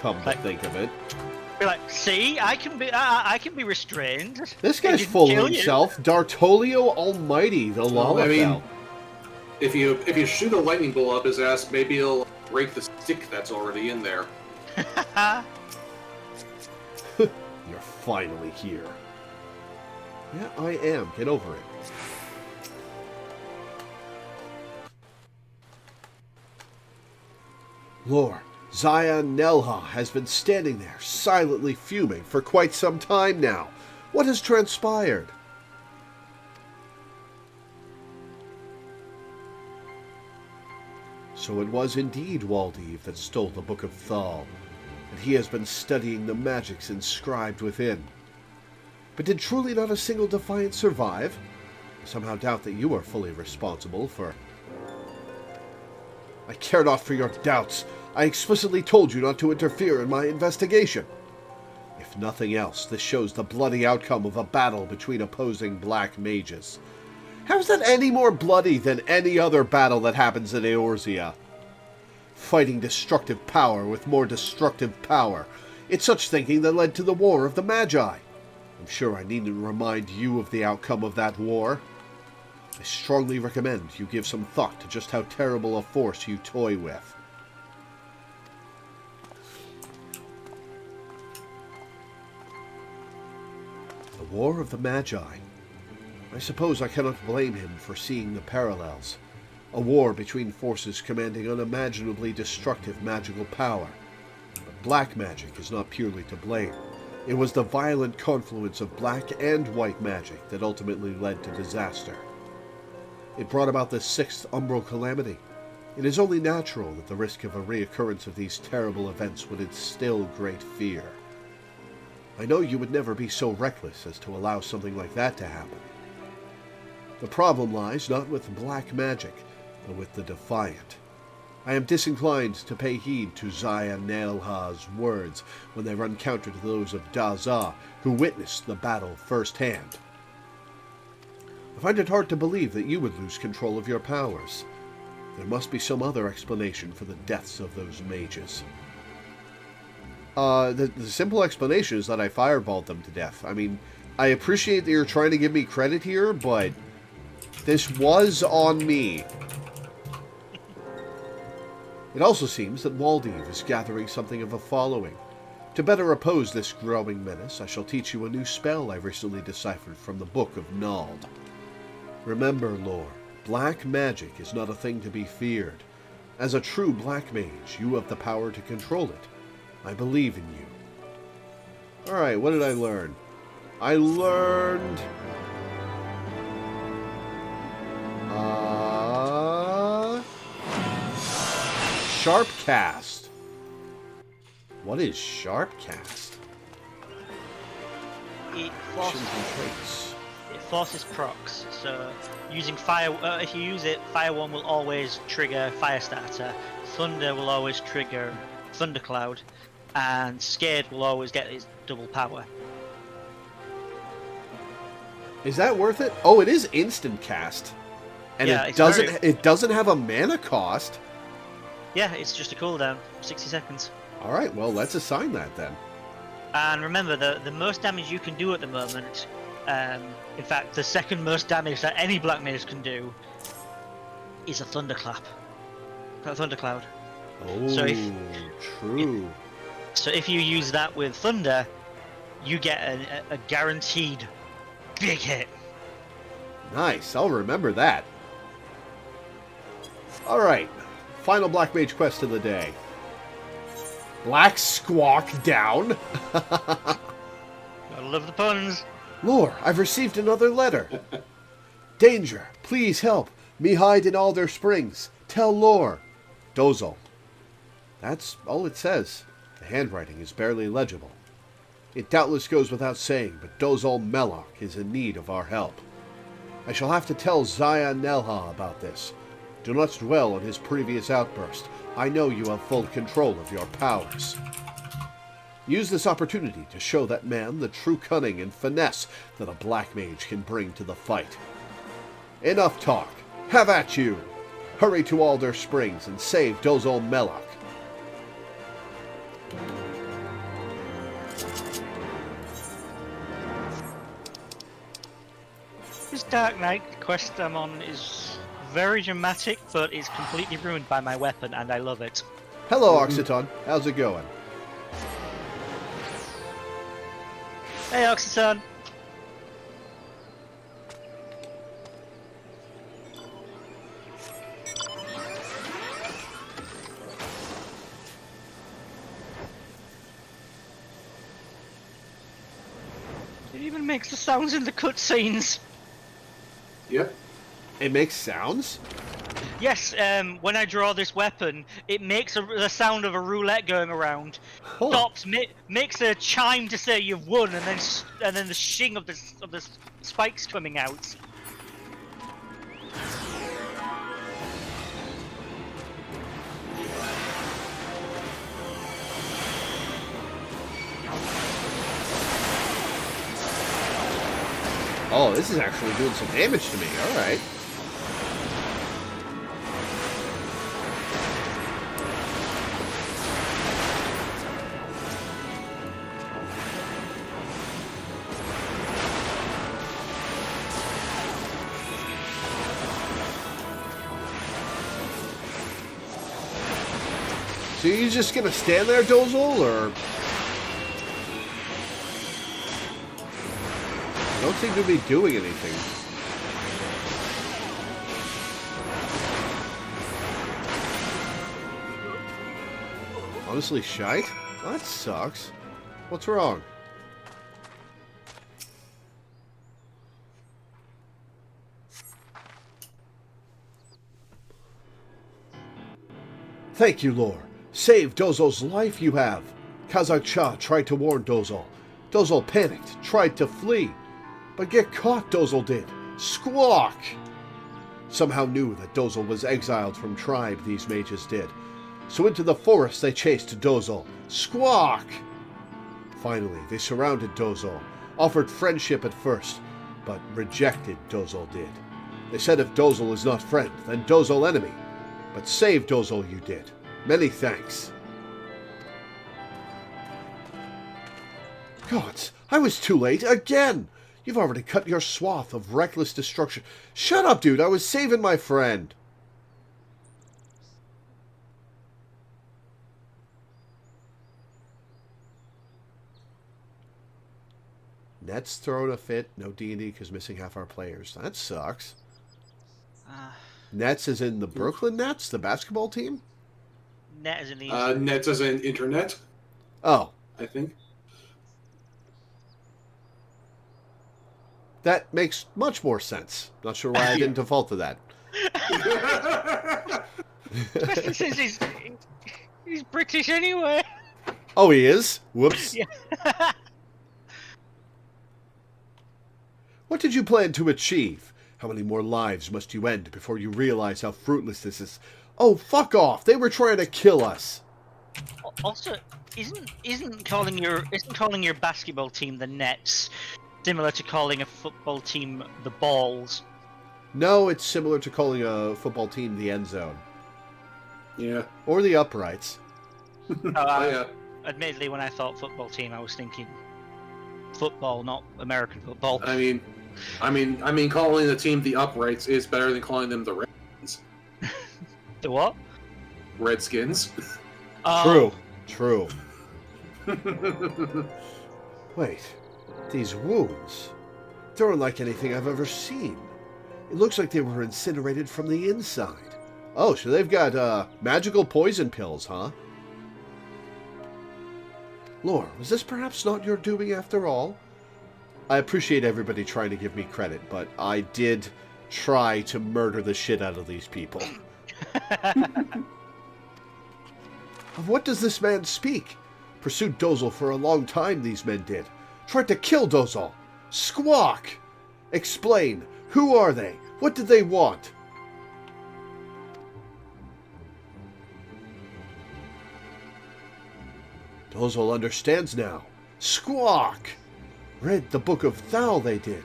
Speaker 1: Come to think of it.
Speaker 2: Be like, see, I can be restrained.
Speaker 1: This guy's full of himself. Dartolio Almighty, the Lalafell.
Speaker 3: I mean, if you shoot a lightning bolt up his ass, maybe it'll break the stick that's already in there.
Speaker 1: You're finally here. Yeah, I am. Get over it. Lore, Zaya Nelha has been standing there, silently fuming, for quite some time now. What has transpired? So it was indeed Waldev that stole the Book of Thal, and he has been studying the magics inscribed within. But did truly not a single Defiant survive? I somehow doubt that you are fully responsible for... I care not for your doubts. I explicitly told you not to interfere in my investigation. If nothing else, this shows the bloody outcome of a battle between opposing black mages. How is that any more bloody than any other battle that happens in Eorzea? Fighting destructive power with more destructive power. It's such thinking that led to the War of the Magi. I'm sure I needn't remind you of the outcome of that war. I strongly recommend you give some thought to just how terrible a force you toy with. The War of the Magi. I suppose I cannot blame him for seeing the parallels. A war between forces commanding unimaginably destructive magical power. But black magic is not purely to blame. It was the violent confluence of black and white magic that ultimately led to disaster. It brought about the sixth umbral calamity. It is only natural that the risk of a reoccurrence of these terrible events would instill great fear. I know you would never be so reckless as to allow something like that to happen. The problem lies not with black magic, but with the Defiant. I am disinclined to pay heed to Zaya Nelha's words when they run counter to those of Daza, who witnessed the battle firsthand. I find it hard to believe that you would lose control of your powers. There must be some other explanation for the deaths of those mages. The simple explanation is that I fireballed them to death. I mean, I appreciate that you're trying to give me credit here, but this was on me. It also seems that Waldev is gathering something of a following. To better oppose this growing menace, I shall teach you a new spell I recently deciphered from the Book of Nald. Remember, Lore, black magic is not a thing to be feared. As a true black mage, you have the power to control it. I believe in you. Alright, what did I learn? I learned... Sharp Cast. What is Sharp Cast?
Speaker 2: It
Speaker 1: Actions and traits.
Speaker 2: it forces procs. So using fire, if you use it, Fire 1 will always trigger Firestarter. Thunder will always trigger Thundercloud, and Skade will always get its double power.
Speaker 1: Is that worth it? Oh, it is instant cast, and
Speaker 2: Yeah,
Speaker 1: it doesn't have a mana cost.
Speaker 2: Yeah, it's just a cooldown, 60 seconds.
Speaker 1: All right, well, let's assign that then.
Speaker 2: And remember, the most damage you can do at the moment, in fact, the second most damage that any Black Mage can do, is a Thunderclap. A Thundercloud.
Speaker 1: Oh,
Speaker 2: So
Speaker 1: true.
Speaker 2: So if you use that with Thunder, you get a guaranteed big hit.
Speaker 1: Nice, I'll remember that. All right, final Black Mage quest of the day. Black Squawk down.
Speaker 2: I love the puns.
Speaker 1: Lore, I've received another letter. Danger, please help. Me hide in Alder Springs. Tell Lore. Dozal. That's all it says. The handwriting is barely legible. It doubtless goes without saying, but Dozal Melloc is in need of our help. I shall have to tell Zaya Nelha about this. Do not dwell on his previous outburst. I know you have full control of your powers. Use this opportunity to show that man the true cunning and finesse that a Black Mage can bring to the fight. Enough talk. Have at you! Hurry to Alder Springs and save Dozal Melloc.
Speaker 2: This Dark Knight quest I'm on is very dramatic, but it's completely ruined by my weapon, and I love it.
Speaker 1: Hello, Oxyton. How's it going?
Speaker 2: Hey, Oxyton. It even makes the sounds in the cutscenes.
Speaker 3: Yep.
Speaker 1: It makes sounds?
Speaker 2: Yes, when I draw this weapon, it makes the sound of a roulette going around.
Speaker 1: Huh.
Speaker 2: Stops, makes a chime to say you've won, and then the shing of the spikes coming out.
Speaker 1: Oh, this is actually doing some damage to me. All right. So you just gonna stand there, Dozal, or? I don't seem to be doing anything. Honestly, shite? That sucks. What's wrong? Thank you, Lore. Save Dozal's life you have. Kazakh Cha tried to warn Dozal. Dozal panicked, tried to flee. But get caught, Dozal did. Squawk! Somehow knew that Dozal was exiled from tribe, these mages did. So into the forest they chased Dozal. Squawk! Finally, they surrounded Dozal, offered friendship at first, but rejected Dozal did. They said if Dozal is not friend, then Dozal enemy. But save Dozal you did. Many thanks. Gods, I was too late again! You've already cut your swath of reckless destruction. Shut up, dude. I was saving my friend. Nets throwing a fit. No D&D because missing half our players. That sucks. Nets is in the Brooklyn Nets, the basketball team?
Speaker 2: Net as in the
Speaker 3: Nets as in internet,
Speaker 1: Oh.
Speaker 3: I think.
Speaker 1: That makes much more sense. Not sure why I didn't default to that.
Speaker 2: Especially since he's British anyway.
Speaker 1: Oh, he is? Whoops.
Speaker 2: Yeah.
Speaker 1: What did you plan to achieve? How many more lives must you end before you realize how fruitless this is? Oh, fuck off! They were trying to kill us!
Speaker 2: Also, isn't calling your basketball team the Nets similar to calling a football team the Balls?
Speaker 1: No, it's similar to calling a football team the end zone.
Speaker 3: Yeah.
Speaker 1: Or the uprights.
Speaker 3: Yeah.
Speaker 2: Admittedly, when I thought football team, I was thinking football, not American football.
Speaker 3: I mean, calling the team the uprights is better than calling them the Redskins.
Speaker 2: The what?
Speaker 3: Redskins.
Speaker 2: Oh.
Speaker 1: True. Wait, these wounds. They're unlike anything I've ever seen. It looks like they were incinerated from the inside. Oh, so they've got magical poison pills, huh? Lore, was this perhaps not your doing after all? I appreciate everybody trying to give me credit, but I did try to murder the shit out of these people. Of what does this man speak? Pursued Dozal for a long time, these men did. Tried to kill Dozal. Squawk! Explain. Who are they? What did they want? Dozal understands now. Squawk! Read the Book of Thal they did.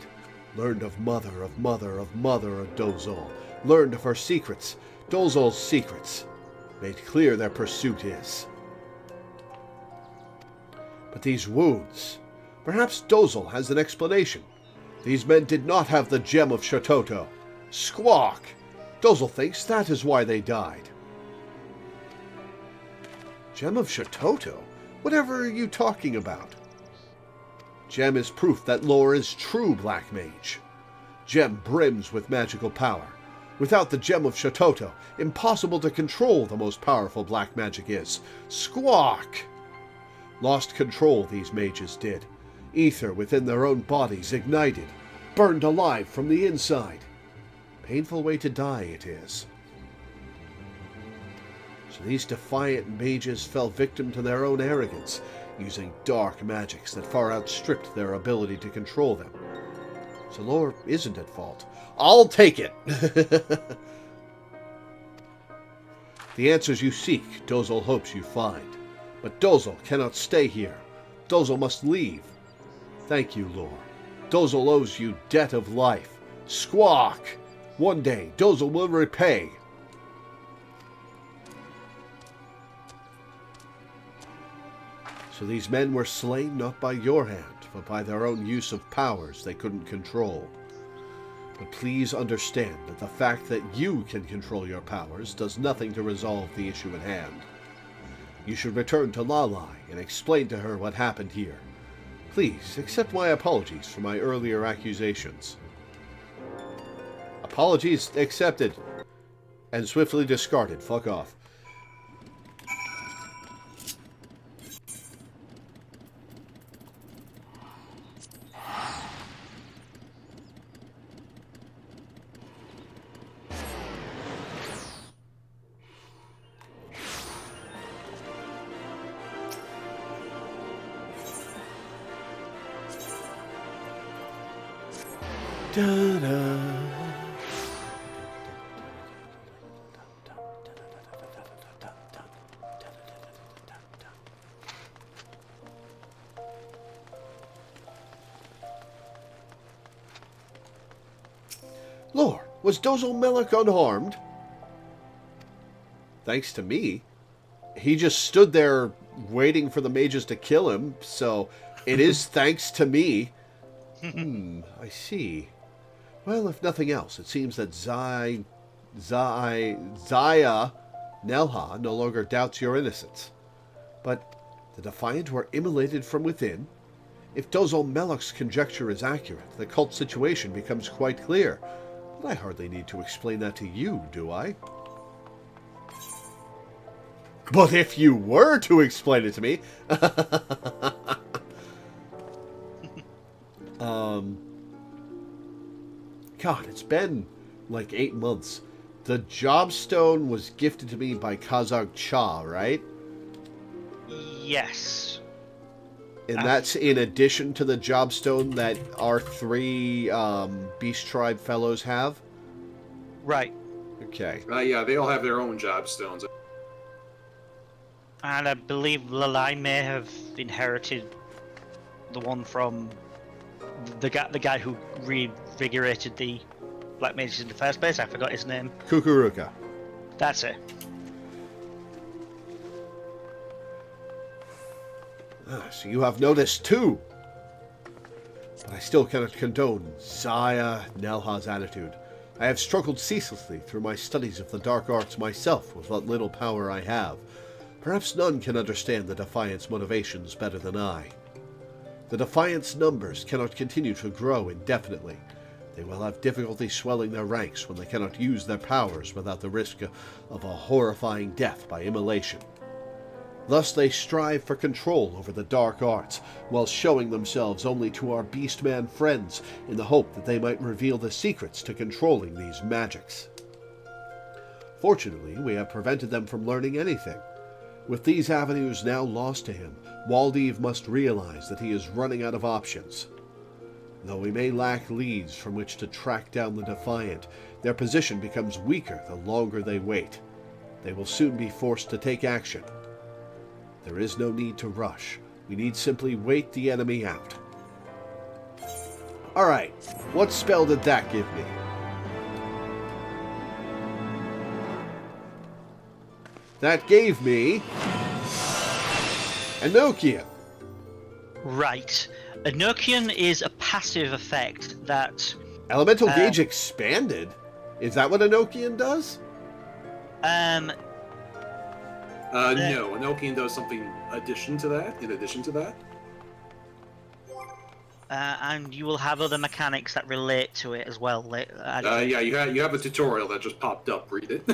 Speaker 1: Learned of mother of mother of mother of Dozal. Learned of her secrets. Dozal's secrets. Made clear their pursuit is. But these wounds... Perhaps Dozal has an explanation. These men did not have the gem of Shototo. Squawk! Dozal thinks that is why they died. Gem of Shototo? Whatever are you talking about? Gem is proof that Lore is true Black Mage. Gem brims with magical power. Without the Gem of Shototo, impossible to control the most powerful black magic is. Squawk! Lost control, these mages did. Ether within their own bodies ignited, burned alive from the inside. Painful way to die it is. So these defiant mages fell victim to their own arrogance, using dark magics that far outstripped their ability to control them. So Lore isn't at fault. I'll take it! The answers you seek, Dozal hopes you find. But Dozal cannot stay here. Dozal must leave. Thank you, Lore. Dozal owes you debt of life. Squawk! One day, Dozal will repay. So these men were slain not by your hand, but by their own use of powers they couldn't control. But please understand that the fact that you can control your powers does nothing to resolve the issue at hand. You should return to Lalai and explain to her what happened here. Please accept my apologies for my earlier accusations. Apologies accepted. And swiftly discarded. Fuck off. Lore, was Dozal Melek unharmed? Thanks to me. He just stood there waiting for the mages to kill him, so it is thanks to me. I see. Well, if nothing else, it seems that Zaya Nelha no longer doubts your innocence. But the Defiant were immolated from within. If Dozal Melek's conjecture is accurate, the cult situation becomes quite clear. But I hardly need to explain that to you, do I? But if you were to explain it to me... God, it's been like 8 months. The Jobstone was gifted to me by Kazak Cha, right?
Speaker 2: Yes.
Speaker 1: And that's in addition to the jobstone that our 3 Beast Tribe fellows have?
Speaker 2: Right.
Speaker 1: Okay.
Speaker 3: Yeah, they all have their own job stones.
Speaker 2: And I believe Lalai may have inherited the one from the guy who reinvigorated the Black Mages in the first place. I forgot his name.
Speaker 1: Kukuruka.
Speaker 2: That's it.
Speaker 1: So you have noticed too. But I still cannot condone Zaya Nelha's attitude. I have struggled ceaselessly through my studies of the dark arts myself with what little power I have. Perhaps none can understand the Defiant's motivations better than I. The Defiant's numbers cannot continue to grow indefinitely. They will have difficulty swelling their ranks when they cannot use their powers without the risk of a horrifying death by immolation. Thus they strive for control over the dark arts, while showing themselves only to our Beastman friends in the hope that they might reveal the secrets to controlling these magics. Fortunately, we have prevented them from learning anything. With these avenues now lost to him, Waldev must realize that he is running out of options. Though we may lack leads from which to track down the Defiant, their position becomes weaker the longer they wait. They will soon be forced to take action. There is no need to rush. We need simply wait the enemy out. Alright, what spell did that give me? That gave me Enochian.
Speaker 2: Right. Enochian is a passive effect that...
Speaker 1: Elemental Gauge expanded? Is that what Enochian does?
Speaker 3: No, Enochian does something in addition to that.
Speaker 2: And you will have other mechanics that relate to it as well.
Speaker 3: Yeah, you have a tutorial that just popped up. Read it.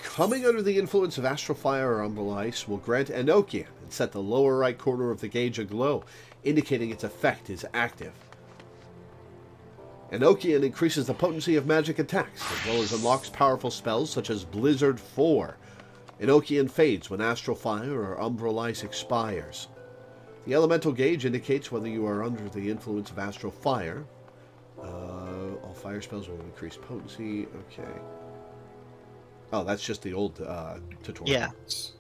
Speaker 1: Coming under the influence of astral fire or umbral ice will grant Enochian and set the lower right corner of the gauge aglow, indicating its effect is active. Enochian increases the potency of magic attacks, as well as unlocks powerful spells such as Blizzard 4. Enochian fades when astral fire or umbral ice expires. The elemental gauge indicates whether you are under the influence of astral fire. All fire spells will increase potency. Okay. Oh, that's just the old tutorial.
Speaker 2: Yeah.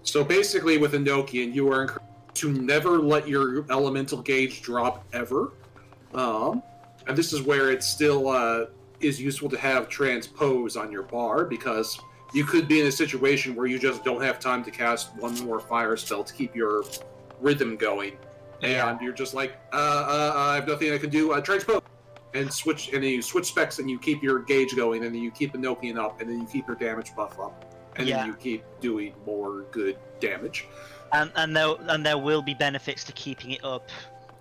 Speaker 3: So basically, with Enochian, you are encouraged to never let your elemental gauge drop ever. And this is where it still is useful to have transpose on your bar, because you could be in a situation where you just don't have time to cast one more fire spell to keep your rhythm going, and you're just like, I have nothing I can do. Transpose, and switch, and then you switch specs, and you keep your gauge going, and then you keep Enochian up, and then you keep your damage buff up, and then you keep doing more good damage.
Speaker 2: And there will be benefits to keeping it up,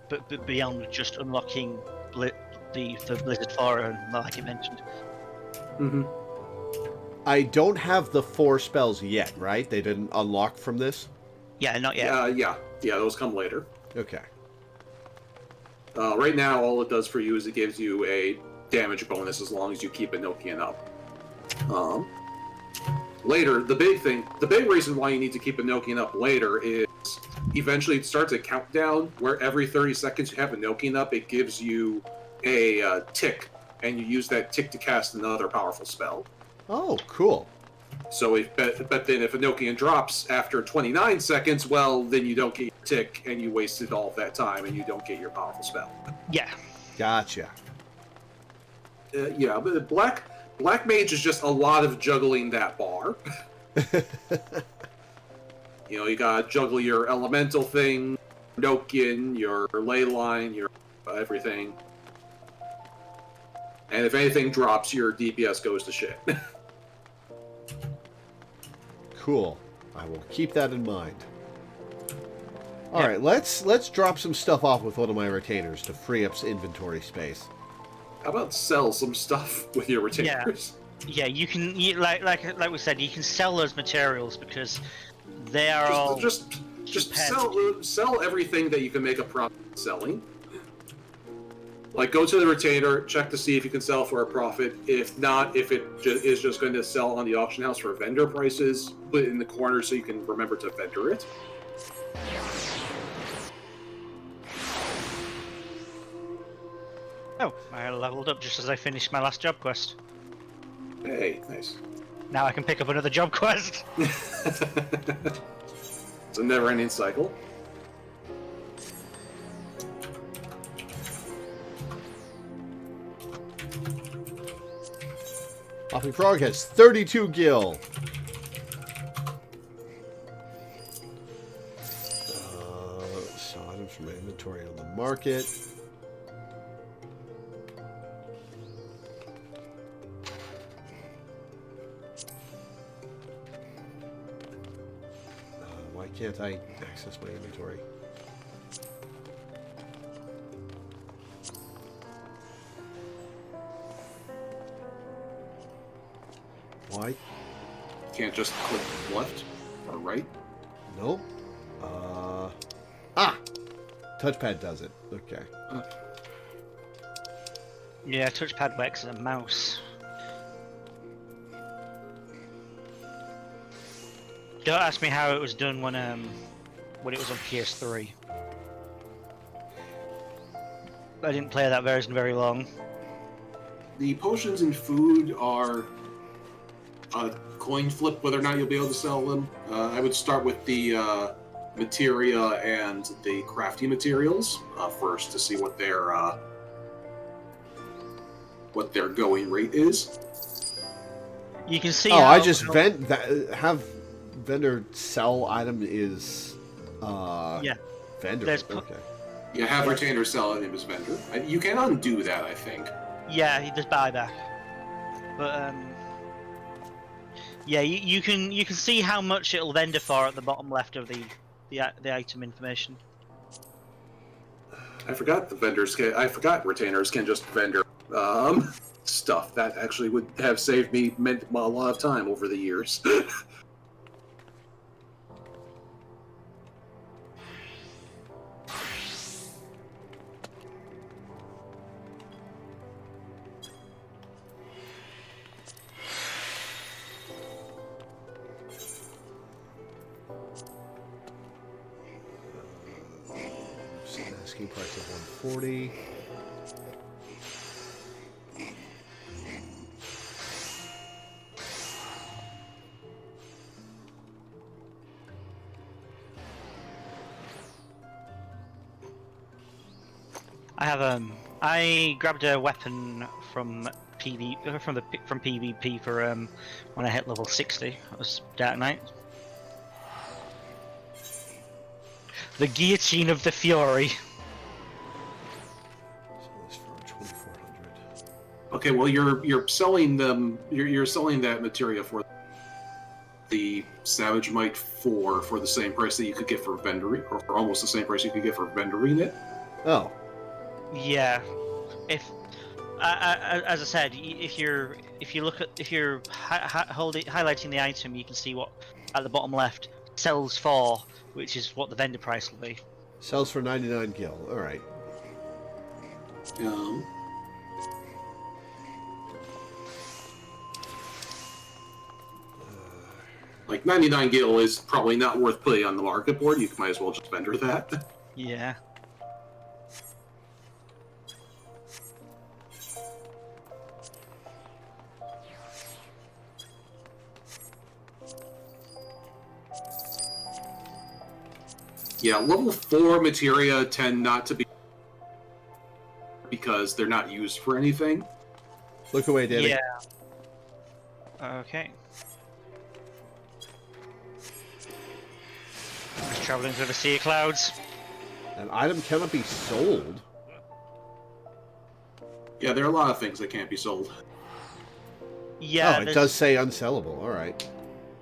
Speaker 2: but beyond just unlocking the Blizzard 4, like you mentioned.
Speaker 3: Mm-hmm.
Speaker 1: I don't have the 4 spells yet, right? They didn't unlock from this?
Speaker 2: Yeah, not yet.
Speaker 3: Yeah, those come later.
Speaker 1: Okay.
Speaker 3: Right now, all it does for you is it gives you a damage bonus as long as you keep Enochian up. Later, the big reason why you need to keep Enochian up later is eventually it starts a countdown where every 30 seconds you have Enochian up, it gives you a tick, and you use that tick to cast another powerful spell.
Speaker 1: Oh, cool.
Speaker 3: So, but then if Enochian drops after 29 seconds, well, then you don't get your tick, and you wasted all of that time, and you don't get your powerful spell.
Speaker 2: Yeah.
Speaker 1: Gotcha.
Speaker 3: Yeah, but Black Mage is just a lot of juggling that bar. You gotta juggle your elemental thing, Enochian, your ley line, your everything. And if anything drops, your DPS goes to shit.
Speaker 1: Cool. I will keep that in mind. Alright, let's drop some stuff off with one of my retainers to free up inventory space.
Speaker 3: How about sell some stuff with your retainers?
Speaker 2: Yeah, you can, like we said, you can sell those materials because they are all...
Speaker 3: Just sell everything that you can make a profit selling. Like, go to the retainer, check to see if you can sell for a profit. If not, if it is just going to sell on the auction house for vendor prices, put it in the corner so you can remember to vendor it.
Speaker 2: Oh, I leveled up just as I finished my last job quest.
Speaker 3: Hey, nice.
Speaker 2: Now I can pick up another job quest.
Speaker 3: It's a never-ending cycle.
Speaker 1: Hopping Frog has 32 gil. Sell items from my inventory on the market. Why can't I access my inventory? Why?
Speaker 3: Can't just click left or right.
Speaker 1: Nope. Touchpad does it. Okay.
Speaker 2: Yeah, touchpad works as a mouse. Don't ask me how it was done when it was on PS3. I didn't play that version very long.
Speaker 3: The potions and food are a coin flip whether or not you'll be able to sell them. I would start with the materia and the crafty materials first to see what their going rate is.
Speaker 2: You can see.
Speaker 1: Oh, I just have vendor sell item is
Speaker 2: yeah.
Speaker 1: vendor. Okay.
Speaker 3: You have retainer sell item as vendor. You can undo that, I think.
Speaker 2: Yeah, there's buyback, but yeah, you can see how much it'll vendor for at the bottom left of the item information.
Speaker 3: I forgot retainers can just vendor stuff. That actually would have saved me a lot of time over the years.
Speaker 1: Asking price of 140.
Speaker 2: I grabbed a weapon from PvP for when I hit level 60. That was Dark Knight. The Guillotine of the Fury.
Speaker 3: Okay, well you're selling them. You're selling that materia for the Savage Might 4 for the same price that you could get for vendoring, or for almost the same price you could get for vendoring it.
Speaker 1: Oh.
Speaker 2: Yeah. If as I said, if you're highlighting the item, you can see what at the bottom left sells for, which is what the vendor price will be.
Speaker 1: Sells for 99 gil. All right.
Speaker 3: Like 99 gil is probably not worth putting on the market board. You might as well just vendor that.
Speaker 2: Yeah.
Speaker 3: Yeah, level 4 materia tend not to be because they're not used for anything.
Speaker 1: Look away, Danny.
Speaker 2: Yeah. Okay. Just traveling through the sea of clouds.
Speaker 1: An item cannot be sold.
Speaker 3: Yeah, there are a lot of things that can't be sold.
Speaker 2: Yeah.
Speaker 1: Oh, it does say unsellable. All right.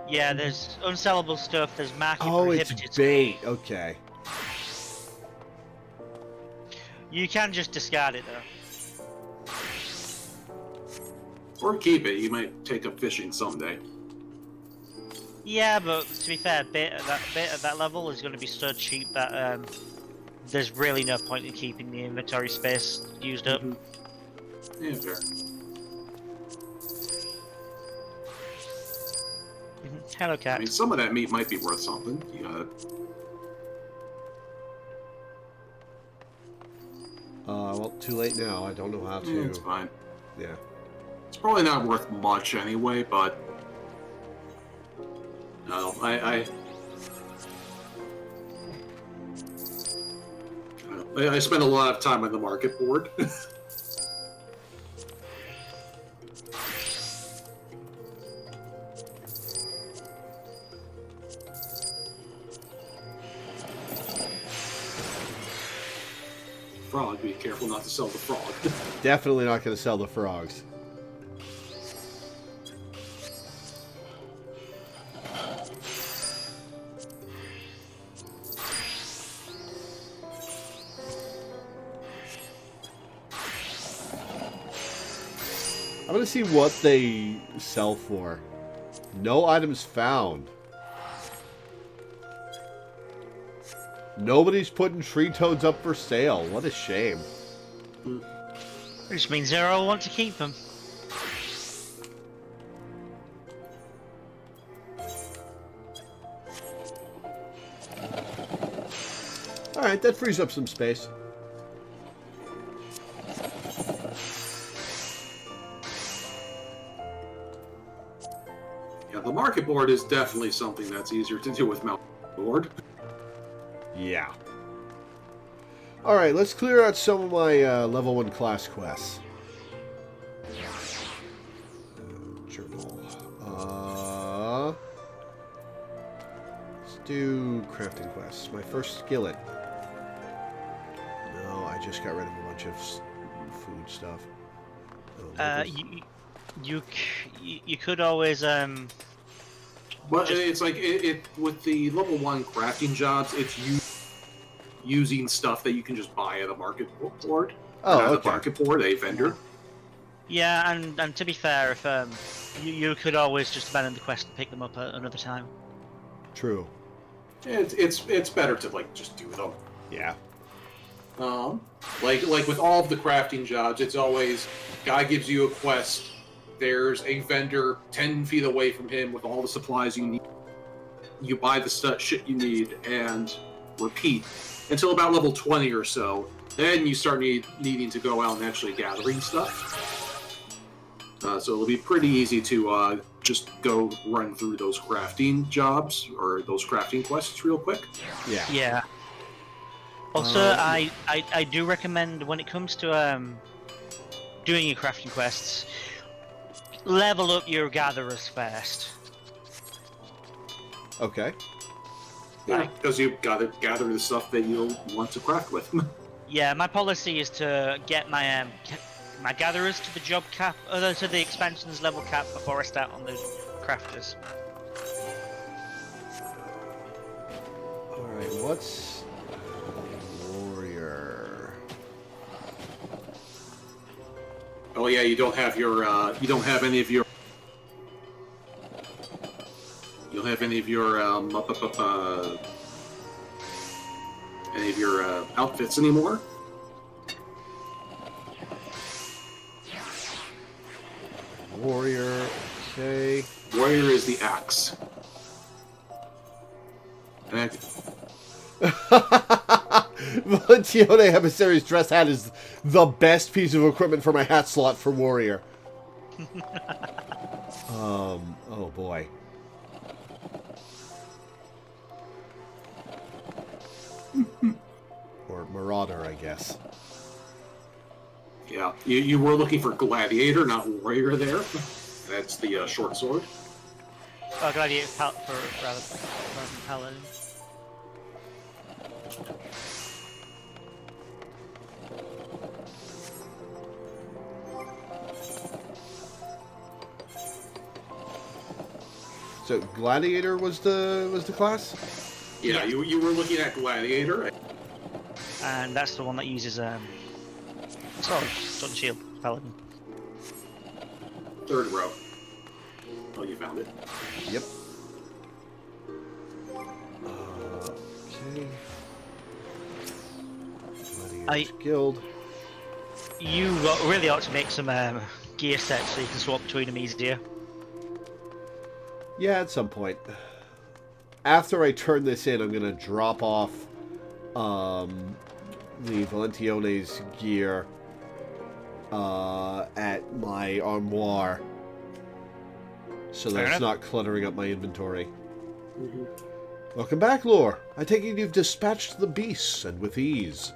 Speaker 2: Yeah, there's unsellable stuff. There's market prohibited.
Speaker 1: It's bait. Okay.
Speaker 2: You can just discard it though.
Speaker 3: Or keep it. You might take up fishing someday.
Speaker 2: Yeah, but to be fair, bait at that level is going to be so cheap that there's really no point in keeping the inventory space used up.
Speaker 3: Mm-hmm. Yeah, fair.
Speaker 2: Hello, cat.
Speaker 3: I mean, some of that meat might be worth something. You gotta...
Speaker 1: Well, too late now. I don't know how to...
Speaker 3: It's fine.
Speaker 1: Yeah.
Speaker 3: It's probably not worth much anyway, but... No, I spend a lot of time on the market board. Frog, be careful not to sell the frog.
Speaker 1: Definitely not going to sell the frogs. I'm going to see what they sell for. No items found. Nobody's putting tree toads up for sale. What a shame.
Speaker 2: Which means Zero want to keep them.
Speaker 1: Alright, that frees up some space.
Speaker 3: Yeah, the market board is definitely something that's easier to do with mouse board.
Speaker 1: Yeah. Alright, let's clear out some of my level 1 class quests. Journal. Let's do crafting quests. My first skillet. No, I just got rid of a bunch of food stuff.
Speaker 2: You could always
Speaker 3: But it's like it with the level 1 crafting jobs, it's using stuff that you can just buy at a market board.
Speaker 1: Oh,
Speaker 3: Not
Speaker 1: okay.
Speaker 3: a market board, a vendor.
Speaker 2: Yeah, and to be fair, if you could always just abandon the quest and pick them up at another time.
Speaker 1: True.
Speaker 3: It's better to like just do them.
Speaker 1: Yeah.
Speaker 3: Like with all of the crafting jobs, it's always guy gives you a quest. There's a vendor 10 feet away from him with all the supplies you need. You buy the shit you need and repeat until about level 20 or so. Then you start needing to go out and actually gathering stuff. So it'll be pretty easy to just go run through those crafting jobs or those crafting quests real quick.
Speaker 1: Yeah.
Speaker 2: Yeah. Also, I do recommend when it comes to doing your crafting quests, level up your gatherers first.
Speaker 1: Okay.
Speaker 3: Yeah, because you've got to gather the stuff that you'll want to craft with.
Speaker 2: Yeah, my policy is to get my my gatherers to the job cap, to the expansions level cap before I start on the crafters.
Speaker 1: Alright, what's warrior?
Speaker 3: Oh yeah, you don't have your you don't have any of your outfits anymore.
Speaker 1: Warrior, okay.
Speaker 3: Warrior is the axe. And
Speaker 1: Valentione Emissary's dress hat is the best piece of equipment for my hat slot for warrior. Oh boy. Or Marauder, I guess.
Speaker 3: yeah, you were looking for gladiator, not warrior there. That's the short sword.
Speaker 2: Oh, gladiator rather than paladin.
Speaker 1: So gladiator was the class?
Speaker 3: Yeah,
Speaker 2: Yeah.
Speaker 3: you were looking at gladiator.
Speaker 2: And that's the one that uses sword and shield, paladin.
Speaker 3: Third row. Oh, you found it.
Speaker 1: Yep. Okay. Gladiator's Guild.
Speaker 2: You really ought to make some gear sets so you can swap between them easier.
Speaker 1: Yeah, at some point. After I turn this in, I'm going to drop off the Valentione's gear at my armoire, so that it's not cluttering up my inventory.
Speaker 3: Mm-hmm.
Speaker 1: Welcome back, Lore. I take it you've dispatched the beasts, and with ease.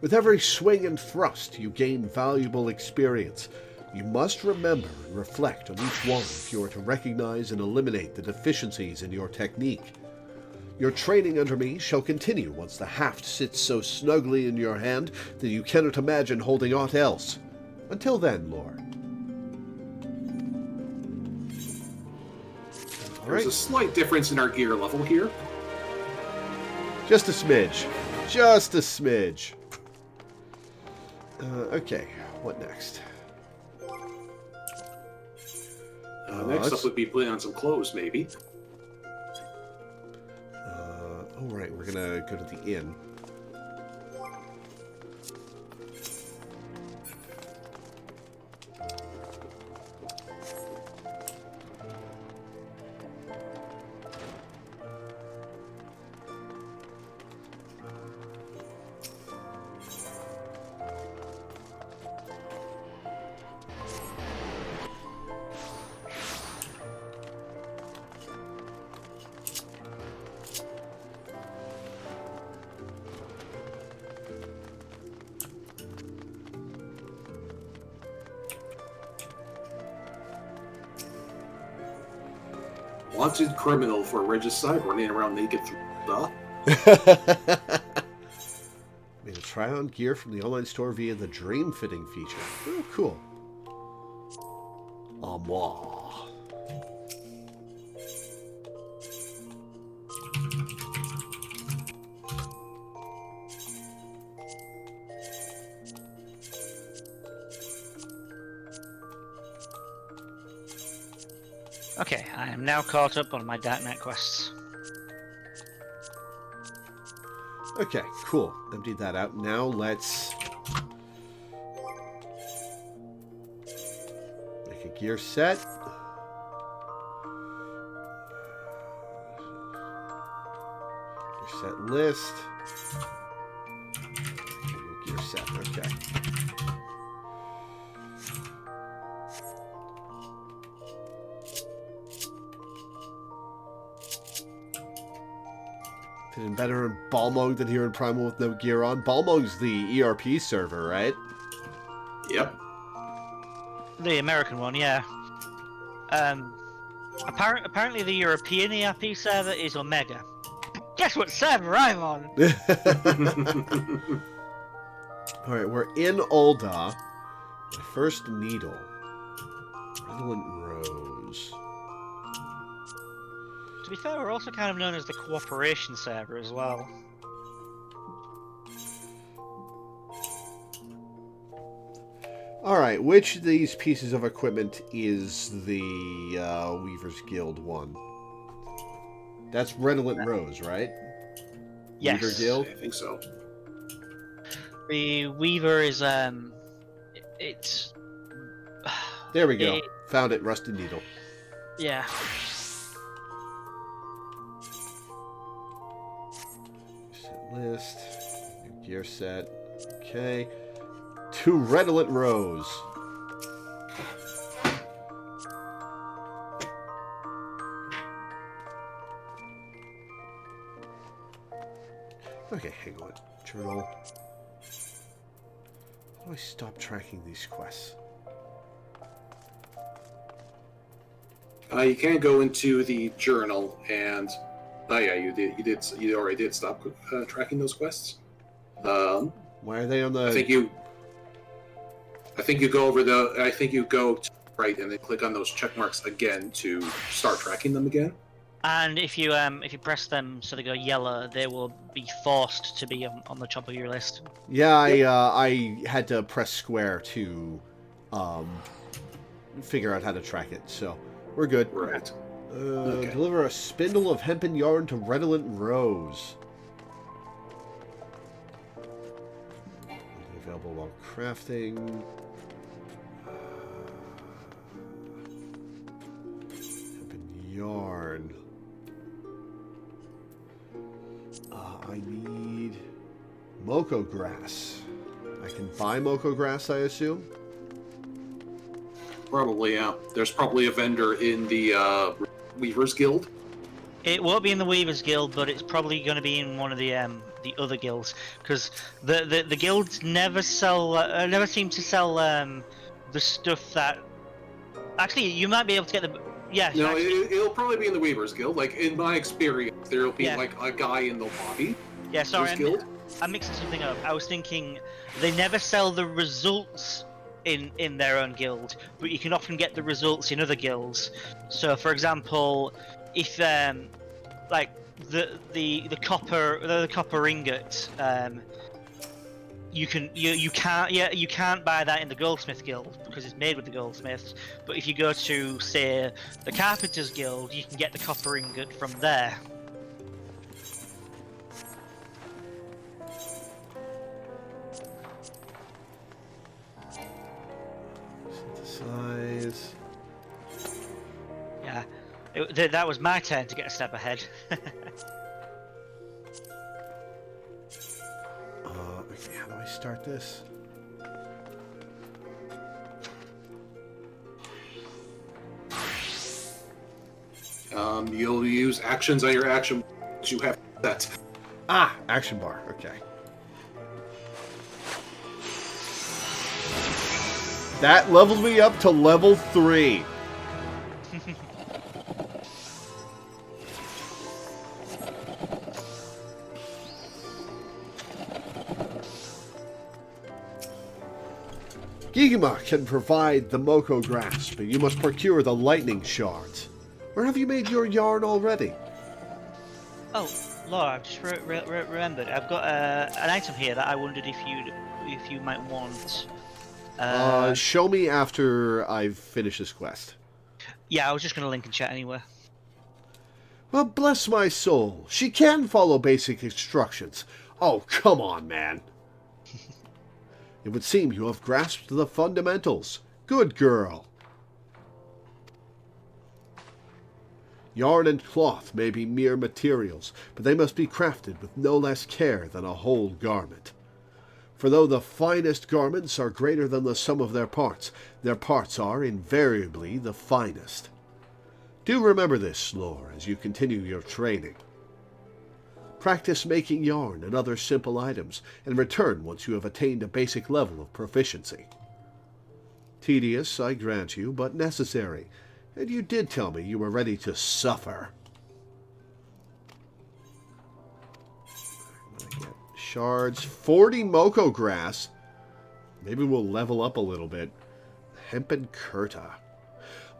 Speaker 1: With every swing and thrust, you gain valuable experience. You must remember and reflect on each one if you are to recognize and eliminate the deficiencies in your technique. Your training under me shall continue once the haft sits so snugly in your hand that you cannot imagine holding aught else. Until then, Lore.
Speaker 3: There's a slight difference in our gear level here.
Speaker 1: Just a smidge. Just a smidge. Okay, what next?
Speaker 3: Next up would be putting on some clothes, maybe.
Speaker 1: Alright, we're gonna go to the inn.
Speaker 3: Wanted criminal for regicide running around naked through the...
Speaker 1: Made a try-on gear from the online store via the Dream Fitting feature. Oh, cool. Armoire.
Speaker 2: Okay, I am now caught up on my Dark Knight quests.
Speaker 1: Okay, cool. Emptied that out. Now let's make a gear set. Gear set list. Gear set, okay. Feeling better in Balmung than here in Primal with no gear on. Balmung's the ERP server, right?
Speaker 3: Yep.
Speaker 2: The American one, yeah. Apparently the European ERP server is Omega. Guess what server I'm on?
Speaker 1: Alright, we're in Ul'dah. My first needle. Redolent Rose.
Speaker 2: To be fair, we're also kind of known as the Cooperation server as well.
Speaker 1: Alright, which of these pieces of equipment is the Weaver's Guild one? That's Redolent Rose, right?
Speaker 2: Yes.
Speaker 1: Weaver Guild?
Speaker 3: I think so.
Speaker 2: The Weaver is, it's...
Speaker 1: There we go. Found it, Rusty Needle.
Speaker 2: Yeah.
Speaker 1: Set list. New gear set. Okay. To Redolent Rose. Okay, hang on. Journal. How do I stop tracking these quests?
Speaker 3: You can go into the journal and... Oh yeah, you already did stop tracking those quests.
Speaker 1: Why are they on the...
Speaker 3: I think you go over the... I think you go to right and then click on those check marks again to start tracking them again.
Speaker 2: And if you press them so they go yellow, they will be forced to be on the top of your list.
Speaker 1: Yeah, I had to press square to figure out how to track it, so we're good.
Speaker 3: Right.
Speaker 1: Okay. Deliver a spindle of hempen yarn to Redolent Rose. Available while crafting. Hempen yarn. I need Moko grass. I can buy Moko grass, I assume?
Speaker 3: Probably, yeah. There's probably a vendor in the Weavers Guild.
Speaker 2: It won't be in the Weavers Guild, but it's probably going to be in one of the other guilds, because the guilds never seem to sell the stuff that. Actually, you might be able to get the. Yeah.
Speaker 3: No, it'll probably be in the Weavers Guild. Like, in my experience, there'll be, like, a guy in the lobby.
Speaker 2: Yeah, sorry,
Speaker 3: Guild.
Speaker 2: I'm mixing something up. I was thinking they never sell the results in their own guild, but you can often get the results in other guilds. So, for example, if like the copper ingot, you can't buy that in the goldsmith guild because it's made with the goldsmiths. But if you go to, say, the carpenters guild, you can get the copper ingot from there.
Speaker 1: Synthesize.
Speaker 2: Yeah, that was my turn to get a step ahead.
Speaker 1: Okay, how do I start this?
Speaker 3: You'll use actions on your action you have set.
Speaker 1: Ah, action bar. Okay. That leveled me up to level 3. Gigama can provide the Moko grass, but you must procure the lightning shards. Where have you made your yarn already?
Speaker 2: Oh, Laura, I've just remembered. I've got an item here that I wondered if you might want.
Speaker 1: Show me after I've finished this quest.
Speaker 2: Yeah, I was just going to link in chat anyway.
Speaker 1: Well, bless my soul. She can follow basic instructions. Oh, come on, man. It would seem you have grasped the fundamentals. Good girl. Yarn and cloth may be mere materials, but they must be crafted with no less care than a whole garment. For though the finest garments are greater than the sum of their parts are invariably the finest. Do remember this, Lore, as you continue your training. Practice making yarn and other simple items, and return once you have attained a basic level of proficiency. Tedious, I grant you, but necessary, and you did tell me you were ready to suffer. I'm gonna get shards, 40 Moko grass. Maybe we'll level up a little bit. Hempen Kurta.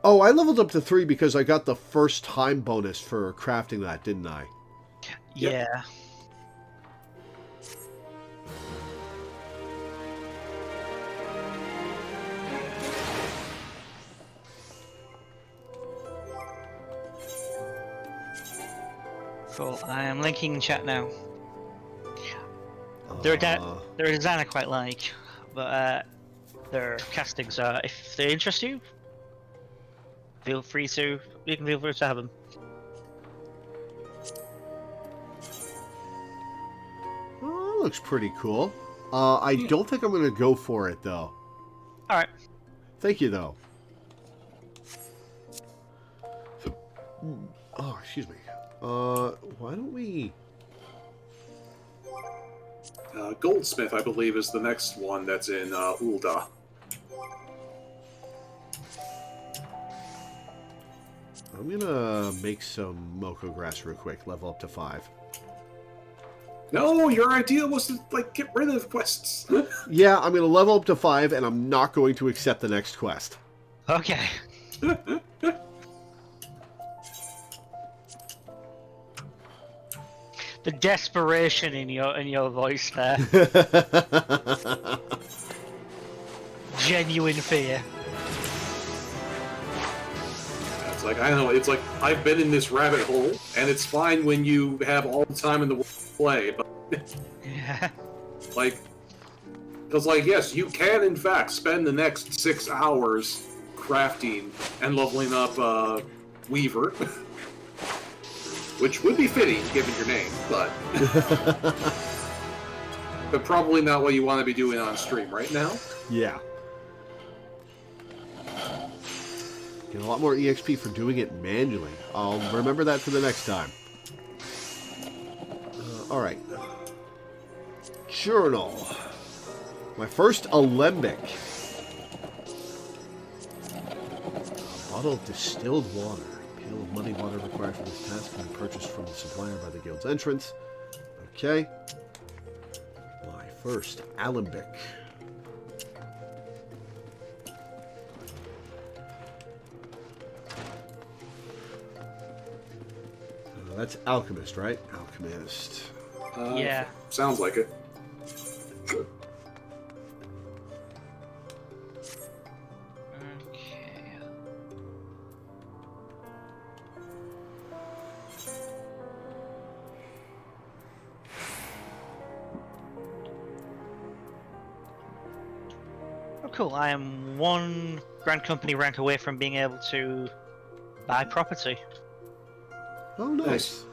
Speaker 1: Oh, I leveled up to 3 because I got the first time bonus for crafting that, didn't I?
Speaker 2: Yeah.
Speaker 1: Yep.
Speaker 2: Cool. I am linking in chat now. They're a design I quite like, but their castings are, if they interest you, you can feel free to have them.
Speaker 1: Oh, that looks pretty cool. I don't think I'm going to go for it, though.
Speaker 2: Alright.
Speaker 1: Thank you, though. Oh, excuse me. Why don't we...
Speaker 3: Goldsmith, I believe, is the next one that's in Ul'dah.
Speaker 1: I'm gonna make some Moko grass real quick, level up to 5.
Speaker 3: No, your idea was to, like, get rid of quests.
Speaker 1: Yeah, I'm gonna level up to 5, and I'm not going to accept the next quest.
Speaker 2: Okay. The desperation in your voice there. Genuine fear.
Speaker 3: It's like, I don't know, it's like, I've been in this rabbit hole, and it's fine when you have all the time in the world to play, but...
Speaker 2: Yeah.
Speaker 3: Like, because, like, yes, you can, in fact, spend the next 6 hours crafting and leveling up, Weaver. Which would be fitting, given your name, but... but probably not what you want to be doing on stream right now.
Speaker 1: Yeah. Get a lot more EXP for doing it manually. I'll remember that for the next time. Alright. Journal. My first alembic. A bottle of distilled water. A pail of muddy water required for this task can be purchased from the supplier by the guild's entrance. Okay. My first alembic. That's alchemist, right? Alchemist.
Speaker 2: Yeah.
Speaker 3: Sounds like it.
Speaker 2: Okay. Oh, cool. I am one Grand Company rank away from being able to buy property.
Speaker 1: Oh, nice.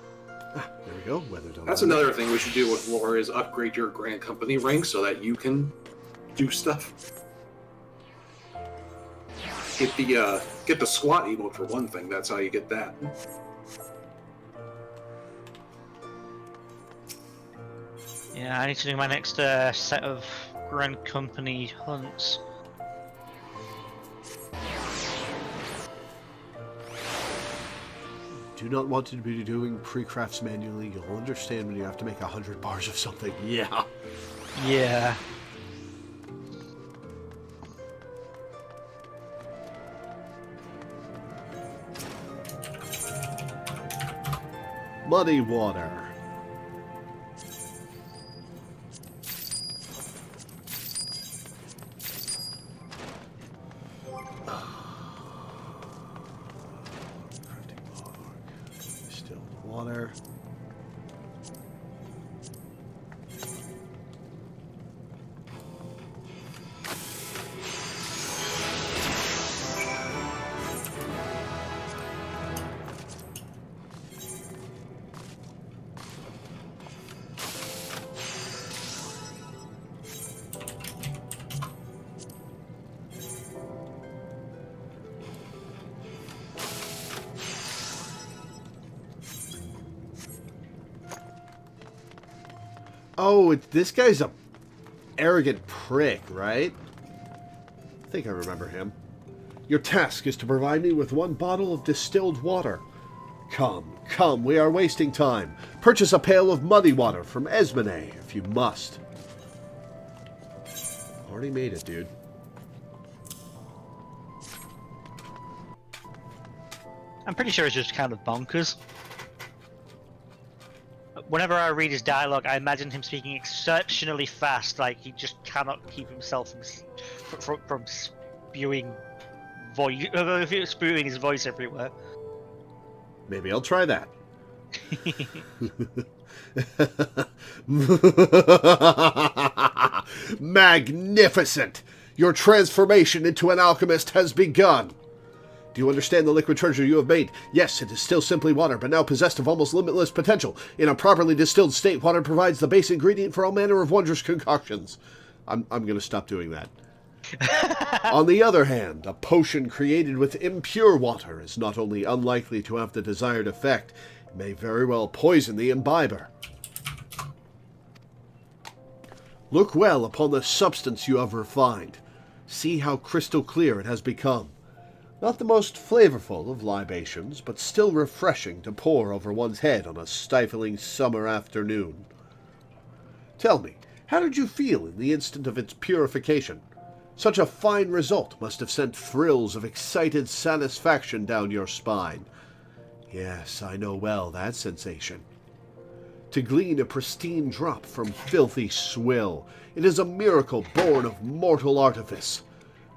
Speaker 1: Ah, there we go. Weather done.
Speaker 3: That's another thing we should do with lore is upgrade your Grand Company rank so that you can do stuff. Get the squat emote for one thing. That's how you get that.
Speaker 2: Yeah, I need to do my next set of Grand Company hunts.
Speaker 1: Do not want to be doing pre-crafts manually. You'll understand when you have to make 100 bars of something. Yeah.
Speaker 2: Yeah.
Speaker 1: Muddy water. Distilled water. Oh, this guy's a arrogant prick, right? I think I remember him. Your task is to provide me with 1 bottle of distilled water. Come, come, we are wasting time. Purchase a pail of muddy water from Esmene, if you must. Already made it, dude.
Speaker 2: I'm pretty sure it's just kind of bonkers. Whenever I read his dialogue, I imagine him speaking exceptionally fast, like he just cannot keep himself from spewing spewing his voice everywhere.
Speaker 1: Maybe I'll try that. Magnificent! Your transformation into an alchemist has begun. Do you understand the liquid treasure you have made? Yes, it is still simply water, but now possessed of almost limitless potential. In a properly distilled state, water provides the base ingredient for all manner of wondrous concoctions. I'm going to stop doing that. On the other hand, a potion created with impure water is not only unlikely to have the desired effect, it may very well poison the imbiber. Look well upon the substance you have refined. See how crystal clear it has become. Not the most flavorful of libations, but still refreshing to pour over one's head on a stifling summer afternoon. Tell me, how did you feel in the instant of its purification? Such a fine result must have sent thrills of excited satisfaction down your spine. Yes, I know well that sensation. To glean a pristine drop from filthy swill, it is a miracle born of mortal artifice.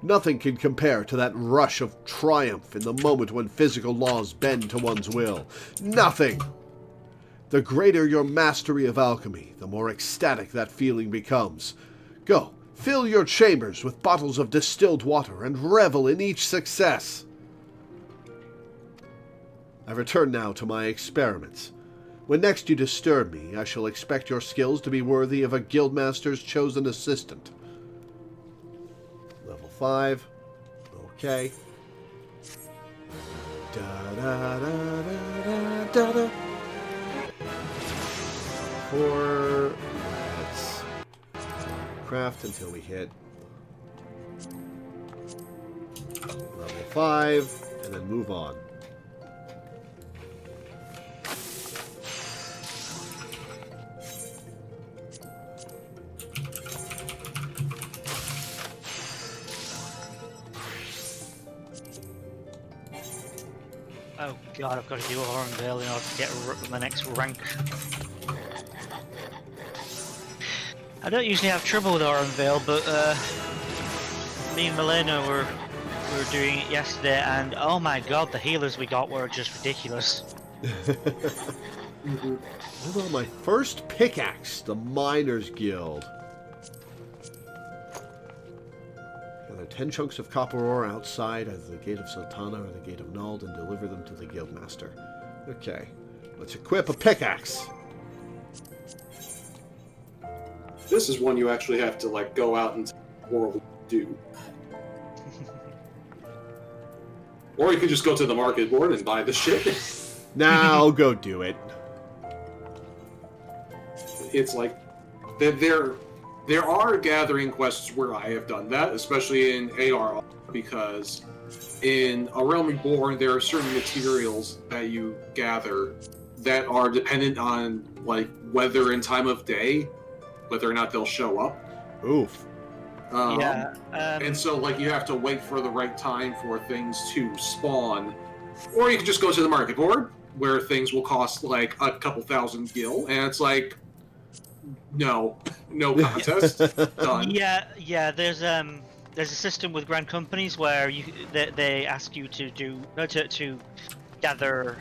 Speaker 1: Nothing can compare to that rush of triumph in the moment when physical laws bend to one's will. Nothing! The greater your mastery of alchemy, the more ecstatic that feeling becomes. Go, fill your chambers with bottles of distilled water and revel in each success. I return now to my experiments. When next you disturb me, I shall expect your skills to be worthy of a guildmaster's chosen assistant. Level 5. Okay. Da-da-da-da-da-da-da. 4. Let's craft until we hit level 5, and then move on.
Speaker 2: Oh god, I've got to do Aura Unveil in order to get my next rank. I don't usually have trouble with Aura Unveil, but me and Milena were doing it yesterday, and oh my god, the healers we got were just ridiculous.
Speaker 1: Although my first pickaxe, the Miners Guild. Gather 10 chunks of copper ore outside either the Gate of Sultana or the Gate of Nald and deliver them to the Guildmaster. Okay, let's equip a pickaxe.
Speaker 3: This is one you actually have to like go out and world do. Or you can just go to the market board and buy the shit.
Speaker 1: Now I'll go do it.
Speaker 3: It's like there are gathering quests where I have done that, especially in AR, because in A Realm Reborn there are certain materials that you gather that are dependent on like weather and time of day, whether or not they'll show up.
Speaker 1: Oof.
Speaker 3: And so like you have to wait for the right time for things to spawn, or you can just go to the market board where things will cost like a couple thousand gil, and it's like, no contest. Done.
Speaker 2: Yeah. There's a system with grand companies where they ask you to to gather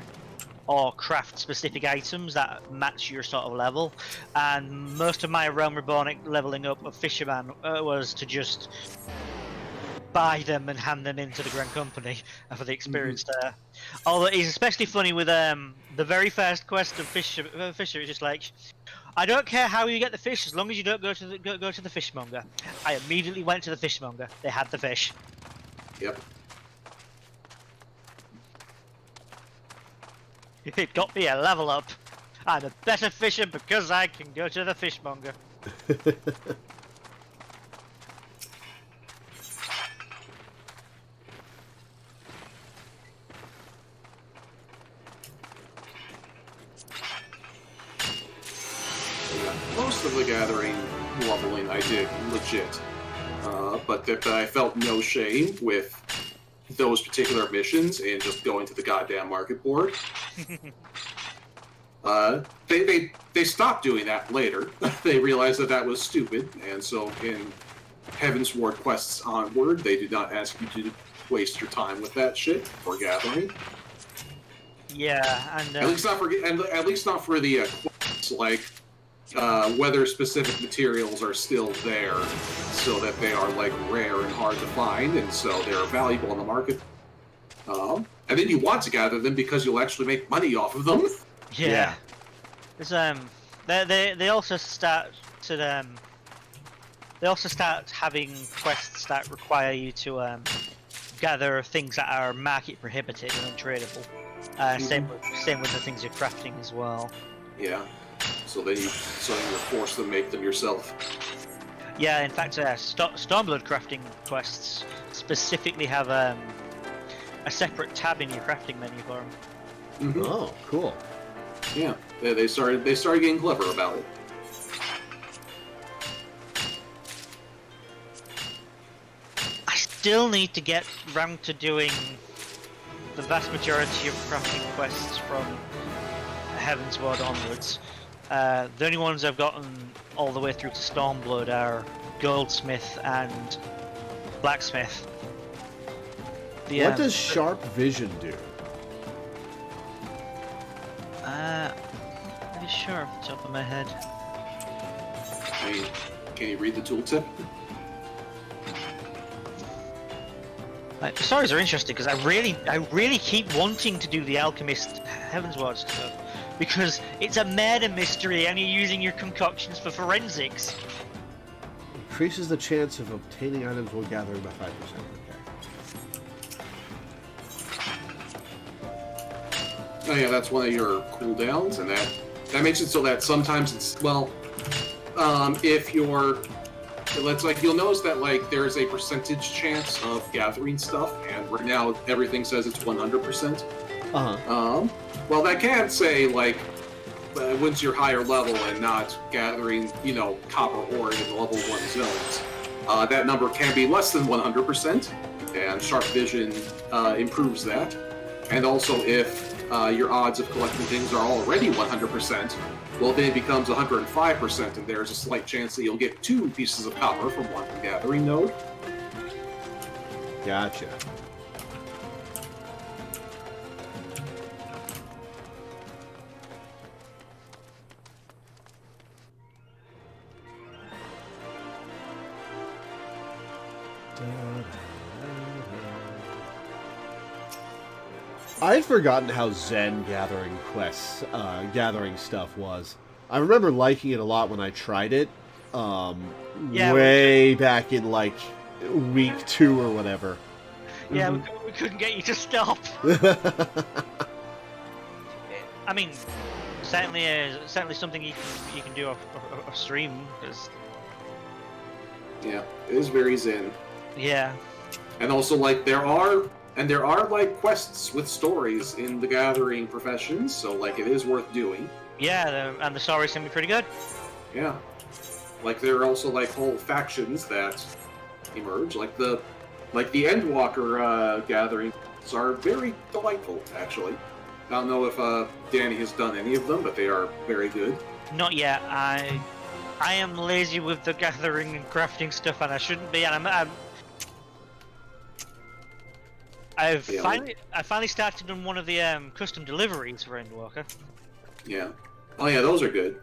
Speaker 2: or craft specific items that match your sort of level, and most of my Realm Reborn leveling up of Fisherman was to just buy them and hand them into the Grand Company for the experience there. Although it's especially funny with the very first quest of Fisher, it's just like, I don't care how you get the fish as long as you don't go to the fishmonger. I immediately went to the fishmonger. They had the fish.
Speaker 3: Yep.
Speaker 2: It got me a level up. I'm a better fisher because I can go to the fishmonger.
Speaker 3: Most of the gathering leveling I did legit, but that I felt no shame with those particular missions and just going to the goddamn market board. They stopped doing that later. They realized that was stupid, and so in Heavensward quests onward, they do not ask you to waste your time with that shit for gathering.
Speaker 2: Yeah, and
Speaker 3: at least not for the quests like whether specific materials are still there, so that they are like rare and hard to find, and so they're valuable on the market. And then you want to gather them because you'll actually make money off of them.
Speaker 2: Yeah. There's, they also start having quests that require you to gather things that are market prohibited and untradeable. Same with the things you're crafting as well.
Speaker 3: Yeah. So then you're forced to make them yourself.
Speaker 2: Yeah, in fact, Stormblood crafting quests specifically have a separate tab in your crafting menu for them.
Speaker 3: Mm-hmm.
Speaker 1: Oh, cool.
Speaker 3: Yeah, they started getting clever about it.
Speaker 2: I still need to get round to doing the vast majority of crafting quests from Heavensward onwards. The only ones I've gotten all the way through to Stormblood are Goldsmith and Blacksmith.
Speaker 1: What does Sharp Vision do?
Speaker 2: Not really sure off the top of my head.
Speaker 3: Can you read the tooltip?
Speaker 2: The stories are interesting because I really keep wanting to do the Alchemist Heavensward stuff, because it's a murder mystery and you're using your concoctions for forensics.
Speaker 1: Increases the chance of obtaining items while gathering by 5%. Okay.
Speaker 3: Oh yeah, that's one of your cooldowns, and that makes it so that sometimes it's, well, if you're, it's like, you'll notice that, like, there's a percentage chance of gathering stuff, and right now everything says it's 100%. Well, that can say, like, once you're higher level and not gathering, you know, copper ore in the level 1 zones, that number can be less than 100%, and Sharp Vision improves that. And also, if your odds of collecting things are already 100%, well, then it becomes 105%, and there's a slight chance that you'll get 2 pieces of copper from one gathering node.
Speaker 1: Gotcha. I'd forgotten how Zen gathering quests, gathering stuff was. I remember liking it a lot when I tried it, way back in, like, week 2 or whatever.
Speaker 2: Yeah, we couldn't get you to stop. I mean, certainly something you can do off stream, because...
Speaker 3: Yeah, it is very Zen.
Speaker 2: Yeah.
Speaker 3: And also, like, there are like quests with stories in the gathering professions, so like it is worth doing.
Speaker 2: Yeah, and the stories can be pretty good.
Speaker 3: Yeah. Like there are also like whole factions that emerge, like the Endwalker gathering are very delightful, actually. I don't know if Danny has done any of them, but they are very good.
Speaker 2: Not yet. I am lazy with the gathering and crafting stuff, and I shouldn't be. And I finally started on one of the custom deliveries for Endwalker.
Speaker 3: Yeah. Oh yeah, those are good.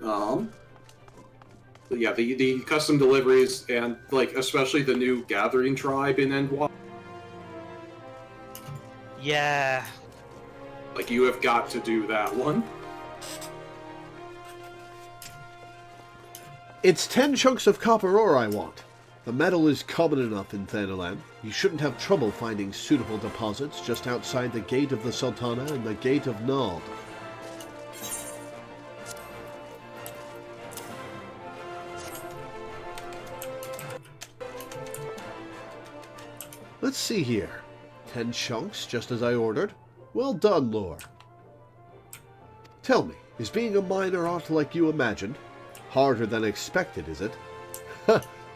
Speaker 3: Yeah, the custom deliveries, and like especially the new gathering tribe in Endwalker.
Speaker 2: Yeah.
Speaker 3: Like you have got to do that one.
Speaker 1: It's 10 chunks of copper ore I want. The metal is common enough in Thanalan. You shouldn't have trouble finding suitable deposits just outside the Gate of the Sultana and the Gate of Nald. Let's see here. 10 chunks, just as I ordered. Well done, Lore. Tell me, is being a miner aught like you imagined? Harder than expected, is it?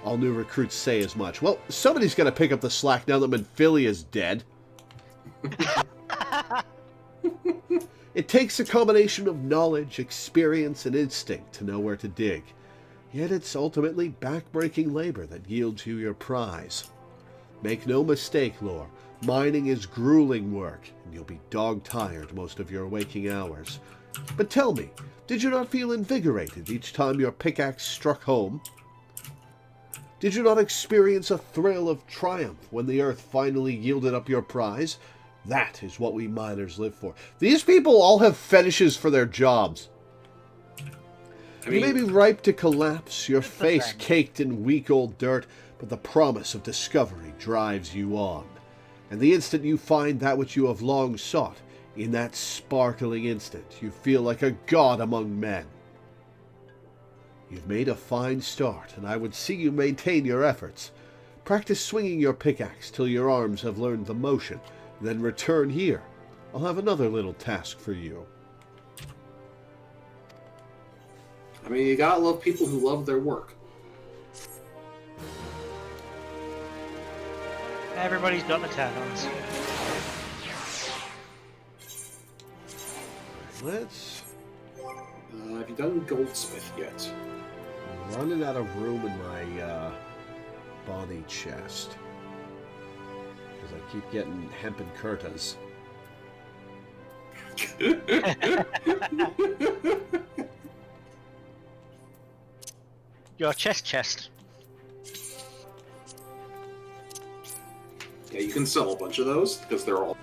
Speaker 1: All new recruits say as much. Well, somebody's got to pick up the slack now that Manphili is dead. It takes a combination of knowledge, experience, and instinct to know where to dig. Yet it's ultimately back-breaking labor that yields you your prize. Make no mistake, Lore. Mining is grueling work, and you'll be dog-tired most of your waking hours. But tell me, did you not feel invigorated each time your pickaxe struck home? Did you not experience a thrill of triumph when the earth finally yielded up your prize? That is what we miners live for. These people all have fetishes for their jobs. You may be ripe to collapse, your face caked in weak old dirt, but the promise of discovery drives you on. And the instant you find that which you have long sought, in that sparkling instant, you feel like a god among men. You've made a fine start, and I would see you maintain your efforts. Practice swinging your pickaxe till your arms have learned the motion, then return here. I'll have another little task for you.
Speaker 3: I mean, you gotta love people who love their work.
Speaker 2: Everybody's got the talents.
Speaker 1: Let's...
Speaker 3: Have you done Goldsmith yet?
Speaker 1: I'm running out of room in my body chest. Because I keep getting hempen kurtas.
Speaker 2: Your chest.
Speaker 3: Yeah, you can sell a bunch of those because they're all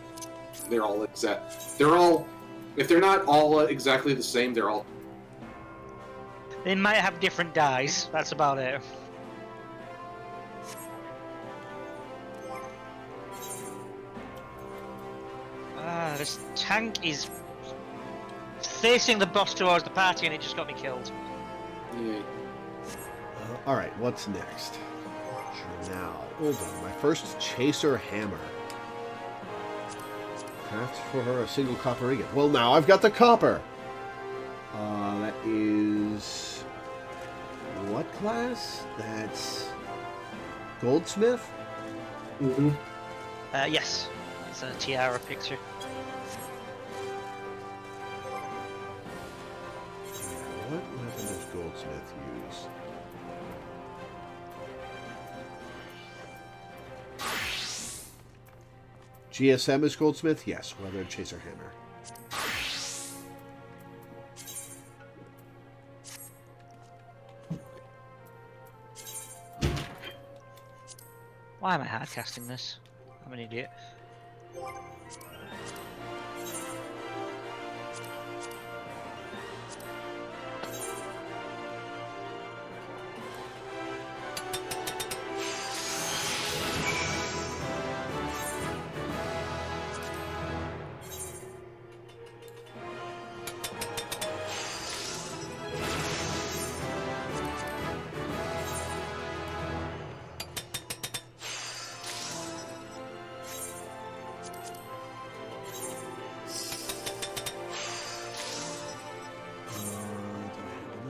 Speaker 3: If they're not all exactly the same, they're all...
Speaker 2: They might have different dyes. That's about it. This tank is facing the boss towards the party, and it just got me killed.
Speaker 3: Yeah.
Speaker 1: Alright, what's next? Now, hold on. My first chaser hammer. Craft for her a single copper ingot. Well, now I've got the copper. That is... what class? That's... goldsmith?
Speaker 3: Mm-hmm.
Speaker 2: Yes. It's a tiara picture.
Speaker 1: What weapon does goldsmith use? GSM is goldsmith? Yes. Weathered chaser hammer.
Speaker 2: Why am I hardcasting this? I'm an idiot.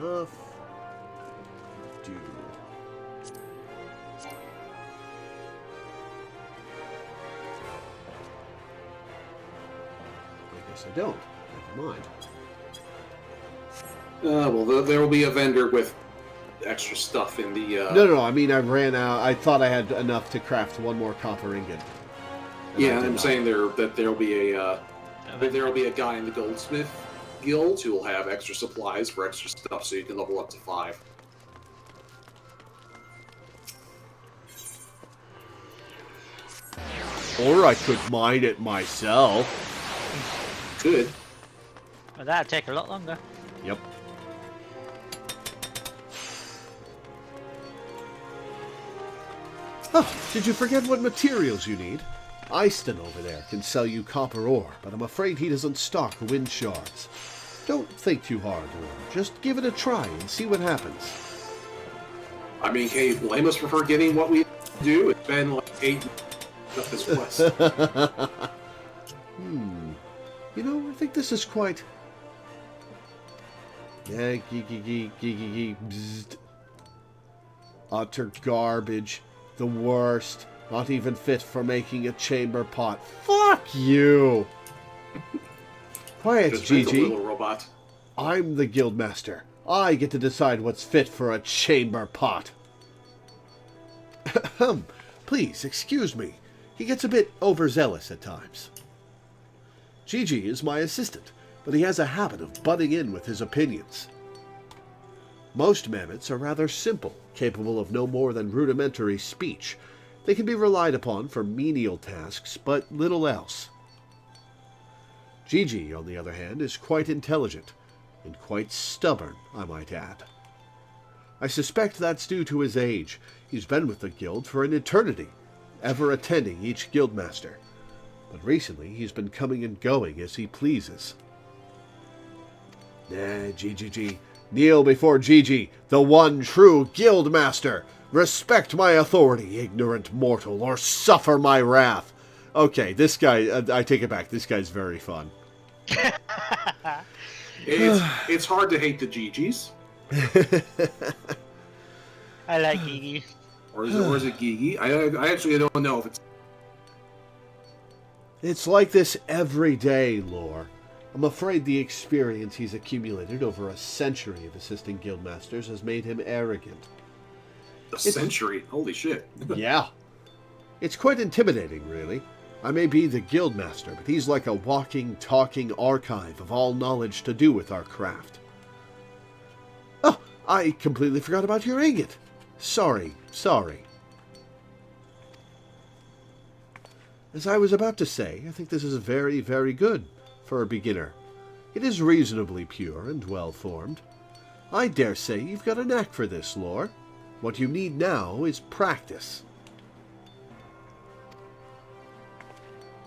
Speaker 1: Enough. Dude. I guess I don't. Never mind.
Speaker 3: Well, there will be a vendor with extra stuff in the...
Speaker 1: No. I mean, I ran out. I thought I had enough to craft one more copper ingot.
Speaker 3: Yeah, I'm saying that there'll be a guy in the goldsmith guild who will have extra supplies for extra stuff, so you can level up to 5.
Speaker 1: Or I could mine it myself.
Speaker 3: Good.
Speaker 2: Well, that'd take a lot longer.
Speaker 1: Yep. Oh, did you forget what materials you need? Easton over there can sell you copper ore, but I'm afraid he doesn't stock wind shards. Don't think too hard, Lord. Just give it a try and see what happens.
Speaker 3: I mean, can you blame us for forgetting what we do? It's been like 8 of this quest.
Speaker 1: You know, I think this is quite... Yeah, bzzzt. Utter garbage. The worst. Not even fit for making a chamber pot. Fuck you! Quiet, Gigi.
Speaker 3: Little robot.
Speaker 1: I'm the guildmaster. I get to decide what's fit for a chamber pot. Please, excuse me. He gets a bit overzealous at times. Gigi is my assistant, but he has a habit of butting in with his opinions. Most mammoths are rather simple, capable of no more than rudimentary speech. They can be relied upon for menial tasks, but little else. Gigi, on the other hand, is quite intelligent, and quite stubborn, I might add. I suspect that's due to his age. He's been with the guild for an eternity, ever attending each guildmaster. But recently he's been coming and going as he pleases. Gigi. Kneel before Gigi, the one true guildmaster. Respect my authority, ignorant mortal, or suffer my wrath. Okay, this guy, I take it back. This guy's very fun.
Speaker 3: It's hard to hate the Gigis.
Speaker 2: I like Gigi.
Speaker 3: Or is it Gigi? I actually don't know if it's...
Speaker 1: It's like this every day, Lore. I'm afraid the experience he's accumulated over a century of assisting guildmasters has made him arrogant.
Speaker 3: Century? Holy shit.
Speaker 1: Yeah. It's quite intimidating, really. I may be the guildmaster, but he's like a walking, talking archive of all knowledge to do with our craft. Oh, I completely forgot about your ingot. Sorry. As I was about to say, I think this is very, very good for a beginner. It is reasonably pure and well-formed. I dare say you've got a knack for this, Lore. What you need now is practice.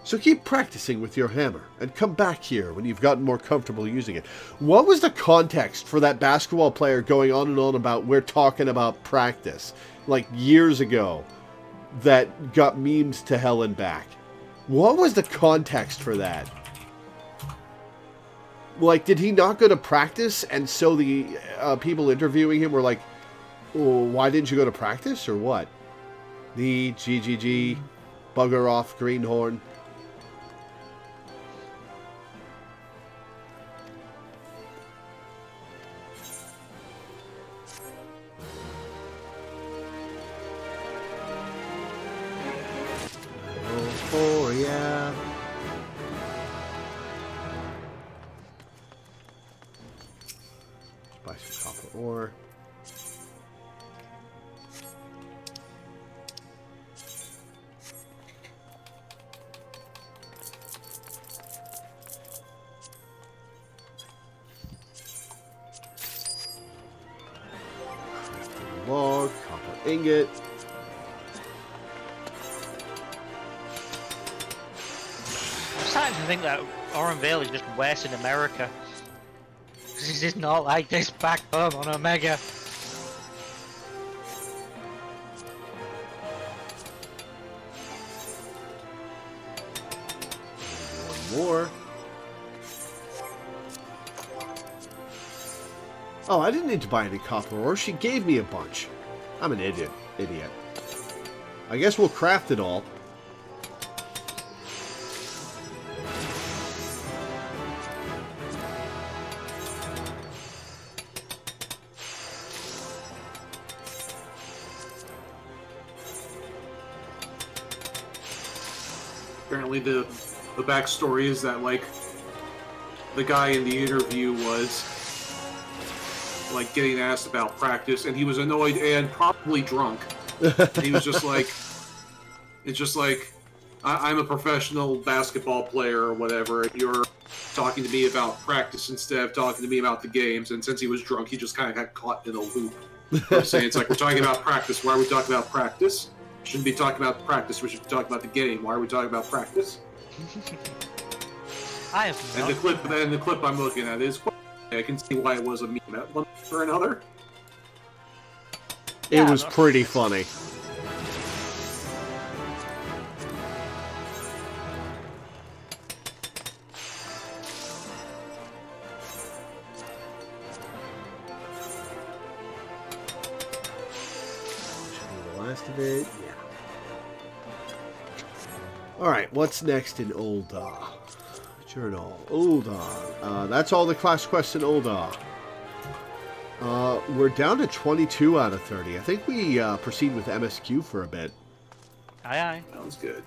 Speaker 1: So keep practicing with your hammer, and come back here when you've gotten more comfortable using it. What was the context for that basketball player going on and on about we're talking about practice, like years ago, that got memes to hell and back? What was the context for that? Like, did he not go to practice, and so the people interviewing him were like, oh, why didn't you go to practice, or what? The GGG, bugger off, greenhorn. Oh, yeah. Buy some copper ore. Crafting log, copper ingot.
Speaker 2: I'm starting to think that Oran Vale is just worse in America. This is not like this back home on Omega.
Speaker 1: One more. Oh, I didn't need to buy any copper ore. She gave me a bunch. I'm an idiot. I guess we'll craft it all.
Speaker 3: Apparently the backstory is that, like, the guy in the interview was, like, getting asked about practice, and he was annoyed and probably drunk. And he was just like, it's just like, I'm a professional basketball player or whatever, and you're talking to me about practice instead of talking to me about the games. And since he was drunk, he just kind of got caught in a loop. I'm saying, it's like, we're talking about practice. Why are we talking about practice? Shouldn't be talking about practice. We should be talking about the game. Why are we talking about practice?
Speaker 2: I have
Speaker 3: And the clip I'm looking at is, I can see why it was a meme at one point or another.
Speaker 1: It was pretty funny. Should be the last of it. Yeah. Alright, what's next in Ul'dah? Journal. Ul'dah. That's all the class quests in Ul'dah. We're down to 22 out of 30. I think we proceed with MSQ for a bit.
Speaker 2: Aye, aye.
Speaker 3: Sounds good.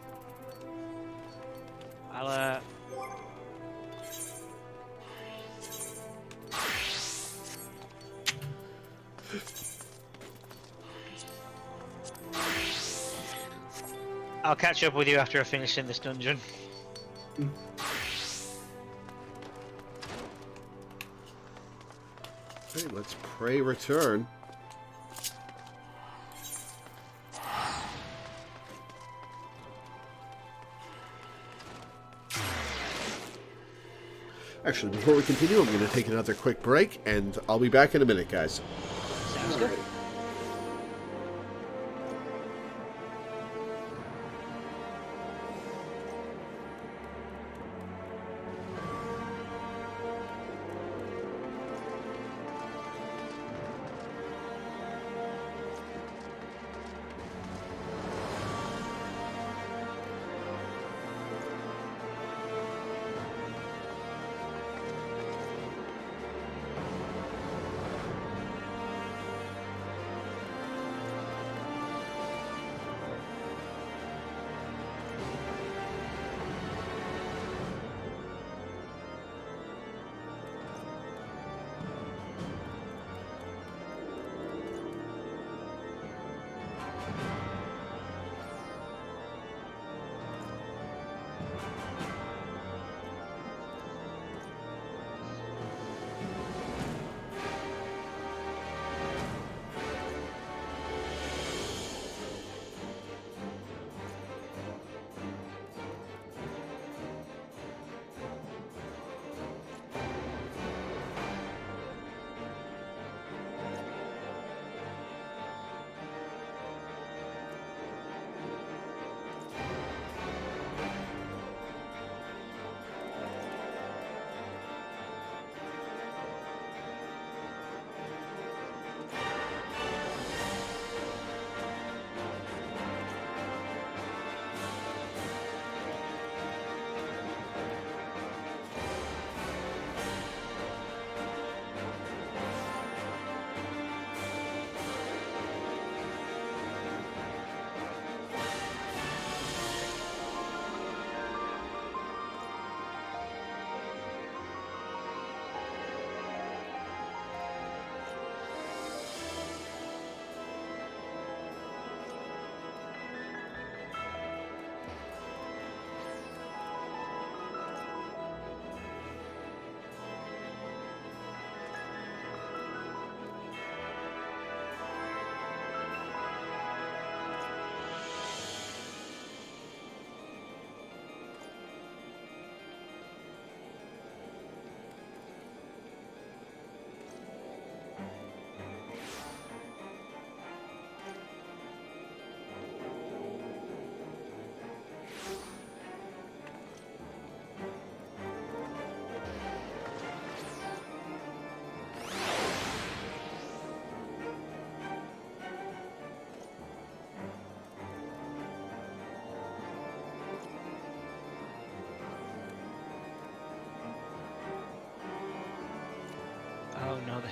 Speaker 2: I'll catch up with you after I finish in this dungeon.
Speaker 1: Okay, let's pray return. Actually, before we continue, I'm going to take another quick break, and I'll be back in a minute, guys.
Speaker 2: Sounds good.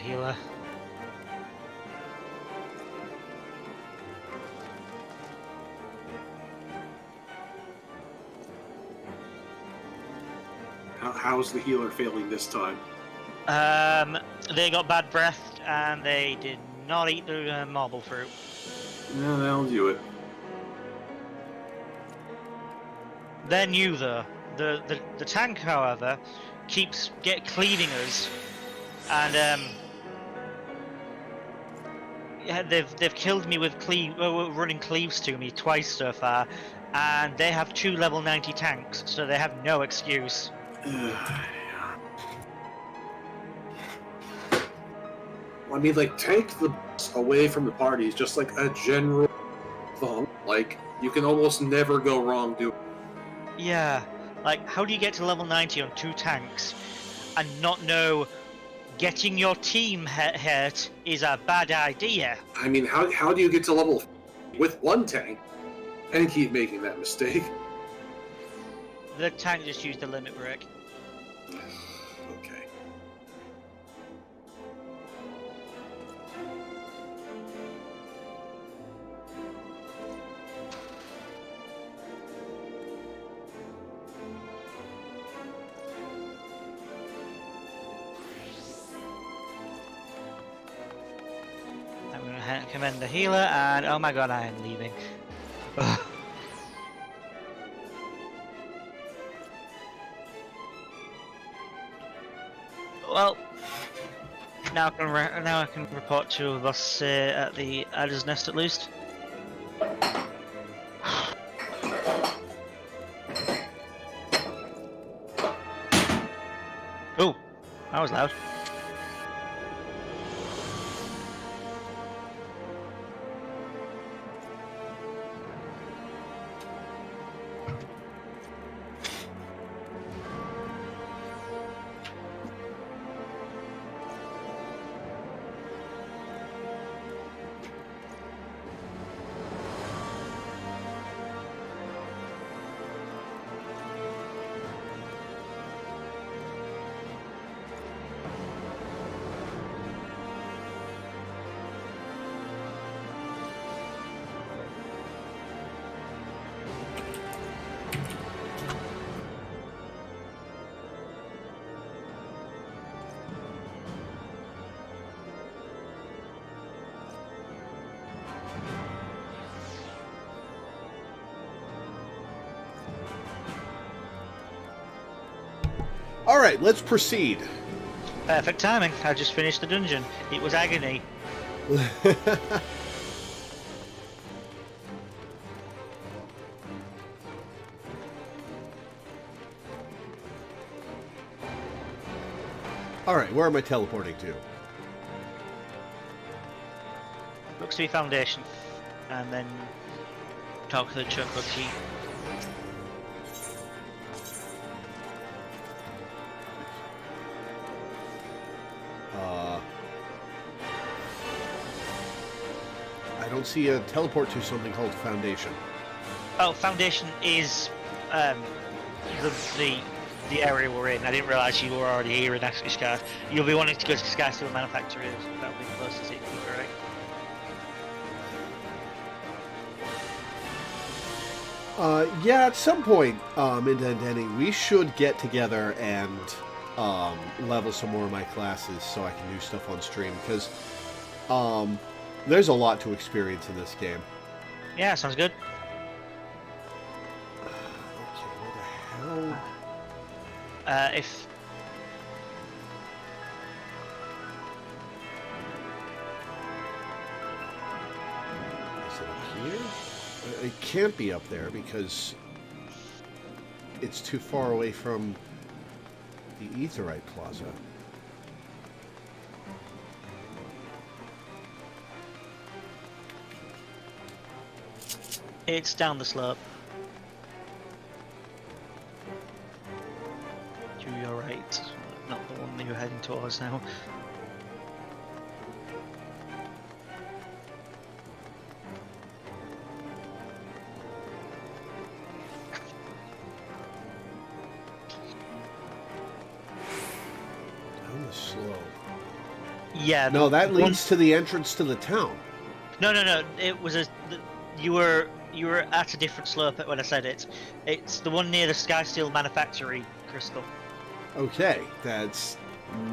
Speaker 2: healer.
Speaker 3: How's the healer failing this time?
Speaker 2: They got bad breath and they did not eat the marble fruit.
Speaker 3: Yeah, that'll do it.
Speaker 2: They're new though. The tank, however, keeps cleaving us, and yeah, they've killed me with running cleaves to me twice so far, and they have 2 level 90 tanks, so they have no excuse.
Speaker 3: I mean, like, take the away from the parties, just like a general thumb. Like, you can almost never go wrong doing.
Speaker 2: Yeah, like how do you get to level 90 on 2 tanks and not know getting your team hurt is a bad idea?
Speaker 3: I mean, how do you get to level with 1 tank and keep making that mistake?
Speaker 2: The tank just used a limit break.
Speaker 3: Okay.
Speaker 2: I'm gonna commend the healer, and oh my god, I am leaving. Well, now I can report 2 of us at the Adder's Nest at least. Oh, that was loud.
Speaker 1: All right, let's proceed.
Speaker 2: Perfect timing. I just finished the dungeon. It was agony.
Speaker 1: All right, where am I teleporting to?
Speaker 2: Looks to be Foundation. And then talk to the Choco Key.
Speaker 1: I don't see a teleport to something called Foundation.
Speaker 2: Oh, Foundation is the area we're in. I didn't realise you were already here in Sky. You'll be wanting to go to Sky Steel Manufacturers. That'll be the closest it can be, right?
Speaker 1: Yeah, at some point in Ending, we should get together and level some more of my classes so I can do stuff on stream, because there's a lot to experience in this game.
Speaker 2: Yeah, sounds good.
Speaker 1: Okay, where the hell?
Speaker 2: If
Speaker 1: Is it up here? It can't be up there because it's too far away from the Aetheryte Plaza.
Speaker 2: it's down the slope. To your right, not the one that you're heading towards now.
Speaker 1: Down the slope.
Speaker 2: Yeah.
Speaker 1: No, that leads to the entrance to the town.
Speaker 2: No. It was you were at a different slope when I said it. It's the one near the Skysteel Manufactory crystal.
Speaker 1: Okay, that's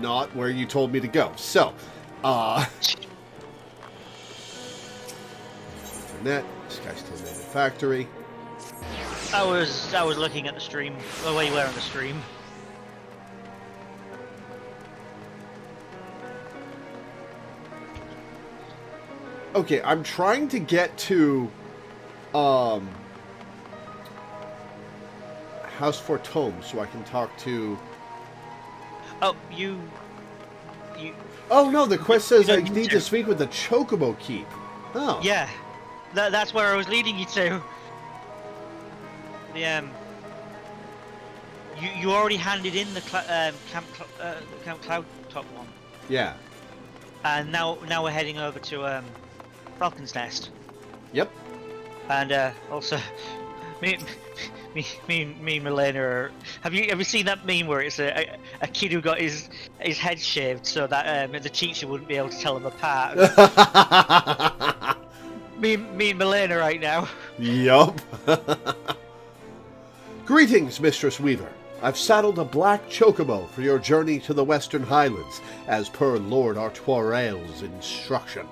Speaker 1: not where you told me to go. So, Internet, Skysteel Manufactory.
Speaker 2: I was looking at the stream, where you were on the stream.
Speaker 1: Okay, I'm trying to get to House Fortome so I can talk to...
Speaker 2: Oh, you...
Speaker 1: Oh no, the quest says I
Speaker 2: need
Speaker 1: need to speak with the Chocobo Keep. Oh.
Speaker 2: Yeah, that's where I was leading you to. The you already handed in the Camp Cloud Top one.
Speaker 1: Yeah.
Speaker 2: And now we're heading over to Falcon's Nest.
Speaker 1: Yep.
Speaker 2: And also, me and Milena are... Have you seen that meme where it's a kid who got his head shaved so that the teacher wouldn't be able to tell them apart? me and Milena right now.
Speaker 1: Yup. Greetings, Mistress Weaver. I've saddled a black chocobo for your journey to the Western Highlands, as per Lord Artoire's instruction.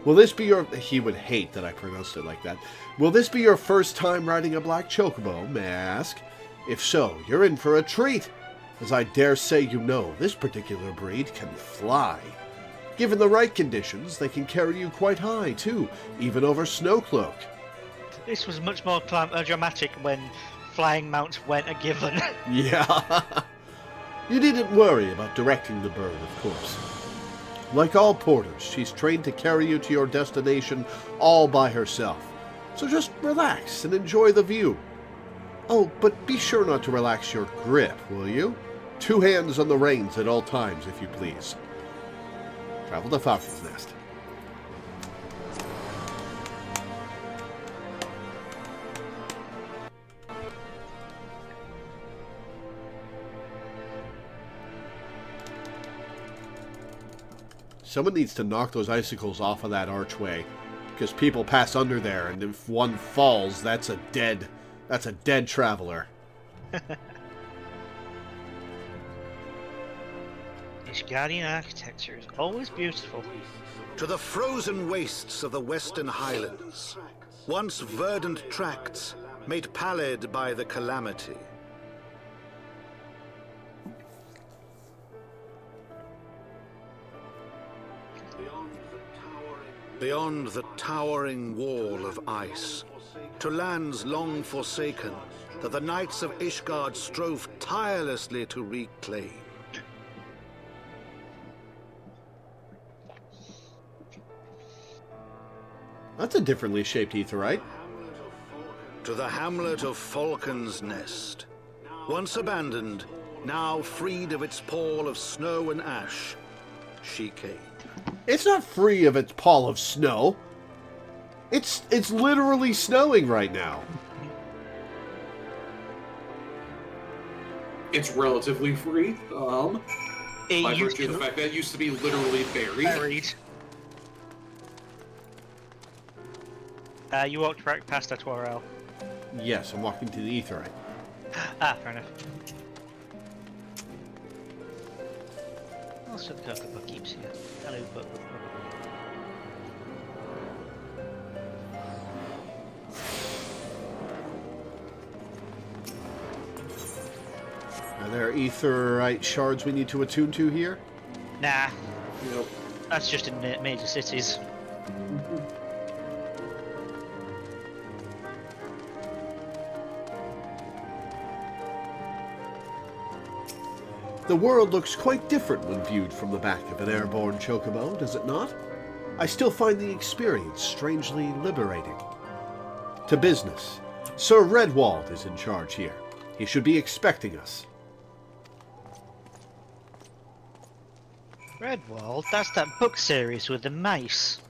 Speaker 1: Will this be your... He would hate that I pronounced it like that. Will this be your first time riding a black chocobo, may I ask? If so, you're in for a treat. As I dare say you know, this particular breed can fly. Given the right conditions, they can carry you quite high, too, even over Snowcloak.
Speaker 2: This was much more dramatic when flying mounts weren't a given.
Speaker 1: Yeah. You needn't worry about directing the bird, of course. Like all porters, she's trained to carry you to your destination all by herself. So just relax and enjoy the view. Oh, but be sure not to relax your grip, will you? 2 hands on the reins at all times, if you please. Travel to Falcon's Nest. Someone needs to knock those icicles off of that archway, because people pass under there, and if one falls, that's a dead traveler.
Speaker 2: Ishgardian architecture is always beautiful.
Speaker 4: To the frozen wastes of the Western Highlands, once verdant tracts made pallid by the calamity. Beyond the towering wall of ice, to lands long forsaken that the knights of Ishgard strove tirelessly to reclaim.
Speaker 1: That's a differently shaped aetheryte.
Speaker 4: To the hamlet of Falcon's Nest, once abandoned, now freed of its pall of snow and ash, she came.
Speaker 1: It's not free of its pall of snow. It's literally snowing right now.
Speaker 3: It's relatively free, by virtue of the fact that it used to be literally buried.
Speaker 2: You walked right past Artoirel.
Speaker 1: Yes, I'm walking to the aetheryte.
Speaker 2: Fair enough. Also, the Chocobo keeps here. Hello, but.
Speaker 1: Are there aetheryte shards we need to attune to here?
Speaker 2: Nah.
Speaker 3: Nope.
Speaker 2: That's just in major cities.
Speaker 1: The world looks quite different when viewed from the back of an airborne chocobo, does it not? I still find the experience strangely liberating. To business. Sir Redwald is in charge here. He should be expecting us.
Speaker 2: Redwald? That's that book series with the mice.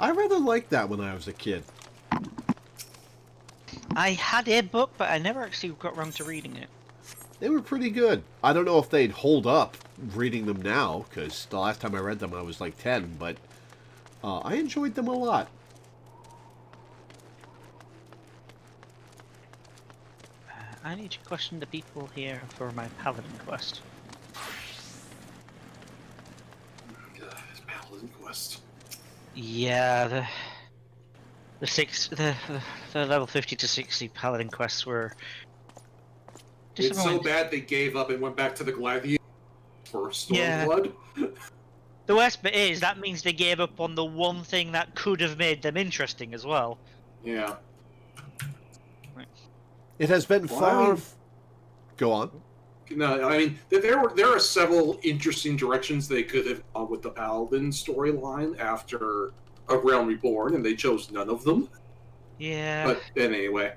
Speaker 1: I rather liked that when I was a kid.
Speaker 2: I had a book, but I never actually got around to reading it.
Speaker 1: They were pretty good. I don't know if they'd hold up reading them now, because the last time I read them I was like 10, but I enjoyed them a lot.
Speaker 2: I need to question the people here for my paladin quest.
Speaker 3: Paladin quest.
Speaker 2: Yeah, the level 50 to 60 paladin quests were
Speaker 3: It's so bad they gave up and went back to the gladiator for Stormblood.
Speaker 2: The worst bit is that means they gave up on the one thing that could have made them interesting as well.
Speaker 3: Yeah.
Speaker 1: It has been far... Go on.
Speaker 3: No, I mean, there are several interesting directions they could have gone with the Paladin storyline after A Realm Reborn, and they chose none of them.
Speaker 2: Yeah.
Speaker 3: But anyway.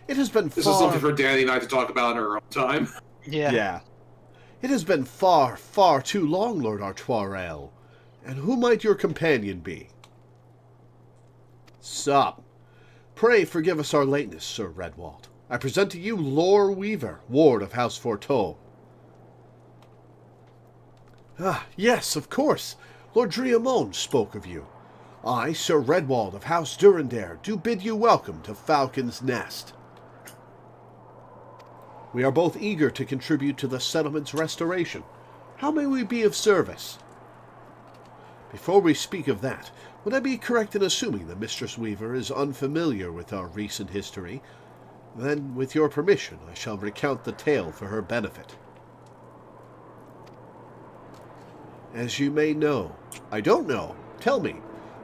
Speaker 1: It has been
Speaker 3: This is something for Danny and I to talk about in our own time.
Speaker 1: Yeah. It has been far, far too long, Lord Artoirel. And who might your companion be? Sup. Pray forgive us our lateness, Sir Redwald. I present to you Loreweaver, Ward of House Forteau. Ah, yes, of course. Lord Driamone spoke of you. I, Sir Redwald of House Durandare, do bid you welcome to Falcon's Nest. We are both eager to contribute to the settlement's restoration. How may we be of service? Before we speak of that, would I be correct in assuming that Mistress Weaver is unfamiliar with our recent history? Then, with your permission, I shall recount the tale for her benefit. As you may know, I don't know, tell me,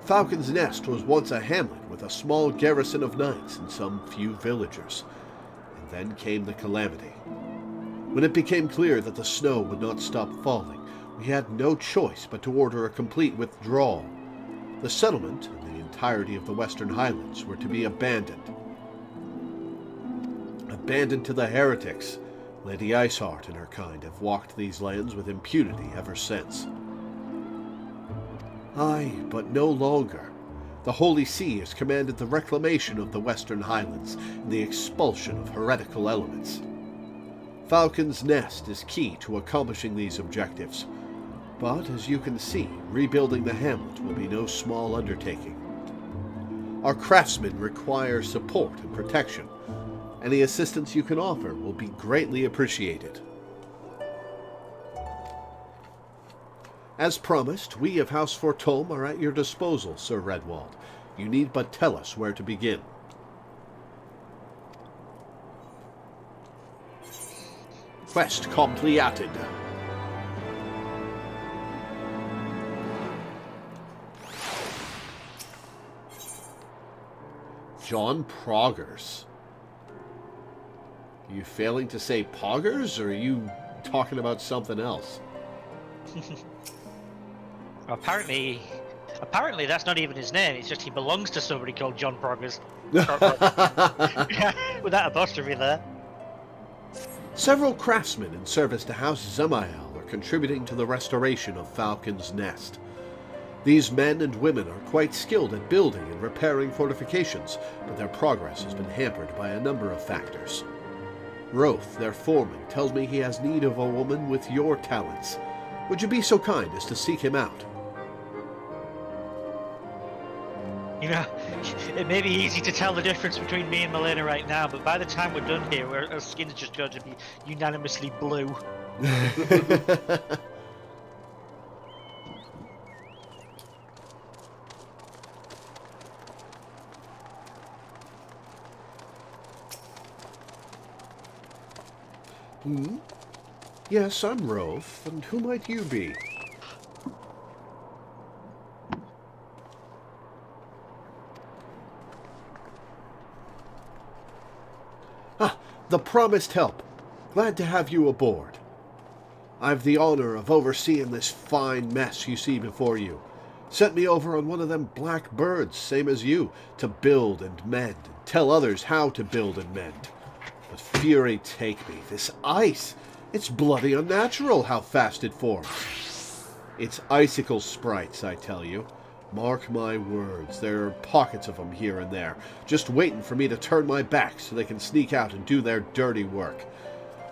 Speaker 1: Falcon's Nest was once a hamlet with a small garrison of knights and some few villagers. And then came the calamity. When it became clear that the snow would not stop falling, we had no choice but to order a complete withdrawal. The settlement and the entirety of the Western Highlands were to be abandoned. Abandoned to the heretics. Lady Iceheart and her kind have walked these lands with impunity ever since. Aye, but no longer. The Holy See has commanded the reclamation of the Western Highlands and the expulsion of heretical elements. Falcon's Nest is key to accomplishing these objectives. But, as you can see, rebuilding the hamlet will be no small undertaking. Our craftsmen require support and protection. Any assistance you can offer will be greatly appreciated. As promised, we of House Fortome are at your disposal, Sir Redwald. You need but tell us where to begin. Quest completed. John Proggers. Are you failing to say Poggers, or are you talking about something else?
Speaker 2: Apparently that's not even his name. It's just he belongs to somebody called John Proggers. With that apostrophe there.
Speaker 1: Several craftsmen in service to House Zemael are contributing to the restoration of Falcon's Nest. These men and women are quite skilled at building and repairing fortifications, but their progress has been hampered by a number of factors. Roth, their foreman, tells me he has need of a woman with your talents. Would you be so kind as to seek him out?
Speaker 2: You know, it may be easy to tell the difference between me and Milena right now, but by the time we're done here, our skin's just going to be unanimously blue.
Speaker 1: Yes, I'm Roth, and who might you be? Ah, the promised help. Glad to have you aboard. I've the honor of overseeing this fine mess you see before you. Sent me over on one of them black birds, same as you, to build and mend, and tell others how to build and mend. But fury take me, this ice! It's bloody unnatural how fast it forms. It's icicle sprites, I tell you. Mark my words, there are pockets of them here and there, just waiting for me to turn my back so they can sneak out and do their dirty work.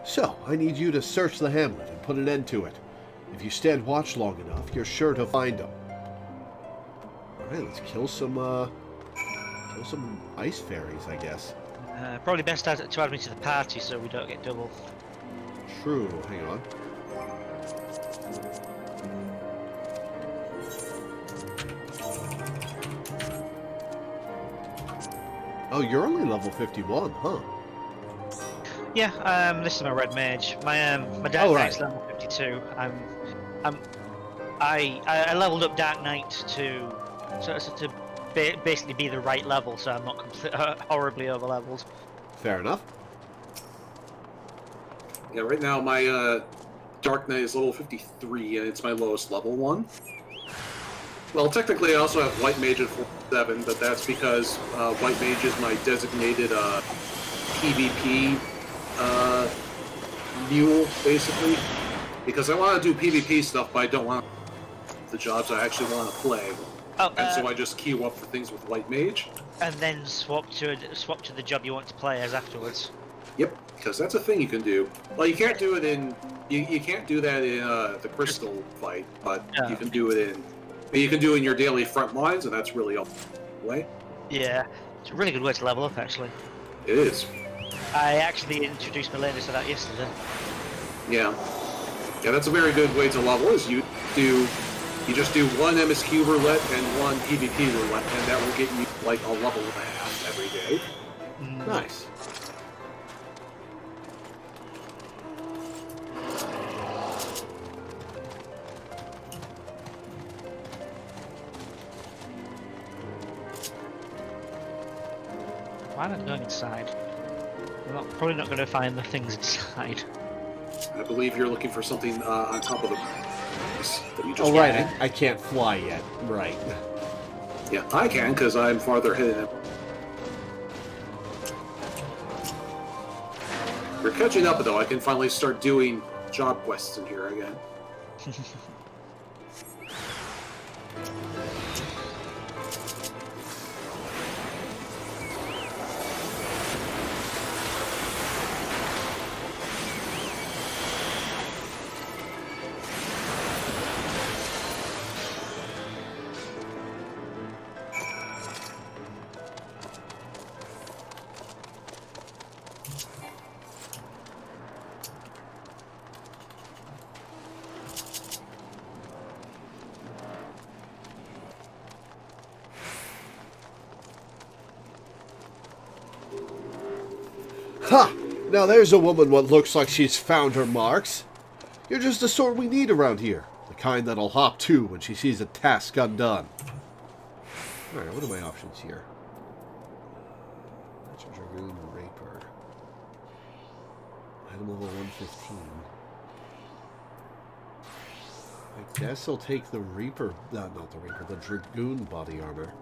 Speaker 1: So, I need you to search the hamlet and put an end to it. If you stand watch long enough, you're sure to find them. Alright, let's kill some ice fairies, I guess.
Speaker 2: Probably best to add me to the party so we don't get double.
Speaker 1: True, hang on. Oh, you're only level 51, huh?
Speaker 2: Yeah, this is my red mage. My Dark Knight's level 52. I leveled up Dark Knight to basically be the right level, so I'm not horribly over leveled.
Speaker 1: Fair enough.
Speaker 3: Yeah, right now my Dark Knight is level 53, and it's my lowest level one. Well, technically I also have White Mage at 47, but that's because White Mage is my designated PvP mule, basically. Because I want to do PvP stuff, but I don't want the jobs I actually want to play.
Speaker 2: Oh,
Speaker 3: and so I just queue up for things with White Mage.
Speaker 2: And then swap to the job you want to play as afterwards.
Speaker 3: Yep, because that's a thing you can do. Well, you can't do it in... You can't do that in the Crystal fight, but you can do it in... You can do it in your daily front lines, and that's really all the way.
Speaker 2: Yeah, it's a really good way to level up, actually.
Speaker 3: It is.
Speaker 2: I actually introduced Melina to that yesterday.
Speaker 3: Yeah. Yeah, that's a very good way to level, is you just do one MSQ roulette and one PvP roulette, and that will get you like a level and a half every day.
Speaker 1: Nice.
Speaker 2: Why not going inside? Probably not going to find the things inside.
Speaker 3: I believe you're looking for something on top of the... that you just
Speaker 1: Oh, right, I can't fly yet. Right.
Speaker 3: Yeah, I can, because I'm farther ahead than him. You're catching up, though. I can finally start doing job quests in here again.
Speaker 1: Ha! Now there's a woman what looks like she's found her marks. You're just the sort we need around here. The kind that'll hop to when she sees a task undone. Alright, what are my options here? Dragoon Raper. Item level 115. I guess I'll take the Reaper... not the Reaper, the Dragoon body armor.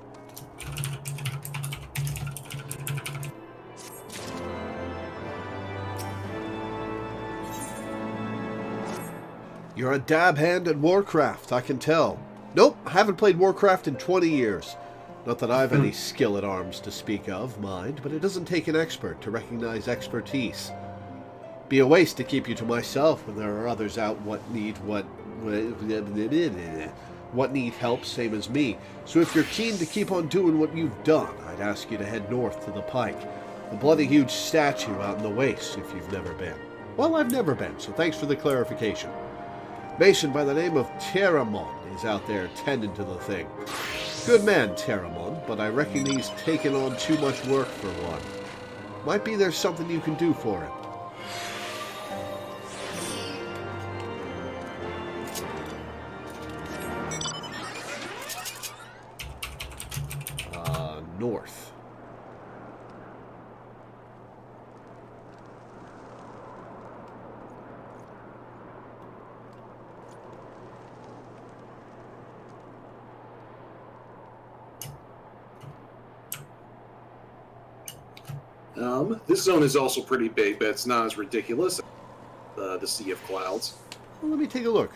Speaker 1: You're a dab hand at Warcraft, I can tell. Nope, I haven't played Warcraft in 20 years. Not that I've any skill at arms to speak of, mind, but it doesn't take an expert to recognize expertise. Be a waste to keep you to myself when there are others out what need help, same as me. So if you're keen to keep on doing what you've done, I'd ask you to head north to the Pike. The bloody huge statue out in the waste, if you've never been. Well, I've never been, so thanks for the clarification. Mason by the name of Terramon is out there tending to the thing. Good man, Terramon, but I reckon he's taken on too much work for one. Might be there's something you can do for him. North.
Speaker 3: This zone is also pretty big, but it's not as ridiculous as the Sea of Clouds.
Speaker 1: Well, let me take a look.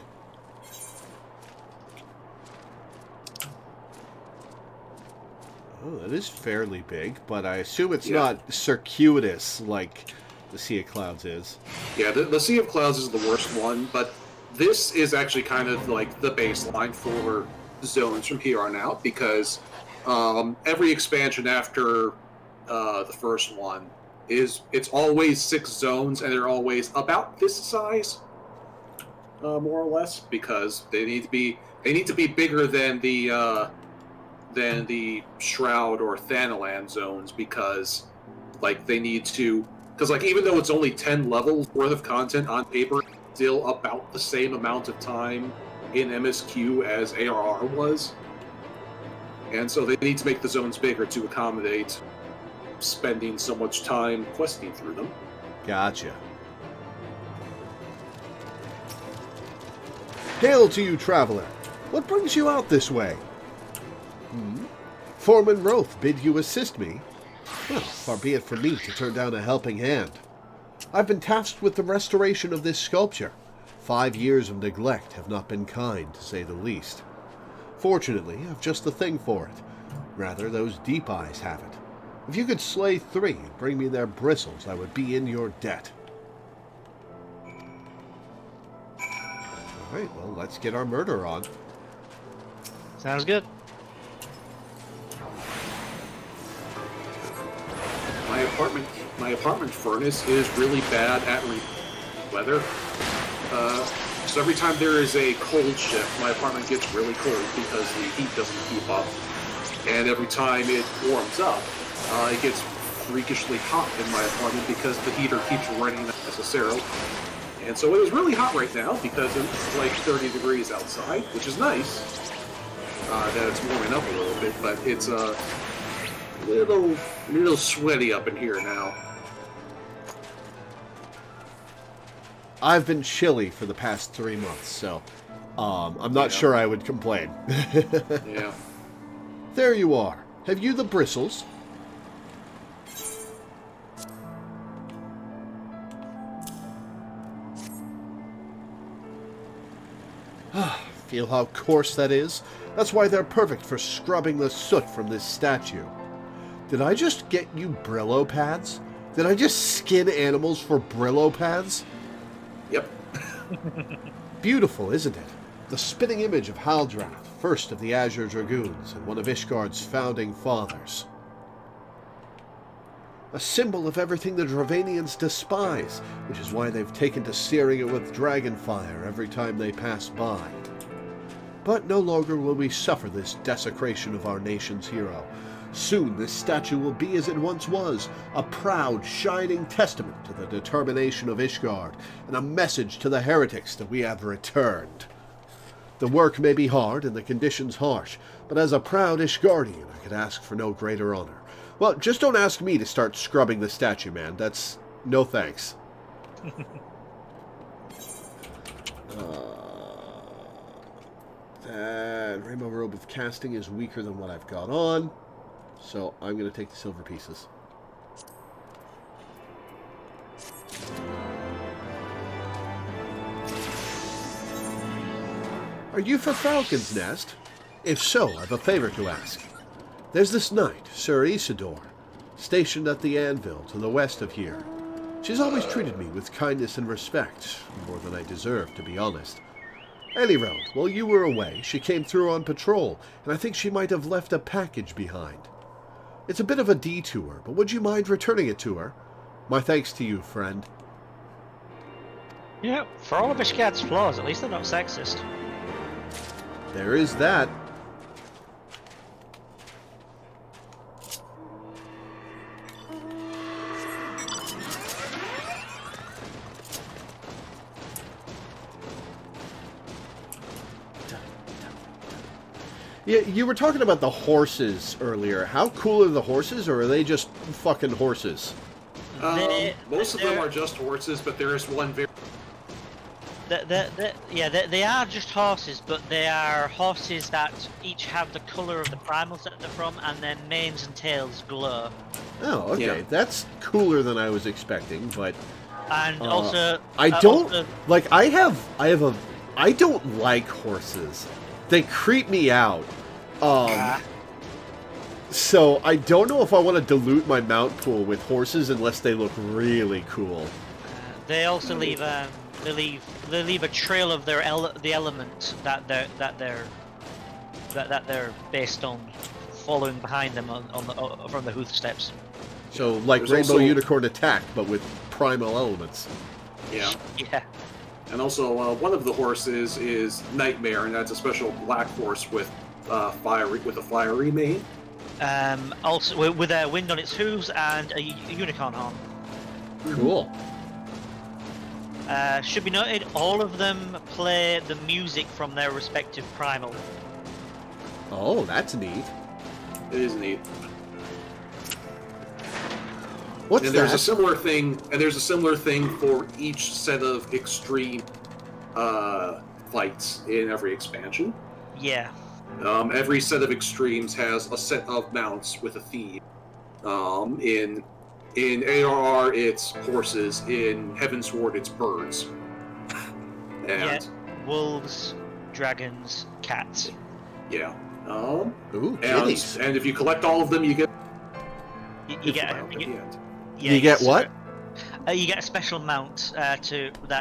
Speaker 1: Oh, that is fairly big, but I assume it's not circuitous like The Sea of Clouds is.
Speaker 3: Yeah, the Sea of Clouds is the worst one, but this is actually kind of like the baseline for zones from here on out, because every expansion after the first one it's always 6 zones, and they're always about this size, more or less, because they need to be bigger than the Shroud or Thanalan zones, because like they need to, because like even though it's only 10 levels worth of content on paper, it's still about the same amount of time in MSQ as ARR was, and so they need to make the zones bigger to accommodate spending so much time questing through them.
Speaker 1: Gotcha. Hail to you, traveler. What brings you out this way? Foreman Roth bid you assist me? Well, far be it from me to turn down a helping hand. I've been tasked with the restoration of this sculpture. 5 years of neglect have not been kind, to say the least. Fortunately, I've just the thing for it. Rather, those deep eyes have it. If you could slay 3 and bring me their bristles, I would be in your debt. Alright, well, let's get our murder on.
Speaker 2: Sounds good.
Speaker 3: My apartment furnace is really bad at weather. So every time there is a cold shift, my apartment gets really cold because the heat doesn't keep up. And every time it warms up, it gets freakishly hot in my apartment because the heater keeps running unnecessarily. And so it is really hot right now because it's like 30 degrees outside, which is nice. That it's warming up a little bit, but it's a little sweaty up in here now.
Speaker 1: I've been chilly for the past 3 months, so I'm not sure I would complain.
Speaker 3: Yeah.
Speaker 1: There you are. Have you the bristles? Feel how coarse that is? That's why they're perfect for scrubbing the soot from this statue. Did I just get you Brillo pads? Did I just skin animals for Brillo pads?
Speaker 3: Yep.
Speaker 1: Beautiful, isn't it? The spitting image of Haldrath, first of the Azure Dragoons and one of Ishgard's founding fathers. A symbol of everything the Dravanians despise, which is why they've taken to searing it with dragonfire every time they pass by. But no longer will we suffer this desecration of our nation's hero. Soon this statue will be as it once was, a proud, shining testament to the determination of Ishgard, and a message to the heretics that we have returned. The work may be hard and the conditions harsh, but as a proud Ishgardian, I could ask for no greater honor. Well, just don't ask me to start scrubbing the statue, man. That's no thanks. That Rainbow Robe of Casting is weaker than what I've got on, so I'm going to take the silver pieces. Are you for Falcon's Nest? If so, I've a favor to ask. There's this knight, Sir Isidore, stationed at the anvil to the west of here. She's always treated me with kindness and respect, more than I deserve, to be honest. Any road, while you were away, she came through on patrol, and I think she might have left a package behind. It's a bit of a detour, but would you mind returning it to her? My thanks to you, friend.
Speaker 2: Yeah, for all of Ishgard's flaws, at least they're not sexist.
Speaker 1: There is that. Yeah, you were talking about the horses earlier. How cool are the horses, or are they just fucking horses?
Speaker 3: Most of them are just horses, but there is one very...
Speaker 2: They are just horses, but they are horses that each have the colour of the primals that they're from, and their manes and tails glow.
Speaker 1: Oh, okay. Yeah. That's cooler than I was expecting, but...
Speaker 2: And also...
Speaker 1: I don't... Like, I don't like horses. They creep me out. So I don't know if I want to dilute my mount pool with horses unless they look really cool.
Speaker 2: They also leave they leave a trail of their the element that they're based on, following behind them from the hoof steps.
Speaker 1: So like
Speaker 3: There's
Speaker 1: Rainbow
Speaker 3: also-
Speaker 1: Unicorn Attack, but with primal elements.
Speaker 3: Yeah.
Speaker 2: Yeah.
Speaker 3: And also, one of the horses is Nightmare, and that's a special black horse with a fiery mane.
Speaker 2: Also with a wind on its hooves and a unicorn horn.
Speaker 1: Cool.
Speaker 2: Should be noted, all of them play the music from their respective primal.
Speaker 1: Oh, that's neat.
Speaker 3: It is neat.
Speaker 1: What's
Speaker 3: And
Speaker 1: that?
Speaker 3: there's a similar thing for each set of extreme fights in every expansion.
Speaker 2: Yeah.
Speaker 3: Every set of extremes has a set of mounts with a theme. In ARR, it's horses. In Heavensward, it's birds.
Speaker 2: Yeah. Wolves, dragons, cats.
Speaker 3: Yeah.
Speaker 1: Ooh, kitties.
Speaker 3: And if you collect all of them, you get
Speaker 2: You get
Speaker 3: at the end.
Speaker 2: yeah,
Speaker 1: You get what?
Speaker 2: You get a special mount that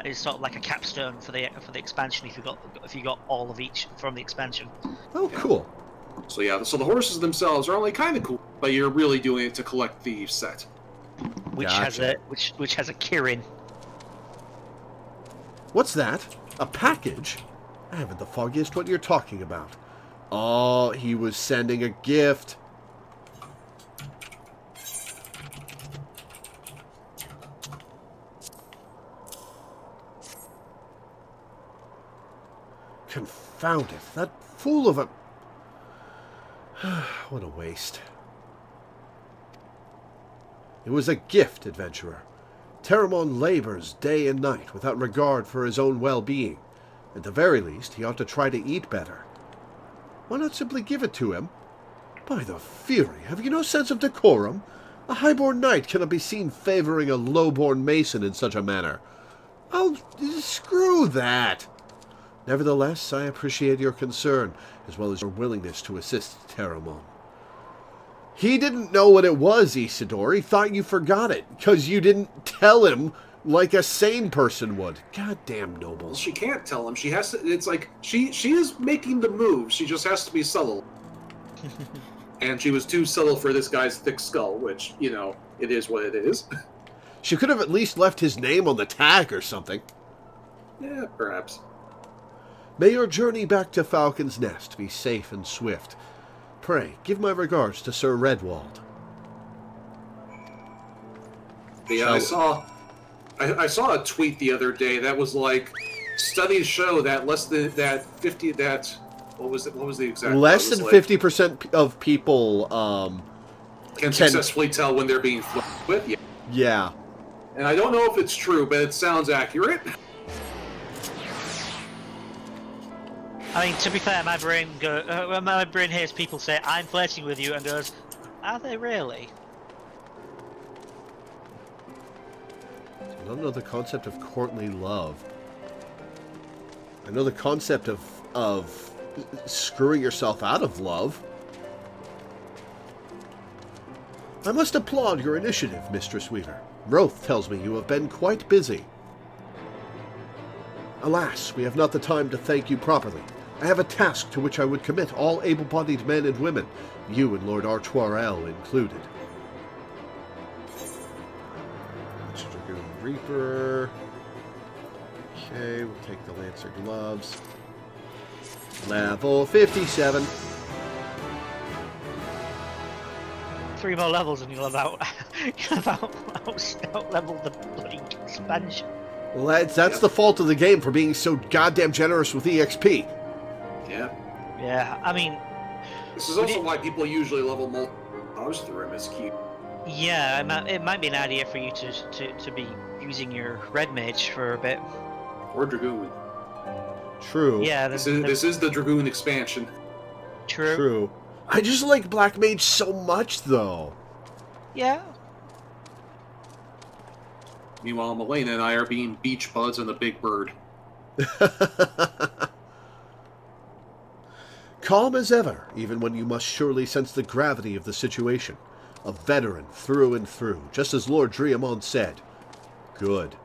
Speaker 2: is sort of like a capstone for the expansion if you got all of each from the expansion.
Speaker 1: Oh, cool.
Speaker 3: So yeah, so the horses themselves are only kind of cool, but you're really doing it to collect the set.
Speaker 2: Which
Speaker 1: Gotcha.
Speaker 2: has a Kirin.
Speaker 1: What's that? A package? I haven't the foggiest what you're talking about. Oh, he was sending a gift. Confound it. That fool of a... What a waste. It was a gift, adventurer. Terramon labors day and night without regard for his own well-being. At the very least, he ought to try to eat better. Why not simply give it to him? By the Fury, have you no sense of decorum? A highborn knight cannot be seen favoring a lowborn mason in such a manner. Oh, screw that! Nevertheless, I appreciate your concern, as well as your willingness to assist Terramon. He didn't know what it was, Isidore. He thought you forgot it, because you didn't tell him like a sane person would. Goddamn nobles.
Speaker 3: She can't tell him. She has to. It's like she is making the move. She just has to be subtle. And she was too subtle for this guy's thick skull, which, you know, it is what it is.
Speaker 1: She could have at least left his name on the tag or something.
Speaker 3: Yeah, perhaps.
Speaker 1: May your journey back to Falcon's Nest be safe and swift. Pray, give my regards to Sir Redwald.
Speaker 3: Yeah, I saw a tweet the other day that was like, studies show that what was the exact?
Speaker 1: Less
Speaker 3: it was
Speaker 1: than
Speaker 3: like,
Speaker 1: 50% of people
Speaker 3: can successfully tell when they're being flirted with. Yeah.
Speaker 1: Yeah.
Speaker 3: And I don't know if it's true, but it sounds accurate.
Speaker 2: I mean, to be fair, my brain hears people say, "I'm flirting with you," and goes, "Are they really?"
Speaker 1: I don't know the concept of courtly love. I know the concept of screwing yourself out of love. I must applaud your initiative, Mistress Weaver. Roth tells me you have been quite busy. Alas, we have not the time to thank you properly. I have a task to which I would commit all able-bodied men and women, you and Lord Archoirel included. Dragoon Reaper. Okay, we'll take the Lancer Gloves. Level 57.
Speaker 2: 3 more levels and you'll about out-level the bloody expansion.
Speaker 1: Well, that's the fault of the game for being so goddamn generous with EXP.
Speaker 3: Yeah.
Speaker 2: Yeah, I mean,
Speaker 3: This is also why people usually level multiple dogs through MSQ.
Speaker 2: yeah, it might be an idea for you to be using your red mage for a bit.
Speaker 3: Or Dragoon.
Speaker 1: True.
Speaker 2: Yeah,
Speaker 3: This is the Dragoon expansion.
Speaker 2: true.
Speaker 1: True. I just like Black Mage so much, though.
Speaker 2: Yeah.
Speaker 3: Meanwhile, Melena and I are being beach buds and the big bird.
Speaker 1: Calm as ever, even when you must surely sense the gravity of the situation. A veteran through and through, just as Lord Driamond said. Good.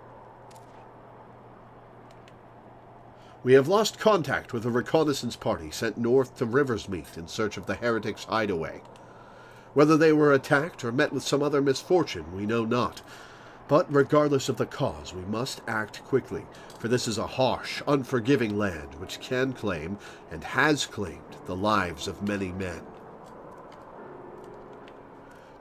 Speaker 1: We have lost contact with a reconnaissance party sent north to Riversmeet in search of the heretics' hideaway. Whether they were attacked or met with some other misfortune, we know not. But regardless of the cause, we must act quickly, for this is a harsh, unforgiving land which can claim, and has claimed, the lives of many men.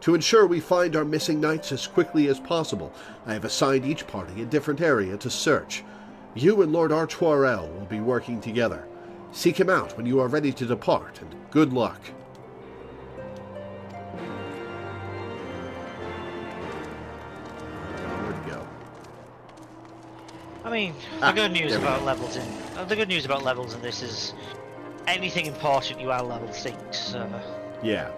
Speaker 1: To ensure we find our missing knights as quickly as possible, I have assigned each party a different area to search. You and Lord Artoirel will be working together. Seek him out when you are ready to depart, and good luck. Where'd he go?
Speaker 2: I mean, the good news about levels in this is anything important you are level 6.
Speaker 1: Yeah.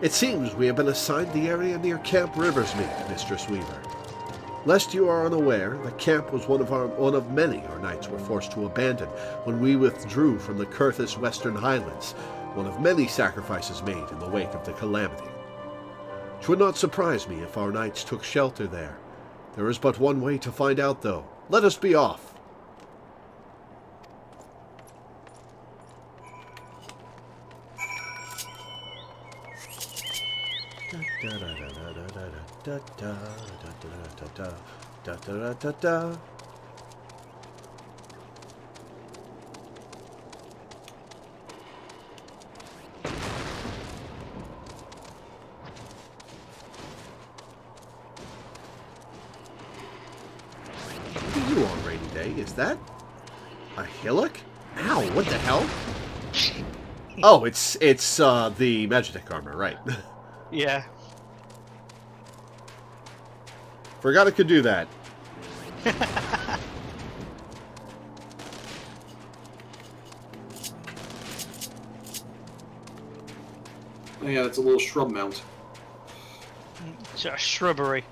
Speaker 1: It seems we have been assigned the area near Camp Riversmeet, Mistress Weaver. Lest you are unaware, the camp was one of many our knights were forced to abandon when we withdrew from the Curthis Western Highlands, one of many sacrifices made in the wake of the calamity. 'Twould not surprise me if our knights took shelter there. There is but one way to find out, though. Let us be off. What are you on, rainy day? Is that a hillock? Ow, what the hell? Oh, it's the Magitek armor, right.
Speaker 2: Yeah.
Speaker 1: Forgot it could do that.
Speaker 3: Oh, yeah, that's a little shrub mount.
Speaker 2: It's a shrubbery.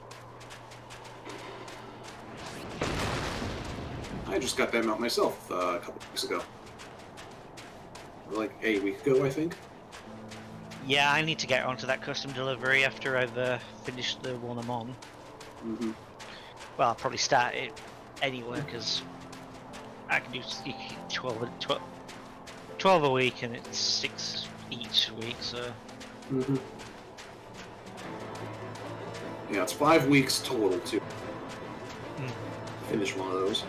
Speaker 3: I just got that mount myself a couple weeks ago. Like a week ago, I think.
Speaker 2: Yeah, I need to get onto that custom delivery after I've finished the one I'm on.
Speaker 3: Mm-hmm.
Speaker 2: Well, I'll probably start it anyway, because I can do 12 a week, and it's 6 each week, so...
Speaker 3: Mm-hmm. Yeah, it's 5 weeks total to finish one of those.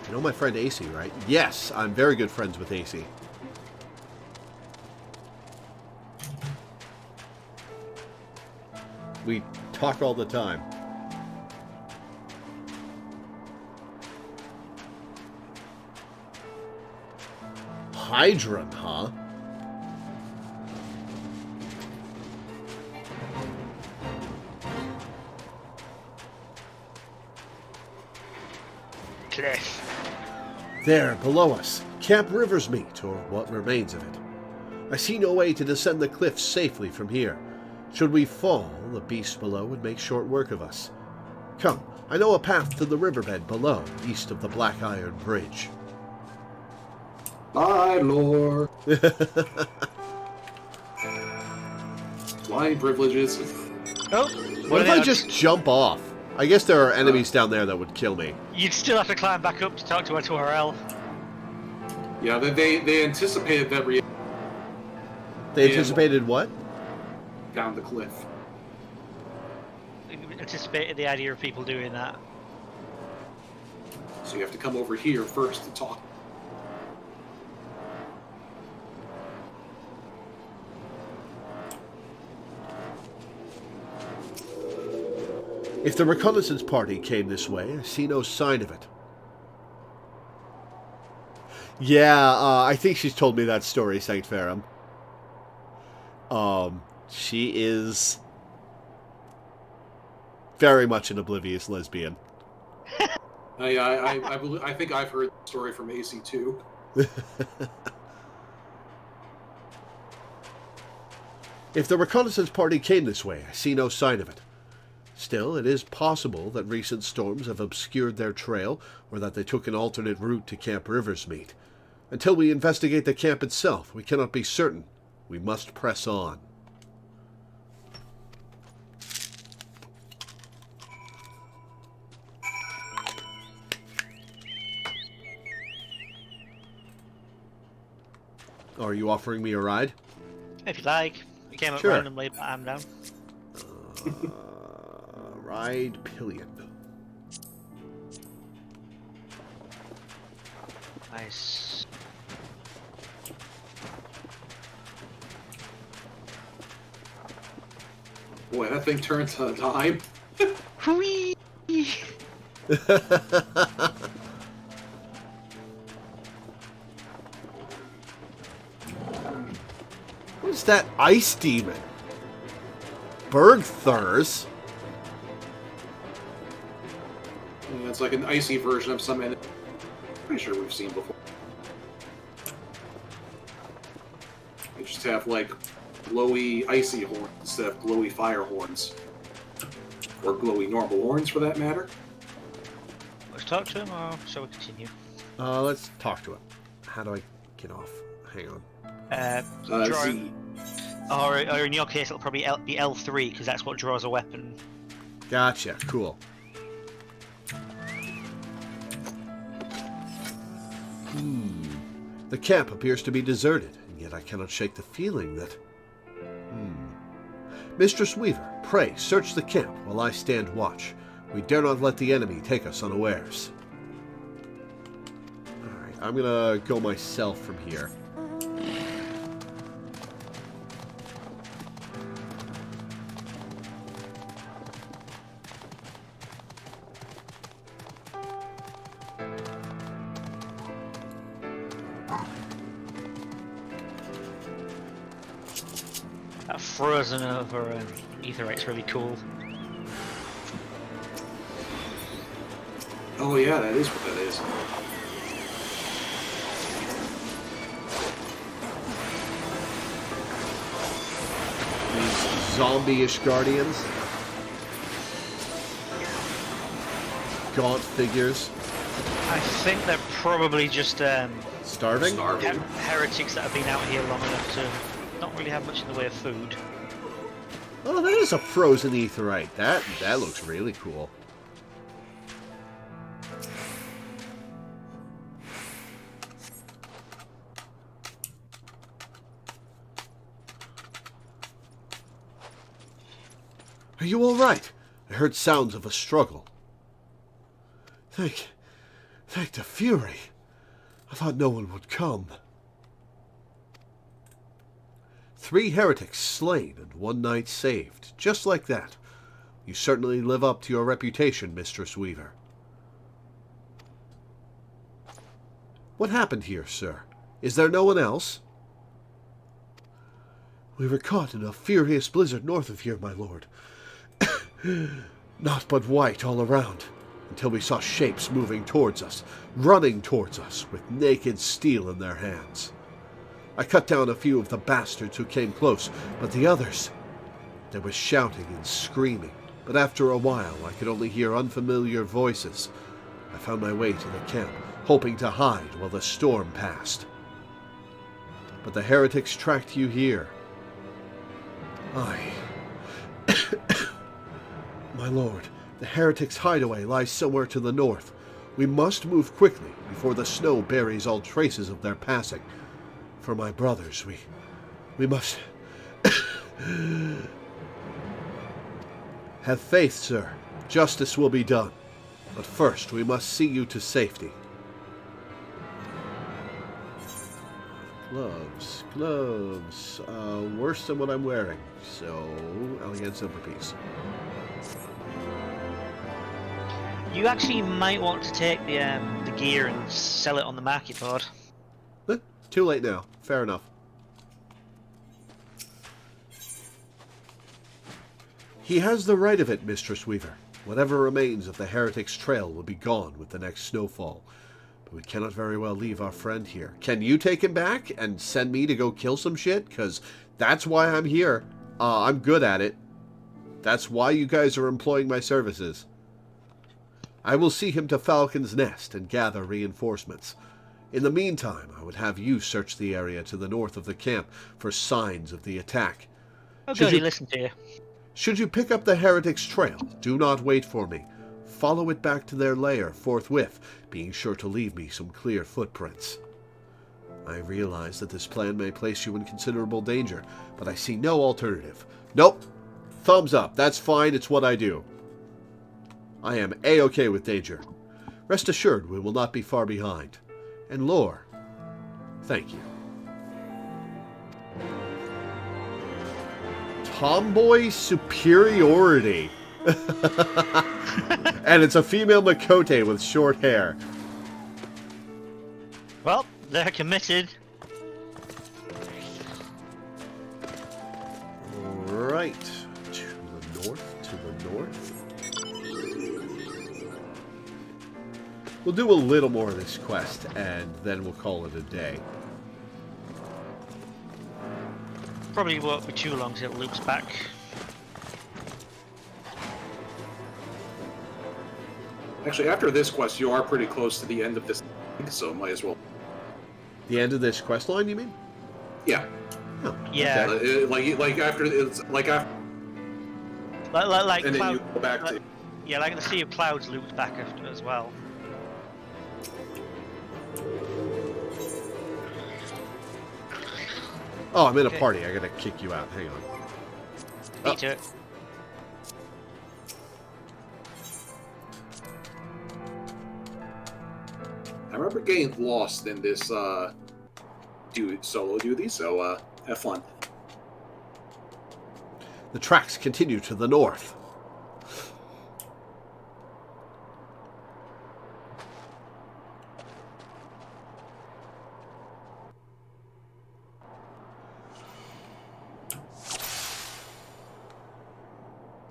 Speaker 1: You know my friend AC, right? Yes, I'm very good friends with AC. We talk all the time. Hydrant, huh?
Speaker 2: Cliff.
Speaker 1: There, below us. Camp Riversmeet, or what remains of it. I see no way to descend the cliffs safely from here. Should we fall, the beasts below would make short work of us. Come, I know a path to the riverbed below, east of the Black Iron Bridge.
Speaker 3: Bye, Lore. Flying privileges.
Speaker 2: Oh!
Speaker 1: What if I just jump off? I guess there are enemies down there that would kill me.
Speaker 2: You'd still have to climb back up to talk to Artoirel.
Speaker 3: Yeah, they anticipated that
Speaker 1: They anticipated what?
Speaker 3: down the cliff.
Speaker 2: Anticipated the idea of people doing that.
Speaker 3: So you have to come over here first to talk.
Speaker 1: If the reconnaissance party came this way, I see no sign of it. Yeah, I think she's told me that story, Sanct Ferrum. She is very much an oblivious lesbian.
Speaker 3: I think I've heard the story from AC too.
Speaker 1: If the reconnaissance party came this way, I see no sign of it. Still, it is possible that recent storms have obscured their trail, or that they took an alternate route to Camp Riversmeet. Until we investigate the camp itself, we cannot be certain. We must press on. Are you offering me a ride?
Speaker 2: If you like. You came up
Speaker 1: Sure.
Speaker 2: randomly, but I'm down.
Speaker 1: Ride pillion.
Speaker 2: Nice.
Speaker 3: Boy, that thing turns on a dime.
Speaker 2: Whee!
Speaker 1: What's that ice demon? Bergthurs?
Speaker 3: Yeah, it's like an icy version of some enemy. Pretty sure we've seen before. They just have like glowy icy horns instead of glowy fire horns. Or glowy normal horns for that matter.
Speaker 2: Let's talk to him, or shall we continue?
Speaker 1: Let's talk to him. How do I get off? Hang on.
Speaker 2: Draw,
Speaker 3: Z.
Speaker 2: or in your case, it'll probably be L3, because that's what draws a weapon.
Speaker 1: Gotcha. Cool. The camp appears to be deserted, and yet I cannot shake the feeling that... Mistress Weaver, pray, search the camp while I stand watch. We dare not let the enemy take us unawares. Alright, I'm gonna go myself from here.
Speaker 2: That frozen over Aetherite's really cool.
Speaker 3: Oh yeah, that is what that is.
Speaker 1: These zombie-ish guardians. Gaunt figures.
Speaker 2: I think they're probably just
Speaker 1: Starving?
Speaker 3: Starving.
Speaker 2: heretics that have been out here long enough to not really have much in the way of food.
Speaker 1: Oh, that is a frozen Aetherite. That looks really cool. Are you all right? I heard sounds of a struggle. Thank the Fury. I thought no one would come. 3 heretics slain and 1 knight saved. Just like that. You certainly live up to your reputation, Mistress Weaver. What happened here, sir? Is there no one else? We were caught in a furious blizzard north of here, my lord. Naught but white all around, until we saw shapes moving towards us, running towards us, with naked steel in their hands. I cut down a few of the bastards who came close, but the others... There was shouting and screaming, but after a while I could only hear unfamiliar voices. I found my way to the camp, hoping to hide while the storm passed. But the heretics tracked you here. My lord, the heretics' hideaway lies somewhere to the north. We must move quickly before the snow buries all traces of their passing. For my brothers, we must... Have faith, sir. Justice will be done. But first, we must see you to safety. Gloves. Worse than what I'm wearing. So, elegant silver piece.
Speaker 2: You actually might want to take the gear and sell it on the market board.
Speaker 1: Too late now. Fair enough. He has the right of it, Mistress Weaver. Whatever remains of the heretic's trail will be gone with the next snowfall. But we cannot very well leave our friend here. Can you take him back and send me to go kill some shit? Because that's why I'm here. I'm good at it. That's why you guys are employing my services. I will see him to Falcon's Nest and gather reinforcements. In the meantime, I would have you search the area to the north of the camp for signs of the attack.
Speaker 2: Oh,
Speaker 1: Should
Speaker 2: good,
Speaker 1: you-
Speaker 2: he listened to you.
Speaker 1: Should you pick up the heretics' trail, do not wait for me. Follow it back to their lair forthwith, being sure to leave me some clear footprints. I realize that this plan may place you in considerable danger, but I see no alternative. Nope. Thumbs up. That's fine. It's what I do. I am A-okay with danger. Rest assured we will not be far behind. And Lore, thank you. Tomboy superiority. And it's a female Makote with short hair.
Speaker 2: Well, they're committed.
Speaker 1: Alright. To the north. We'll do a little more of this quest, and then we'll call it a day.
Speaker 2: Probably won't be too long till it loops back.
Speaker 3: Actually, after this quest, you are pretty close to the end of this, so might as well.
Speaker 1: The end of this quest line, you mean?
Speaker 3: Yeah.
Speaker 1: Oh,
Speaker 2: Yeah.
Speaker 1: okay.
Speaker 3: Like after it's like after,
Speaker 2: Like
Speaker 3: and then
Speaker 2: cloud,
Speaker 3: you go back to.
Speaker 2: yeah, like the Sea of Clouds loops back after as well.
Speaker 1: Oh, I'm in a
Speaker 2: Okay.
Speaker 1: party. I gotta kick you out. Hang on.
Speaker 2: Beat it.
Speaker 3: I remember getting lost in this solo duty, so have fun.
Speaker 1: The tracks continue to the north.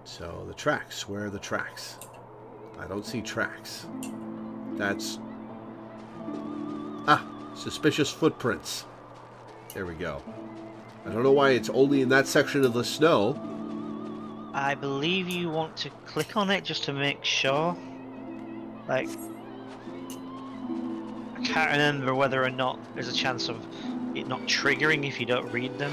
Speaker 1: So the tracks, where are the tracks? I don't see tracks. That's... Ah, suspicious footprints. There we go. I don't know why it's only in that section of the snow.
Speaker 2: I believe you want to click on it just to make sure. Like, I can't remember whether or not there's a chance of it not triggering if you don't read them.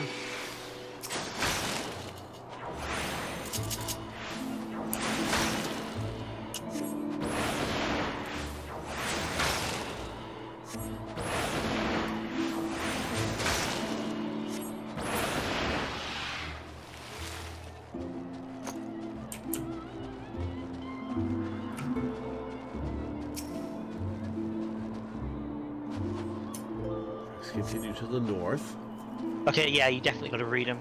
Speaker 1: Let's continue to the north.
Speaker 2: Okay, yeah, you definitely got to read them.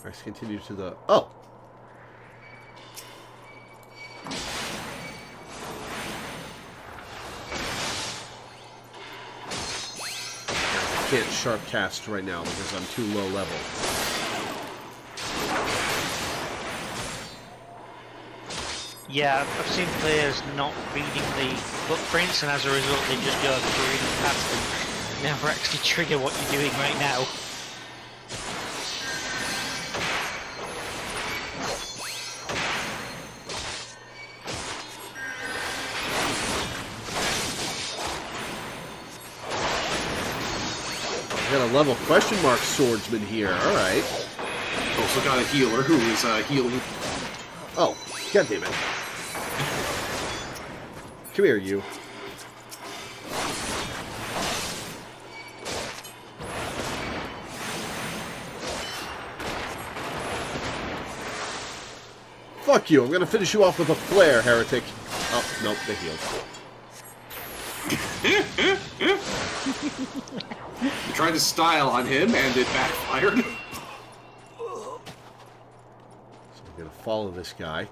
Speaker 1: Let's continue to the... Oh! I can't sharp cast right now because I'm too low level.
Speaker 2: Yeah, I've seen players not reading the footprints, and as a result, they just go reading past them, never actually trigger what you're doing right now.
Speaker 1: I got a level question mark swordsman here. Alright.
Speaker 3: Also got a healer who is healing.
Speaker 1: Oh, god damn it. Come here, you. Fuck you, I'm gonna finish you off with a flare, heretic. Oh, nope, they healed.
Speaker 3: You tried to style on him and it backfired.
Speaker 1: So I'm gonna follow this guy.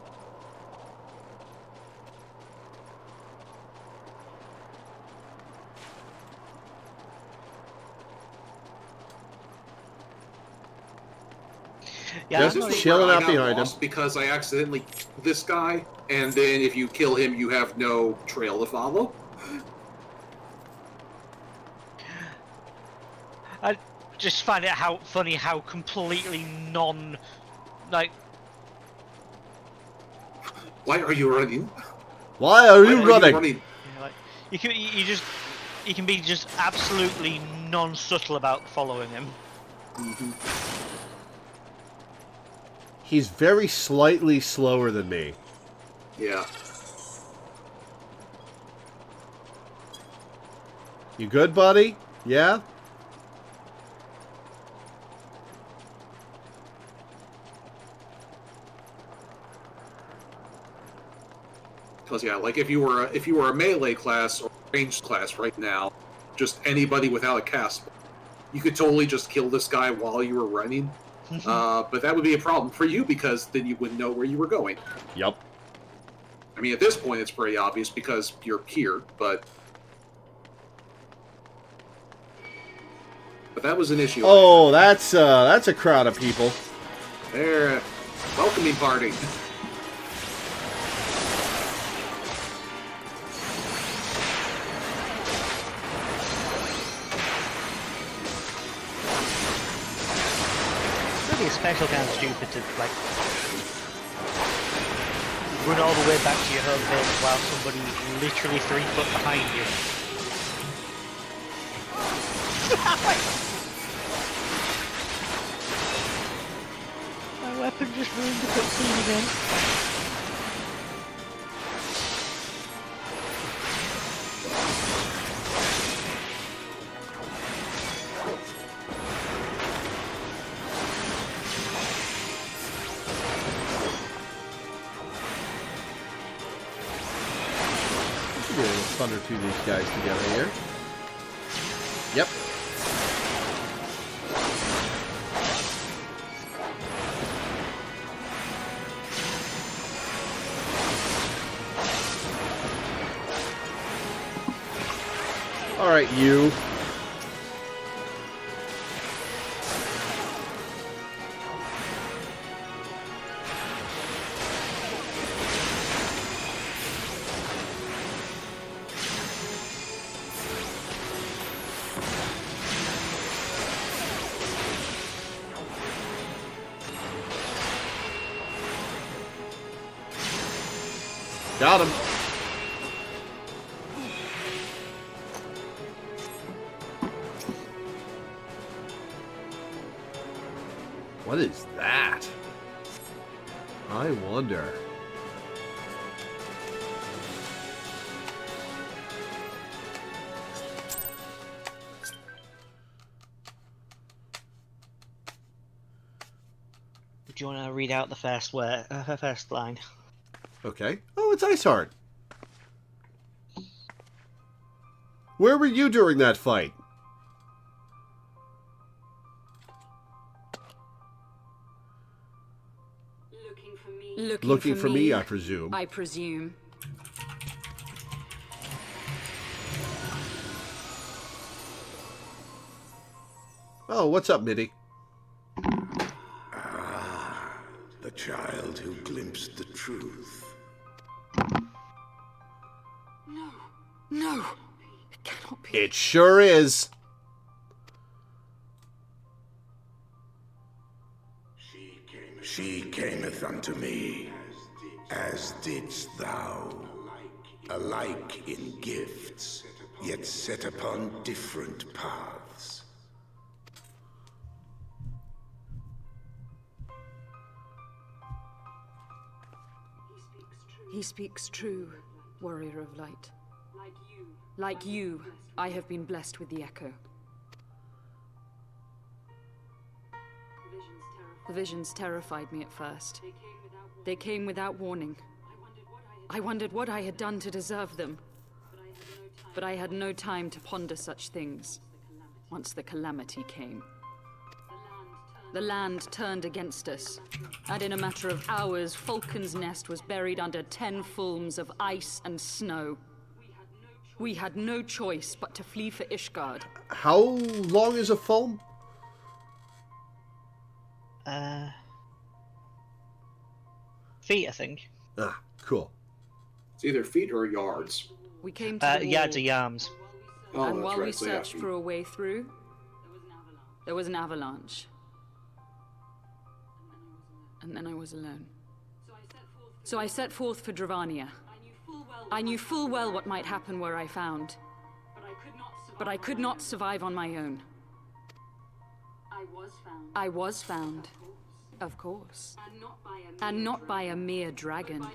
Speaker 2: Yeah,
Speaker 1: Just
Speaker 2: I'm not-
Speaker 1: chilling
Speaker 3: I
Speaker 1: out
Speaker 3: got
Speaker 1: behind him.
Speaker 3: lost because I accidentally killed this guy, and then if you kill him, you have no trail to follow.
Speaker 2: I just find it funny how completely like
Speaker 3: Why are you running?
Speaker 1: Why are
Speaker 3: Why
Speaker 1: you running?
Speaker 2: you know, like you can be just absolutely non-subtle about following him.
Speaker 1: He's very slightly slower than me.
Speaker 3: Yeah.
Speaker 1: You good, buddy? Yeah?
Speaker 3: Because yeah, like if you were a melee class or ranged class right now, just anybody without a cast, you could totally just kill this guy while you were running. But that would be a problem for you because then you wouldn't know where you were going.
Speaker 1: Yup.
Speaker 3: I mean, at this point, it's pretty obvious because you're here, but that was an issue.
Speaker 1: Oh, that's a crowd of people.
Speaker 3: There, welcoming party.
Speaker 2: Really, especially kind of stupid to like run all the way back to your home base while somebody's literally 3 foot behind you. My weapon just ruined the cutscene again.
Speaker 1: Should be able to thunder two of these guys together here. Yep. Alright, you. Got him. What is that? I wonder.
Speaker 2: Do you want to read out the first word, first line?
Speaker 1: Okay. Oh, it's Iceheart. Where were you during that fight?
Speaker 5: Looking for me,
Speaker 1: I presume.
Speaker 5: I presume.
Speaker 1: Oh, what's up, Mitty?
Speaker 6: The child who glimpsed the truth.
Speaker 5: No, it cannot be.
Speaker 1: It sure is.
Speaker 6: She cameth unto me, as didst thou, alike in gifts, yet set upon different paths.
Speaker 5: He speaks true, warrior of light. Like you, I have been blessed with the echo. The visions terrified me at first. They came without warning. I wondered what I had done to deserve them. But I had no time to ponder such things once the calamity came. The land turned against us, and in a matter of hours, Falcon's Nest was buried under 10 fulms of ice and snow. We had no choice but to flee for Ishgard.
Speaker 1: How long is a foam?
Speaker 2: Feet, I think.
Speaker 1: Ah, cool.
Speaker 3: It's either feet or yards.
Speaker 5: We came to the
Speaker 2: Yards
Speaker 5: wall,
Speaker 2: or yarms.
Speaker 3: Oh,
Speaker 5: and
Speaker 3: that's
Speaker 5: while
Speaker 3: right.
Speaker 5: we
Speaker 3: So, yeah,
Speaker 5: searched
Speaker 3: feet.
Speaker 5: for a way through, there was an avalanche. And then I was alone. So I set forth for Dravania. I knew full well what might happen where I found. But I could not survive on my own. I was found. Of course. And not by a mere dragon,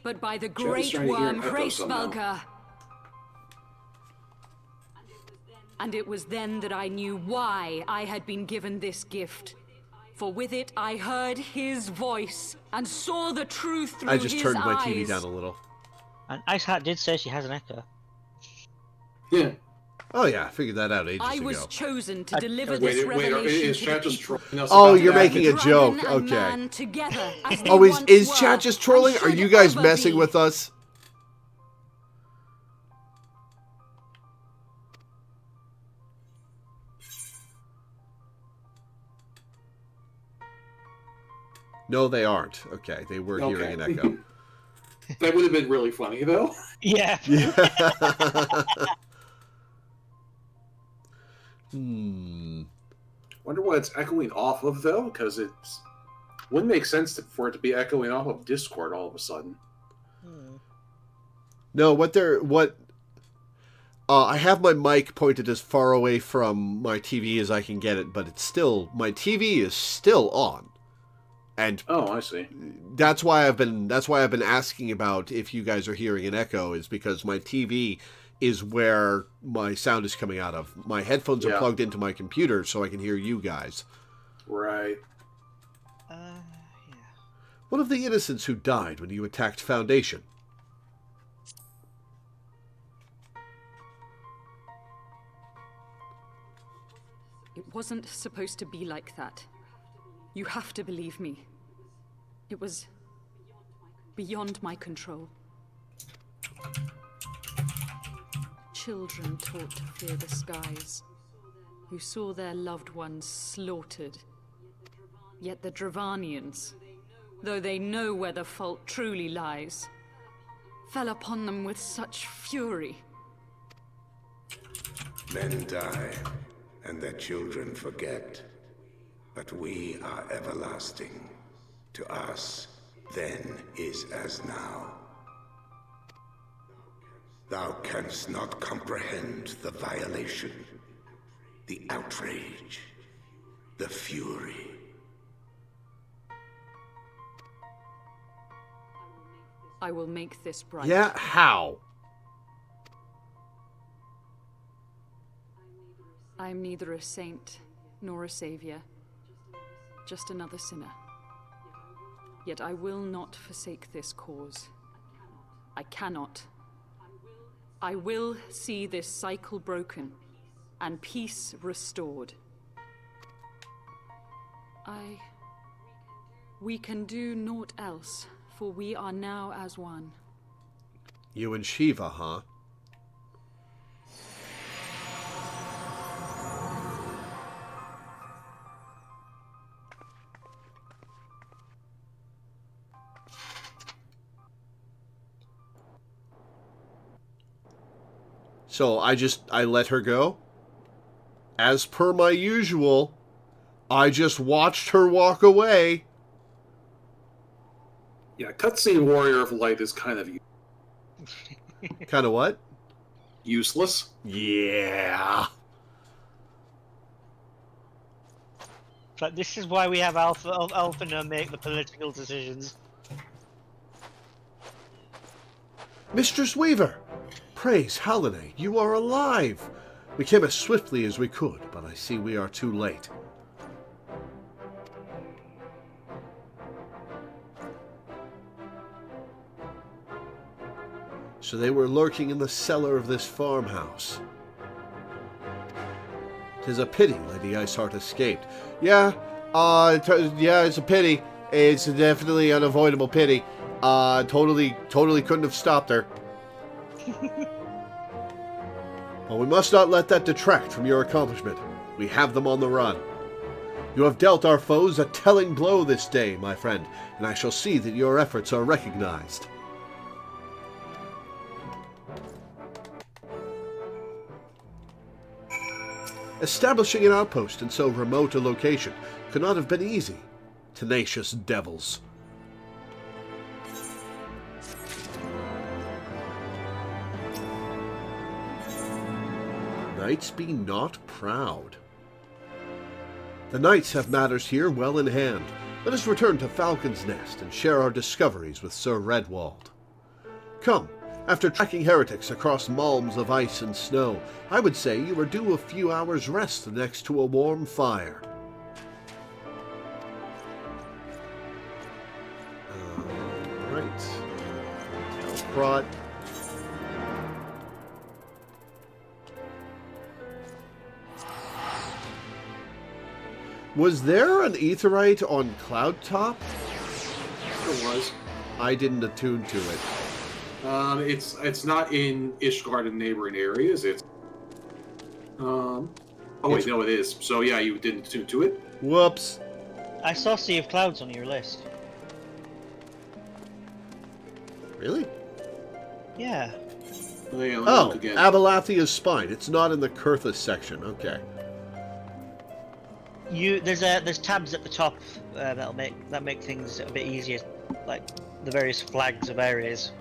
Speaker 5: but by the great
Speaker 3: trying to hear
Speaker 5: worm
Speaker 3: an echo somehow.
Speaker 5: Hraesvelgr. And it was then that I knew why I had been given this gift. For with it I heard his voice and saw the truth through
Speaker 1: I just
Speaker 5: his
Speaker 1: turned
Speaker 5: eyes.
Speaker 1: my TV down a little.
Speaker 2: And Iceheart did say she has an echo.
Speaker 3: Yeah.
Speaker 1: Oh yeah, I figured that out ages
Speaker 5: I
Speaker 1: ago.
Speaker 5: was chosen to deliver
Speaker 3: Wait,
Speaker 5: this
Speaker 3: wait,
Speaker 5: revelation
Speaker 3: is
Speaker 5: to
Speaker 3: chat
Speaker 5: the
Speaker 3: just
Speaker 5: people.
Speaker 3: trolling us?
Speaker 1: Oh,
Speaker 3: about
Speaker 1: you're
Speaker 3: that?
Speaker 1: making a joke.
Speaker 5: Dragon and
Speaker 1: Okay.
Speaker 5: man together, as they
Speaker 1: Oh, is
Speaker 5: once were,
Speaker 1: chat just trolling?
Speaker 5: and
Speaker 1: Are
Speaker 5: should
Speaker 1: you guys
Speaker 5: ever
Speaker 1: messing
Speaker 5: be.
Speaker 1: with us? No, they aren't. Okay, they were hearing an echo.
Speaker 3: That would have been really funny, though.
Speaker 2: Yeah.
Speaker 3: Wonder what it's echoing off of, though, because it wouldn't make sense for it to be echoing off of Discord all of a sudden.
Speaker 1: No, I have my mic pointed as far away from my TV as I can get it, but my TV is still on. And
Speaker 3: Oh, I see.
Speaker 1: that's why I've been asking about if you guys are hearing an echo, is because my TV is where my sound is coming out of. My headphones are
Speaker 3: Yeah.
Speaker 1: plugged into my computer so I can hear you guys.
Speaker 3: Right.
Speaker 2: Yeah.
Speaker 1: One of the innocents who died when you attacked Foundation.
Speaker 5: It wasn't supposed to be like that. You have to believe me. It was beyond my control. Children taught to fear the skies, who saw their loved ones slaughtered. Yet the Dravanians, though they know where the fault truly lies, fell upon them with such fury.
Speaker 6: Men die, and their children forget. But we are everlasting. To us, then is as now. Thou canst not comprehend the violation, the outrage, the fury.
Speaker 5: I will make this right.
Speaker 1: Yeah, how?
Speaker 5: I am neither a saint nor a savior, just another sinner. Yet I will not forsake this cause. I cannot. I will see this cycle broken and peace restored. We can do naught else, for we are now as one.
Speaker 1: You and Shiva, huh? So I let her go. As per my usual, I just watched her walk away.
Speaker 3: Yeah, cutscene Warrior of Light is kind of
Speaker 1: Kind of what?
Speaker 3: useless.
Speaker 1: Yeah.
Speaker 2: But this is why we have Alpha make the political decisions.
Speaker 1: Mistress Weaver! Praise Hallownay, you are alive! We came as swiftly as we could, but I see we are too late. So they were lurking in the cellar of this farmhouse. 'Tis a pity Lady Iceheart escaped. Yeah, it's a pity. It's definitely an unavoidable pity. Totally couldn't have stopped her. But we must not let that detract from your accomplishment. We have them on the run. You have dealt our foes a telling blow this day, my friend, and I shall see that your efforts are recognized. Establishing an outpost in so remote a location could not have been easy. Tenacious devils. Knights be not proud. The knights have matters here well in hand. Let us return to Falcon's Nest and share our discoveries with Sir Redwald. Come, after tracking heretics across malms of ice and snow, I would say you are due a few hours' rest next to a warm fire. Right. Prot. Was there an aetherite on Cloudtop?
Speaker 3: There was.
Speaker 1: I didn't attune to it.
Speaker 3: It's not in Ishgard and neighboring areas. It's oh wait, no, it is. So yeah, you didn't attune to it.
Speaker 1: Whoops.
Speaker 2: I saw Sea of Clouds on your list.
Speaker 1: Really?
Speaker 2: Yeah.
Speaker 3: Oh, yeah, let me
Speaker 1: Oh,
Speaker 3: look again.
Speaker 1: Abalathia's Spine. It's not in the Kurthus section. Okay.
Speaker 2: There's tabs at the top that make things a bit easier, like the various flags of areas.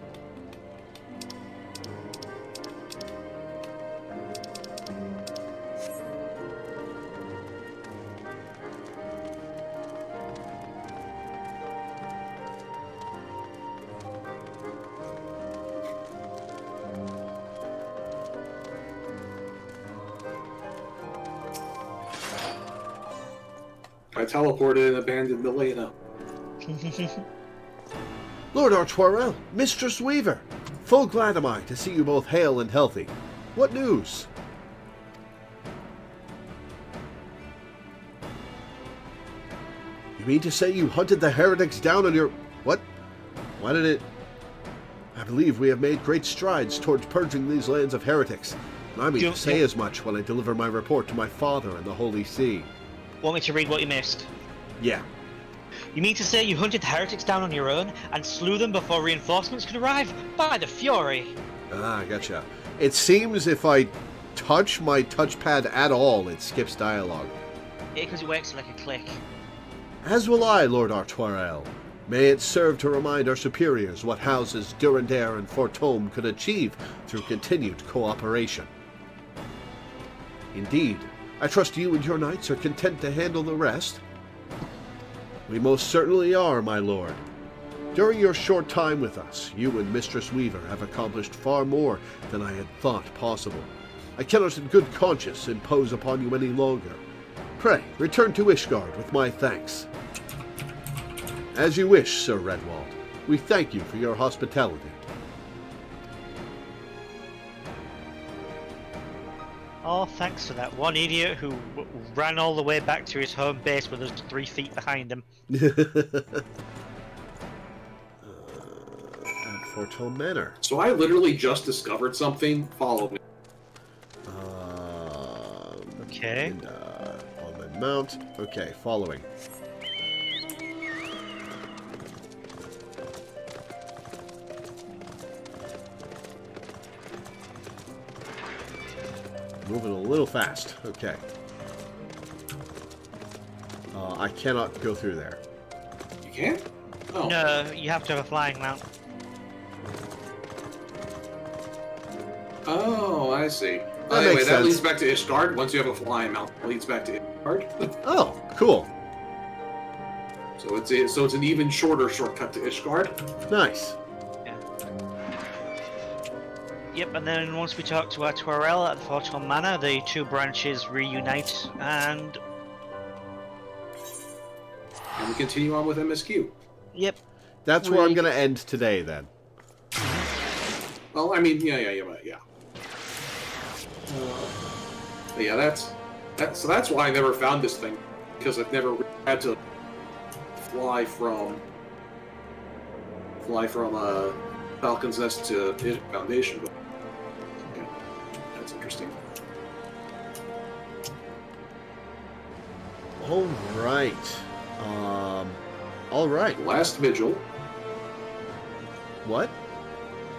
Speaker 3: I teleported and abandoned Milena.
Speaker 1: Lord Artoirel, Mistress Weaver, full glad am I to see you both hale and healthy. What news? You mean to say you hunted the heretics down on your... What? Why did it... I believe we have made great strides towards purging these lands of heretics. And I mean to say as much when I deliver my report to my father in the Holy See.
Speaker 2: Want me to read what you missed?
Speaker 1: Yeah.
Speaker 2: You mean to say you hunted the heretics down on your own and slew them before reinforcements could arrive? By the Fury!
Speaker 1: Ah, gotcha. It seems if I touch my touchpad at all, it skips dialogue.
Speaker 2: Because it works like a click.
Speaker 1: As will I, Lord Artoirel. May it serve to remind our superiors what houses Durandare and Fortome could achieve through continued cooperation. Indeed, I trust you and your knights are content to handle the rest. We most certainly are, my lord. During your short time with us, you and Mistress Weaver have accomplished far more than I had thought possible. I cannot in good conscience impose upon you any longer. Pray, return to Ishgard with my thanks. As you wish, Sir Redwald. We thank you for your hospitality.
Speaker 2: Oh, thanks for that one idiot who ran all the way back to his home base with us 3 feet behind him.
Speaker 1: At Fortome Manor.
Speaker 3: So I literally just discovered something. Follow me.
Speaker 2: Okay.
Speaker 1: And, on my mount. Okay, following. Moving a little fast. Okay. I cannot go through there.
Speaker 3: You can't? Oh.
Speaker 2: No, you have to have a flying mount.
Speaker 3: Oh, I see.
Speaker 1: That
Speaker 3: Anyway,
Speaker 1: makes
Speaker 3: that
Speaker 1: sense.
Speaker 3: leads back to Ishgard. Once you have a flying mount, it leads back to Ishgard.
Speaker 1: Oh, cool.
Speaker 3: So it's an even shorter shortcut to Ishgard.
Speaker 1: Nice.
Speaker 2: Yep, and then once we talk to Artoirel at the Fortune Manor, the 2 branches reunite, and
Speaker 3: we continue on with MSQ.
Speaker 2: yep.
Speaker 1: That's where I'm going to end today, then.
Speaker 3: Well, I mean, yeah. Yeah, that's why I never found this thing, because I've never had to fly from Falcon's Nest to Foundation. But okay, that's interesting.
Speaker 1: All right. All right.
Speaker 3: Last vigil.
Speaker 1: What?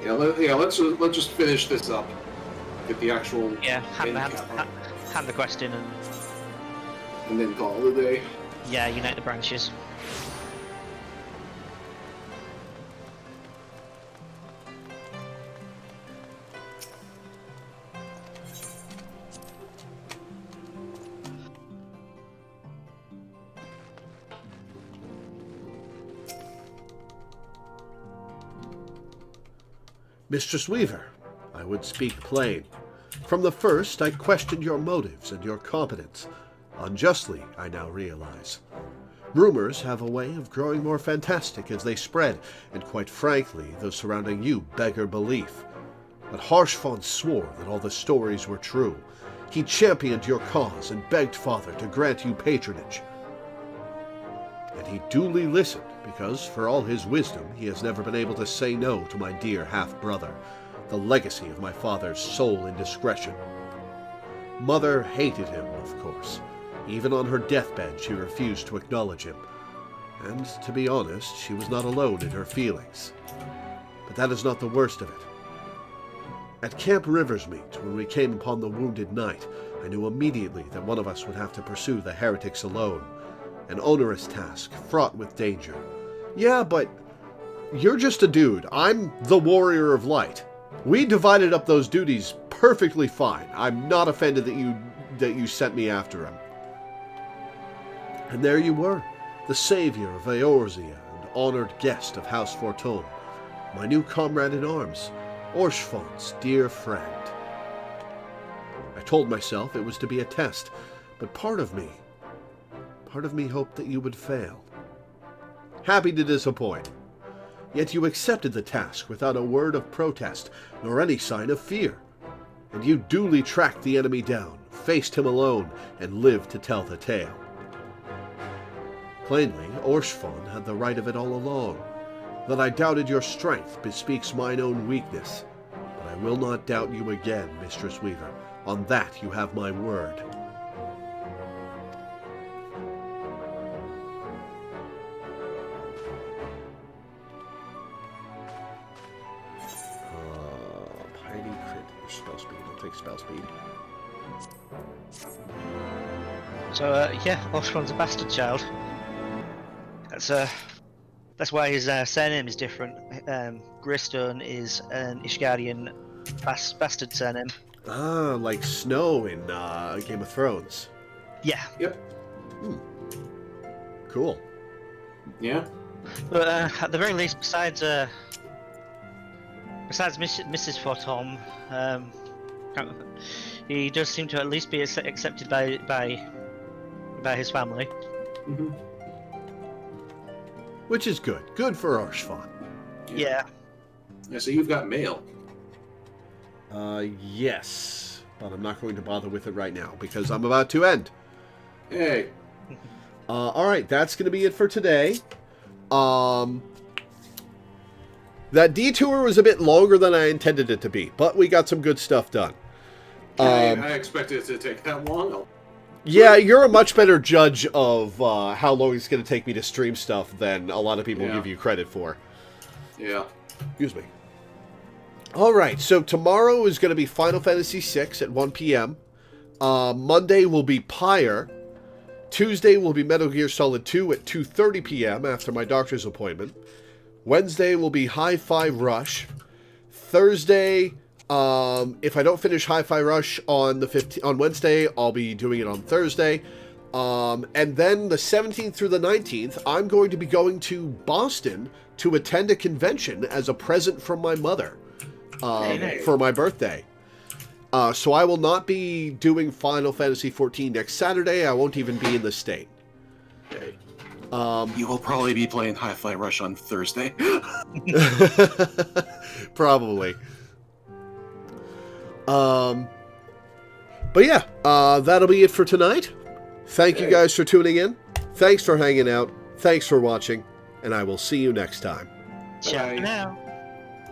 Speaker 3: Yeah, let's just finish this up. Get the actual
Speaker 2: hand the quest in
Speaker 3: and then call it a day.
Speaker 2: Yeah, unite the branches.
Speaker 1: Mistress Weaver, I would speak plain. From the first, I questioned your motives and your competence. Unjustly, I now realize. Rumors have a way of growing more fantastic as they spread, and quite frankly, those surrounding you beggar belief. But Harshfon swore that all the stories were true. He championed your cause and begged Father to grant you patronage. And he duly listened, because, for all his wisdom, he has never been able to say no to my dear half-brother, the legacy of my father's sole indiscretion. Mother hated him, of course. Even on her deathbed, she refused to acknowledge him. And, to be honest, she was not alone in her feelings. But that is not the worst of it. At Camp Riversmeet, when we came upon the wounded knight, I knew immediately that one of us would have to pursue the heretics alone. An onerous task, fraught with danger. Yeah, but you're just a dude. I'm the warrior of light. We divided up those duties perfectly fine. I'm not offended that you sent me after him. And there you were, the savior of Eorzea and honored guest of House Fortune, my new comrade in arms, Orshfon's dear friend. I told myself it was to be a test, but part of me hoped that you would fail. Happy to disappoint. Yet you accepted the task without a word of protest, nor any sign of fear. And you duly tracked the enemy down, faced him alone, and lived to tell the tale. Plainly, Orshfon had the right of it all along. That I doubted your strength bespeaks mine own weakness. But I will not doubt you again, Mistress Weaver. On that you have my word. Hiding crit or spell speed. I'll take spell speed.
Speaker 2: So, Orshfon's a bastard child. That's why his surname is different. Greystone is an Ishgarian bastard surname.
Speaker 1: Ah, like Snow in Game of Thrones.
Speaker 2: Yeah.
Speaker 3: Yep.
Speaker 1: Cool.
Speaker 3: Yeah.
Speaker 2: But at the very least, besides Mrs. Fortom, he does seem to at least be accepted by his family.
Speaker 3: Mm-hmm.
Speaker 1: Which is good. Good for Orshfon.
Speaker 2: Yeah.
Speaker 3: Yeah, so you've got mail.
Speaker 1: Yes. But I'm not going to bother with it right now, because I'm about to end.
Speaker 3: Hey.
Speaker 1: Alright, that's going to be it for today. That detour was a bit longer than I intended it to be, but we got some good stuff done.
Speaker 3: I expected it to take that long.
Speaker 1: Yeah, you're a much better judge of how long it's going to take me to stream stuff than a lot of people give you credit for.
Speaker 3: Yeah.
Speaker 1: Excuse me. Alright, so tomorrow is going to be Final Fantasy VI at 1 p.m. Monday will be Pyre. Tuesday will be Metal Gear Solid 2 at 2:30 p.m. after my doctor's appointment. Wednesday will be Hi-Fi Rush. Thursday, if I don't finish Hi-Fi Rush on Wednesday, I'll be doing it on Thursday. And then the 17th through the 19th, I'm going to be going to Boston to attend a convention as a present from my mother for my birthday. So I will not be doing Final Fantasy XIV next Saturday. I won't even be in the state.
Speaker 3: Okay.
Speaker 7: You will probably be playing Hi-Fi Rush on Thursday.
Speaker 1: Probably. But yeah, that'll be it for tonight. Thank you guys for tuning in. Thanks for hanging out. Thanks for watching. And I will see you next time.
Speaker 2: Ciao for now.